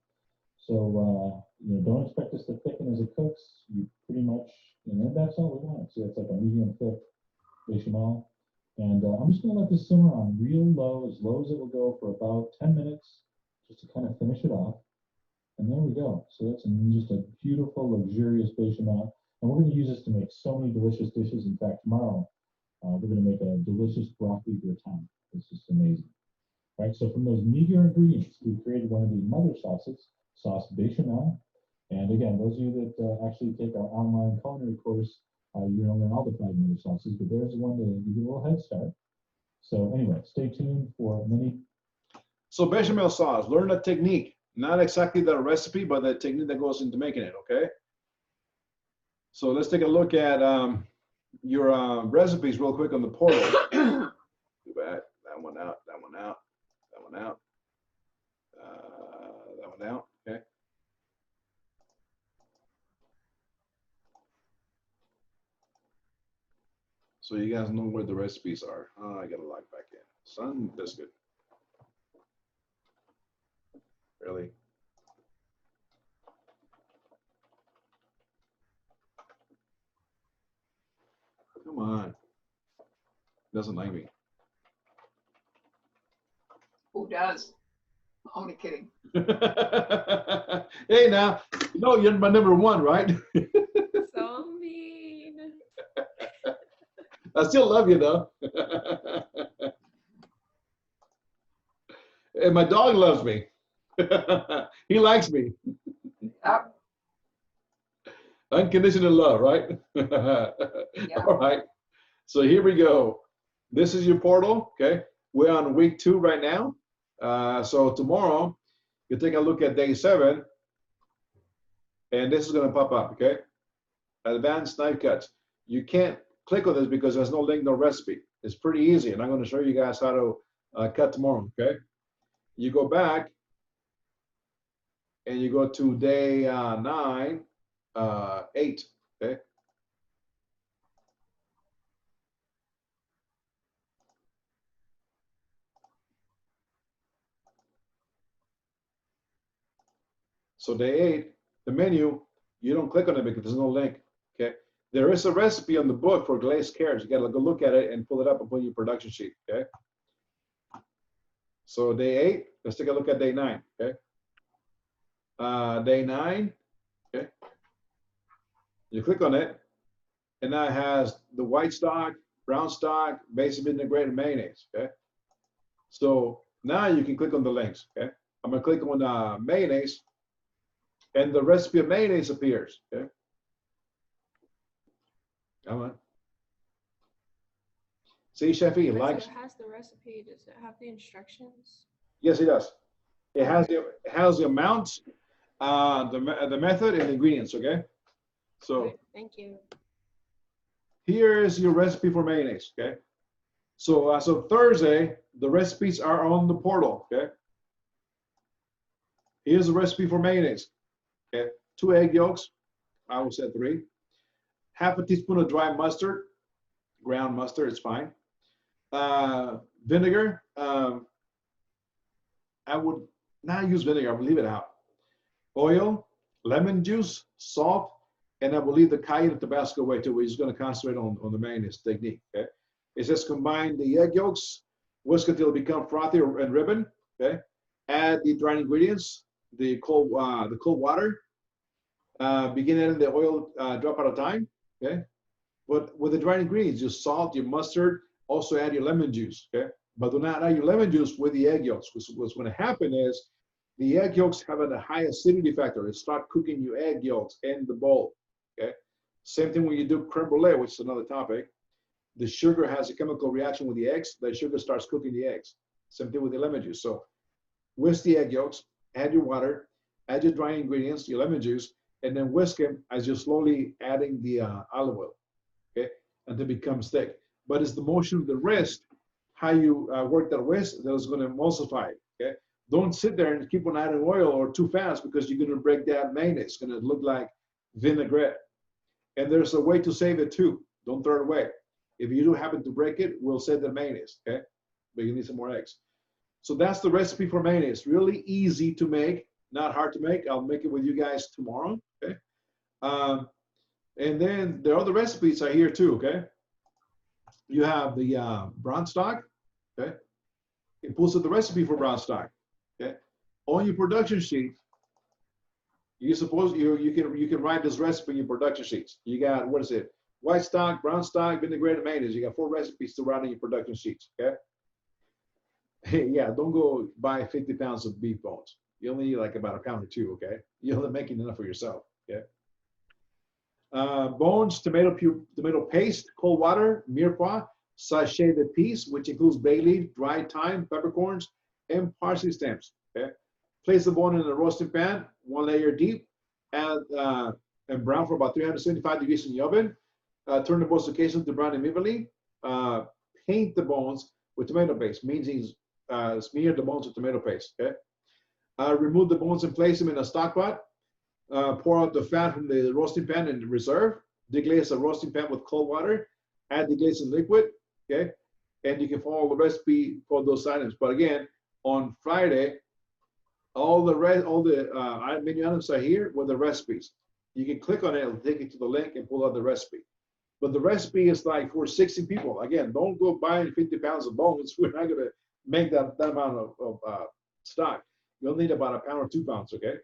so you know, don't expect this to thicken as it cooks. You pretty much, you know, that's all we want. So it's like a medium thick bechamel. And I'm just going to let this simmer on real low as it will go for about 10 minutes, just to kind of finish it off. And there we go. So that's just a beautiful, luxurious bechamel. And we're going to use this to make so many delicious dishes. In fact, tomorrow, we're going to make a delicious broccoli gratin. It's just amazing. Right, so from those meager ingredients, we created one of the mother sauces, sauce bechamel. And again, those of you that actually take our online culinary course, you're going to learn all the 5 mother sauces, but there's one to give you a little head start. So anyway, stay tuned for many. So bechamel sauce, learn the technique, not exactly the recipe, but the technique that goes into making it, okay? So let's take a look at your recipes real quick on the portal. Go back, that one out, that one out, that one out, that one out, okay? So you guys know where the recipes are. Oh, I gotta log back in. Sun biscuit. Really? Come on. Doesn't like me. Who does? Only kidding. Hey now, you know you're my number one, right? So mean. I still love you though. And my dog loves me. He likes me. Yep. Unconditional love, right? All right. So here we go. This is your portal, okay? We're on week 2 right now. So tomorrow, you take a look at day 7, and this is going to pop up, okay? Advanced knife cuts. You can't click on this because there's no link, no recipe. It's pretty easy, and I'm going to show you guys how to cut tomorrow, okay? You go back, and you go to day 9, 8, okay? So day 8, the menu, you don't click on it because there's no link, okay? There is a recipe on the book for glazed carrots. You gotta go look at it and pull it up and put in your production sheet, okay? So day 8, let's take a look at day 9, okay? Day 9, okay? You click on it, and now it has the white stock, brown stock, basic integrated mayonnaise, okay? So now you can click on the links, okay? I'm gonna click on mayonnaise, and the recipe of mayonnaise appears, okay? Come on. See, Chefy, Wait, likes. so it has the recipe. Does it have the instructions? Yes, it does. It has the amounts, the method, and the ingredients, okay? So Okay, thank you. here is your recipe for mayonnaise, okay? So as of Thursday, the recipes are on the portal, okay? Here's the recipe for mayonnaise, okay? 2 egg yolks, I would say 3. 1/2 teaspoon of dry mustard, ground mustard, it's fine. Vinegar, I would not use vinegar, I would leave it out. Oil, lemon juice, salt, and I will leave the cayenne and Tabasco away too. We're just gonna concentrate on the mayonnaise technique, okay? It says combine the egg yolks, whisk until it become frothy and ribbon, okay? Add the dried ingredients, the cold water. Begin adding the oil drop at a time. Okay. But with the dried ingredients, your salt, your mustard, also add your lemon juice. Okay. But do not add your lemon juice with the egg yolks. What's going to happen is the egg yolks have a high acidity factor. It start cooking your egg yolks in the bowl. Okay. Same thing when you do creme brulee, which is another topic. The sugar has a chemical reaction with the eggs. The sugar starts cooking the eggs. Same thing with the lemon juice. So whisk the egg yolks, add your water, add your dry ingredients, your lemon juice, and then whisk them as you're slowly adding the olive oil, okay, until it becomes thick. But it's the motion of the wrist, how you work that whisk, that is going to emulsify it, okay? Don't sit there and keep on adding oil or too fast because you're going to break that mayonnaise. It's going to look like vinaigrette. And there's a way to save it too. Don't throw it away. If you do happen to break it, we'll save the mayonnaise, okay? But you need some more eggs. So that's the recipe for mayonnaise. Really easy to make, not hard to make. I'll make it with you guys tomorrow, okay? And then the other recipes are here too, okay? You have the brown stock, okay? It pulls up the recipe for brown stock, okay? On your production sheet, you can write this recipe in your production sheets. You got, what is it? White stock, brown stock, vinaigrette, and mayonnaise. You got 4 recipes to write in your production sheets, okay? Yeah, don't go buy 50 pounds of beef bones. You only need like about a pound or 2, okay? You're only making enough for yourself, okay? Bones, tomato paste, cold water, mirepoix, sachet piece, which includes bay leaf, dried thyme, peppercorns, and parsley stems, okay? Place the bone in a roasting pan, 1 layer deep, add and brown for about 375 degrees in the oven. Turn the bones occasionally to brown immediately. Paint the bones with tomato paste, means smear the bones with tomato paste, okay? Remove the bones and place them in a stock pot. Pour out the fat from the roasting pan and reserve. Deglaze the roasting pan with cold water. Add deglazing liquid, okay? And you can follow the recipe for those items. But again, on Friday, all the menu items are here with the recipes. You can click on it, it'll take you to the link and pull out the recipe. But the recipe is like for 60 people. Again, don't go buying 50 pounds of bones. We're not gonna make that amount of stock. You'll need about a pound or 2 pounds, okay?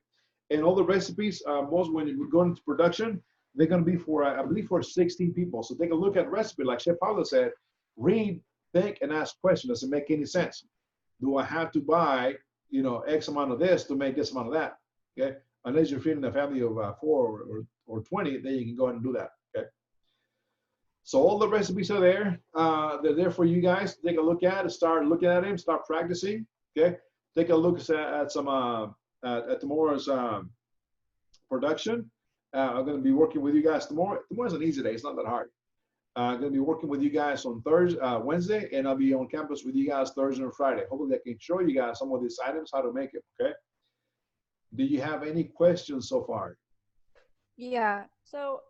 And all the recipes, most when you go into production, they're gonna be for, I believe, for 16 people. So take a look at the recipe, like Chef Paulo said, read, think, and ask questions. Does it make any sense? Do I have to buy, you know, X amount of this to make this amount of that, okay? Unless you're feeding a family of 4 or 20, then you can go ahead and do that, okay? So all the recipes are there. They're there for you guys to take a look at, start looking at them, start practicing, okay? Take a look at some, at tomorrow's production. I'm gonna be working with you guys tomorrow. Tomorrow's an easy day, it's not that hard. I'm gonna be working with you guys on Wednesday, and I'll be on campus with you guys Thursday and Friday. Hopefully I can show you guys some of these items, how to make it, okay? Do you have any questions so far? Yeah, so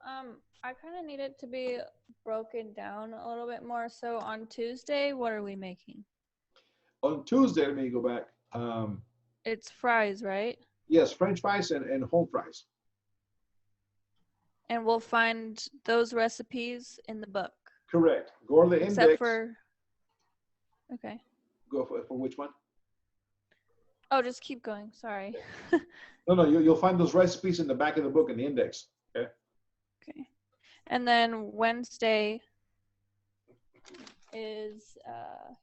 I kind of need it to be broken down a little bit more. So on Tuesday, what are we making? On Tuesday, let me go back. It's fries, right? Yes, French fries and home fries. And we'll find those recipes in the book. Correct. Go to the index. Except for, okay. Go for which one? Oh, just keep going. Sorry. No, you'll find those recipes in the back of the book in the index. Okay. Okay. And then Wednesday is,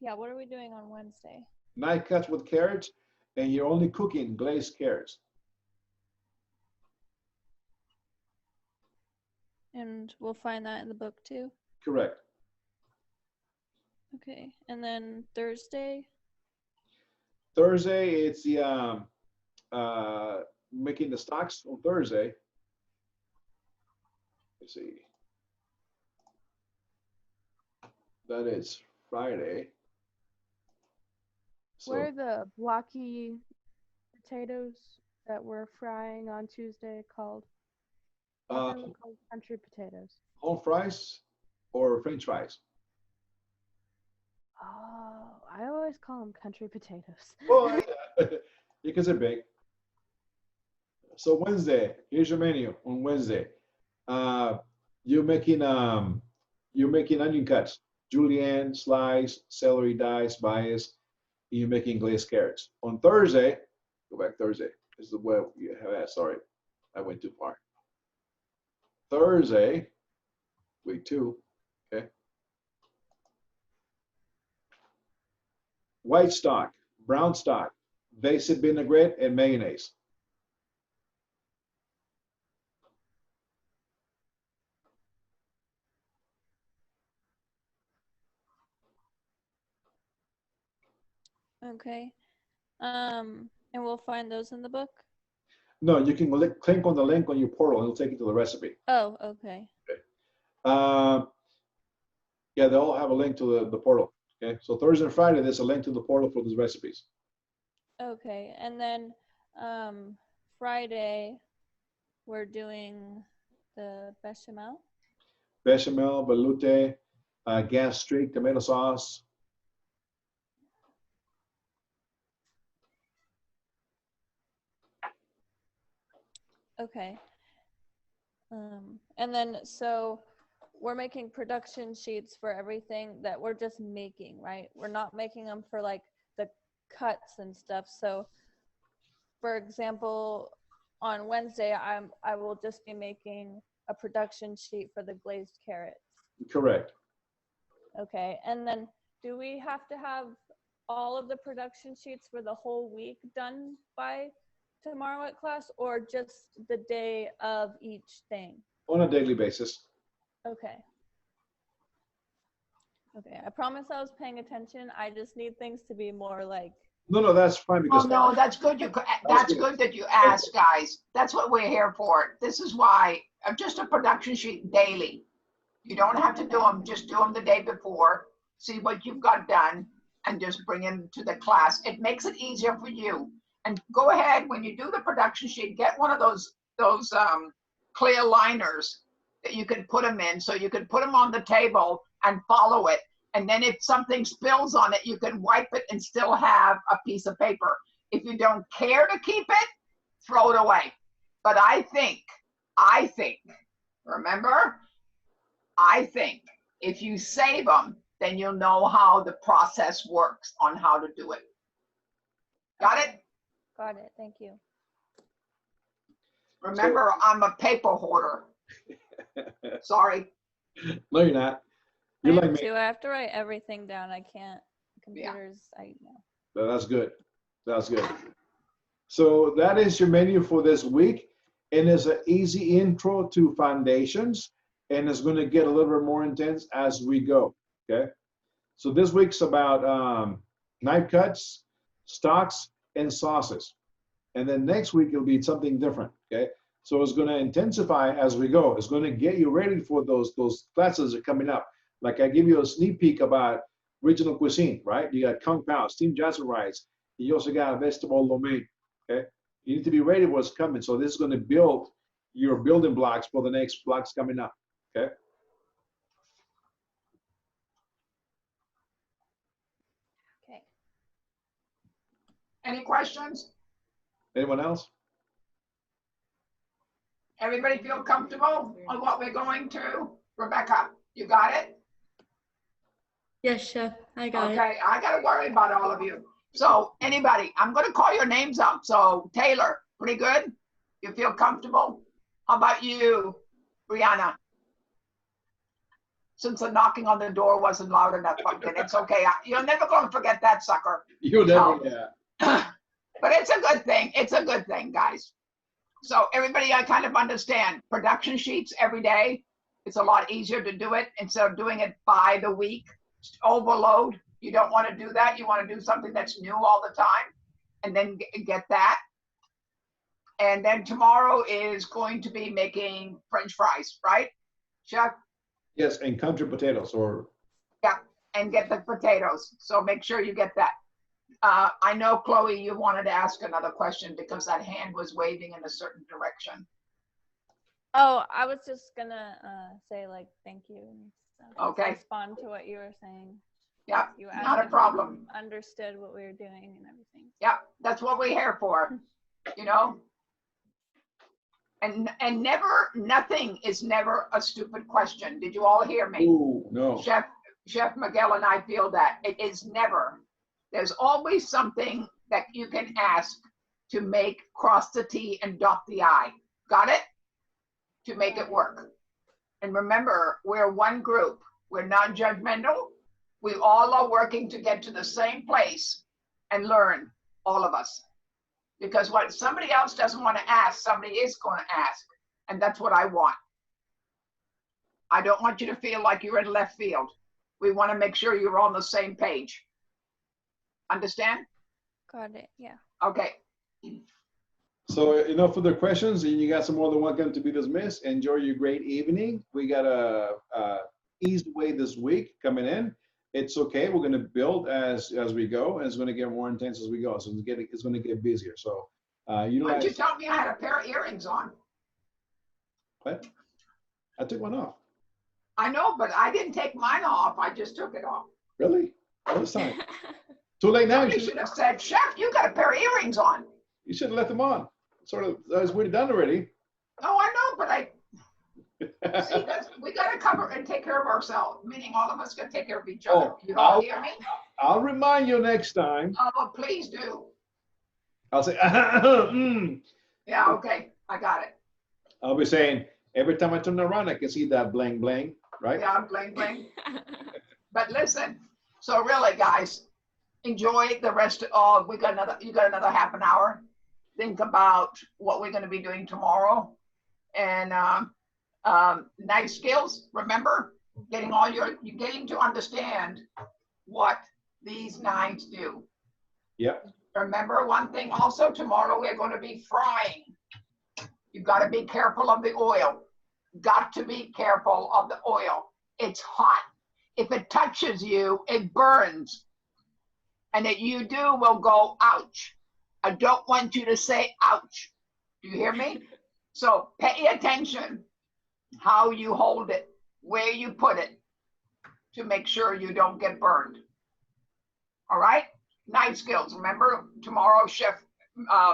yeah, what are we doing on Wednesday? Knife cuts with carrots, and you're only cooking glazed carrots. And we'll find that in the book too? Correct. Okay. And then Thursday? Thursday, it's the making the stocks on Thursday. Let's see. That is Friday. So, What are the blocky potatoes that we're frying on Tuesday called? I thought they were called country potatoes. home fries or French fries? Oh, I always call them country potatoes. Well, because they're big. So Wednesday, here's your menu on Wednesday. You're making onion cuts, julienne, slice, celery dice, bias. You're making glazed carrots. On Thursday, go back Thursday. is the way you have that. Sorry, I went too far. Thursday, week 2, okay. White stock, brown stock, basic vinaigrette, and mayonnaise. Okay. And we'll find those in the book? No, you can click on the link on your portal and it'll take you to the recipe. Oh, okay. Yeah, they all have a link to the portal. Okay, so Thursday and Friday, there's a link to the portal for these recipes. Okay, and then Friday, we're doing the bechamel. Bechamel, veloute, gastrique, tomato sauce. Okay. And then, so we're making production sheets for everything that we're just making, right? We're not making them for like the cuts and stuff. So, for example, on Wednesday, I will just be making a production sheet for the glazed carrots. Correct. Okay, and then do we have to have all of the production sheets for the whole week done by tomorrow at class, or just the day of each thing? On a daily basis. Okay. Okay, I promise I was paying attention. I just need things to be more like. No, that's fine because. Oh no, that's good. That's good that you asked, guys. That's what we're here for. This is why just a production sheet daily. You don't have to do them. Just do them the day before. See what you've got done, and just bring them to the class. It makes it easier for you. And go ahead when you do the production sheet. Get one of those clear liners that you can put them in, so you can put them on the table and follow it. And then if something spills on it, you can wipe it and still have a piece of paper. If you don't care to keep it, throw it away. But I think, remember, I think if you save them, then you'll know how the process works on how to do it. Got it? Got it, thank you. Remember, I'm a paper hoarder. Sorry. No, you're not. You're like me. Too. I have to write everything down. I can't. Computers. Yeah. I know. That's good. That's good. So that is your menu for this week, and it's an easy intro to foundations, and it's going to get a little bit more intense as we go. Okay. So this week's about knife cuts, stocks, and sauces, and then next week it'll be something different. Okay. So it's going to intensify as we go. It's going to get you ready for those classes that are coming up. Like I give you a sneak peek about regional cuisine, right? You got kung pao, steamed jasmine rice. You also got vegetable lo mein, okay? You need to be ready for what's coming. So this is going to build your building blocks for the next blocks coming up, okay? Okay. Any questions? Anyone else? Everybody feel comfortable on what we're going to? Rebecca, you got it? Yes, Chef, I got it. Okay, I got to worry about all of you. So anybody, I'm going to call your names out. So Taylor, pretty good? You feel comfortable? How about you, Brianna? Since the knocking on the door wasn't loud enough, but it's okay. You're never going to forget that sucker. You'll never, yeah. But it's a good thing. It's a good thing, guys. So everybody, I kind of understand production sheets every day. It's a lot easier to do it instead of doing it by the week. Overload. You don't want to do that. You want to do something that's new all the time, and then get that. And then tomorrow is going to be making French fries, right, Chef? Yes, and country potatoes, or yeah, and get the potatoes. So make sure you get that. I know, Chloe, you wanted to ask another question because that hand was waving in a certain direction. Oh, I was just gonna say like thank you and stuff. Okay. Respond to what you were saying. Yeah, you not a problem. Understood what we were doing and everything. Yeah, that's what we're here for, you know. And nothing is never a stupid question. Did you all hear me? Ooh, no. Chef Miguel and I feel that it is never. There's always something that you can ask to cross the T and dot the I. Got it? To make it work. And remember, we're one group. We're not judgmental. We all are working to get to the same place and learn, all of us. Because what somebody else doesn't want to ask, somebody is going to ask. And that's what I want. I don't want you to feel like you're in left field. We want to make sure you're on the same page. Understand? Got it, yeah. Okay. So, no further questions, and you guys are more than welcome to be dismissed. Enjoy your great evening. We got a eased way this week coming in. It's okay. We're going to build as we go, and it's going to get more intense as we go. So it's going to get busier. So, Why did you tell me I had a pair of earrings on? What? I took one off. I know, but I didn't take mine off. I just took it off. Really? All this time. Too late now. You should have said, Chef, you got a pair of earrings on. You should have left them on. Sort of, as we're done already. Oh, I know, but see, we got to cover and take care of ourselves, meaning all of us got to take care of each other. You don't hear me? I'll remind you next time. Oh, well, please do. I'll say, Yeah, okay, I got it. I'll be saying, every time I turn around, I can see that bling bling, right? Yeah, bling bling. But listen, so really, guys, enjoy the rest of, you got another half an hour. Think about what we're going to be doing tomorrow. And nice skills, remember, getting to understand what these nines do. Yep. Remember one thing also, tomorrow we're going to be frying. You've got to be careful of the oil. Got to be careful of the oil. It's hot. If it touches you, it burns. And that you do will go, ouch. I don't want you to say ouch. Do you hear me? So pay attention how you hold it, where you put it, to make sure you don't get burned. All right? Knife skills. Remember, tomorrow Chef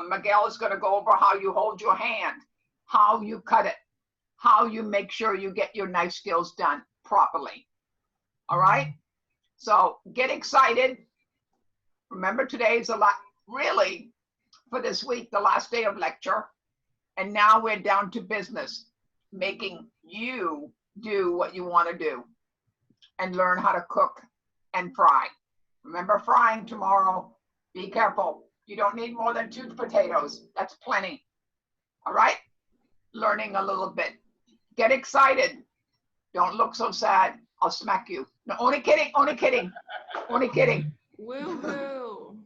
Miguel is going to go over how you hold your hand, how you cut it, how you make sure you get your knife skills done properly. All right? So get excited. Remember, today's really, for this week, the last day of lecture. And now we're down to business, making you do what you want to do and learn how to cook and fry. Remember, frying tomorrow. Be careful. You don't need more than 2 potatoes. That's plenty. All right? Learning a little bit. Get excited. Don't look so sad. I'll smack you. No, only kidding. Only kidding. Only kidding. Woo-hoo.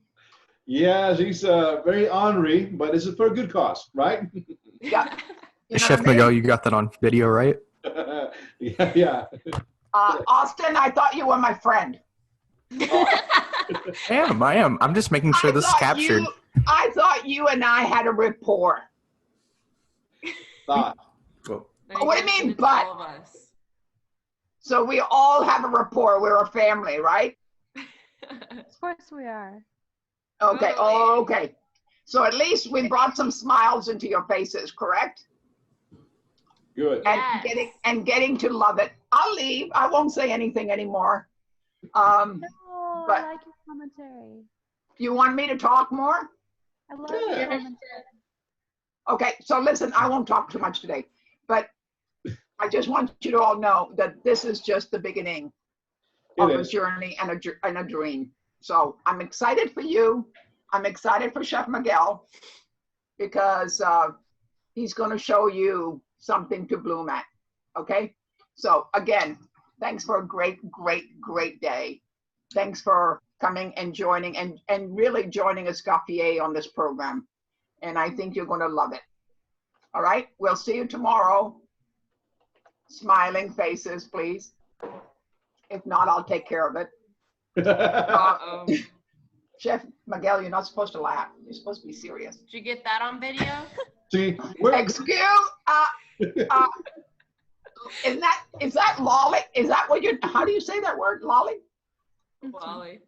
Yeah, she's very ornery, but it's for a good cause, right? Yeah. Chef Miguel, you got that on video, right? Yeah. Austin, I thought you were my friend. I am. I'm just making sure this is captured. I thought you and I had a rapport. But. What do you mean, but? So we all have a rapport. We're a family, right? Of course we are. Okay. Oh, okay. So at least we brought some smiles into your faces, correct? Good. And getting to love it. I'll leave. I won't say anything anymore. No, but I like your commentary. You want me to talk more? I love your commentary. Okay, so listen, I won't talk too much today, but I just want you to all know that this is just the beginning of a journey and a dream. So I'm excited for you. I'm excited for Chef Miguel because he's going to show you something to bloom at. Okay? So again, thanks for a great, great, great day. Thanks for coming and joining and really joining Escoffier on this program. And I think you're going to love it. All right? We'll see you tomorrow. Smiling faces, please. If not, I'll take care of it. Chef Miguel, you're not supposed to laugh. You're supposed to be serious. Did you get that on video? See, excuse is that lolly? Is that what you're, how do you say that word? Lolly? Lolly.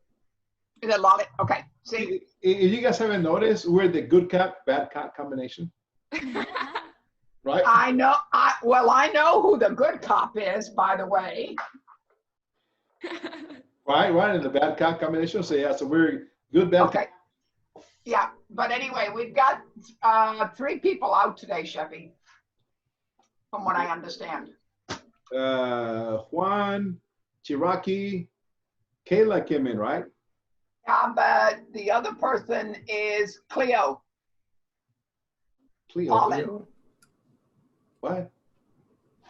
Is it lolly? Okay. See? If you guys haven't noticed, we're the good cop, bad cop combination. Right? I know. I know who the good cop is, by the way. Right, in the bad cop combination. So yeah, so we're good, bad cop. Yeah, but anyway, we've got 3 people out today, Chevy, from what I understand. Juan, Chiraki, Kayla came in, right? Yeah, but the other person is Cleo. Cleo. Holland, What?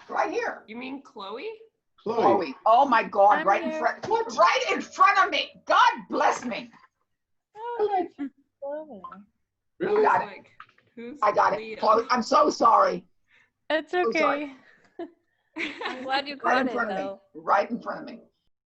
right here. You mean Chloe? Chloe. Oh my God, I'm right in here. front, right in front of me. God bless me. Really? Got it. Like, who's I got Cleo? it. Chloe, I'm so sorry. It's Oh, sorry. okay. I'm glad you Right caught in it front of me. though. Right in front of me.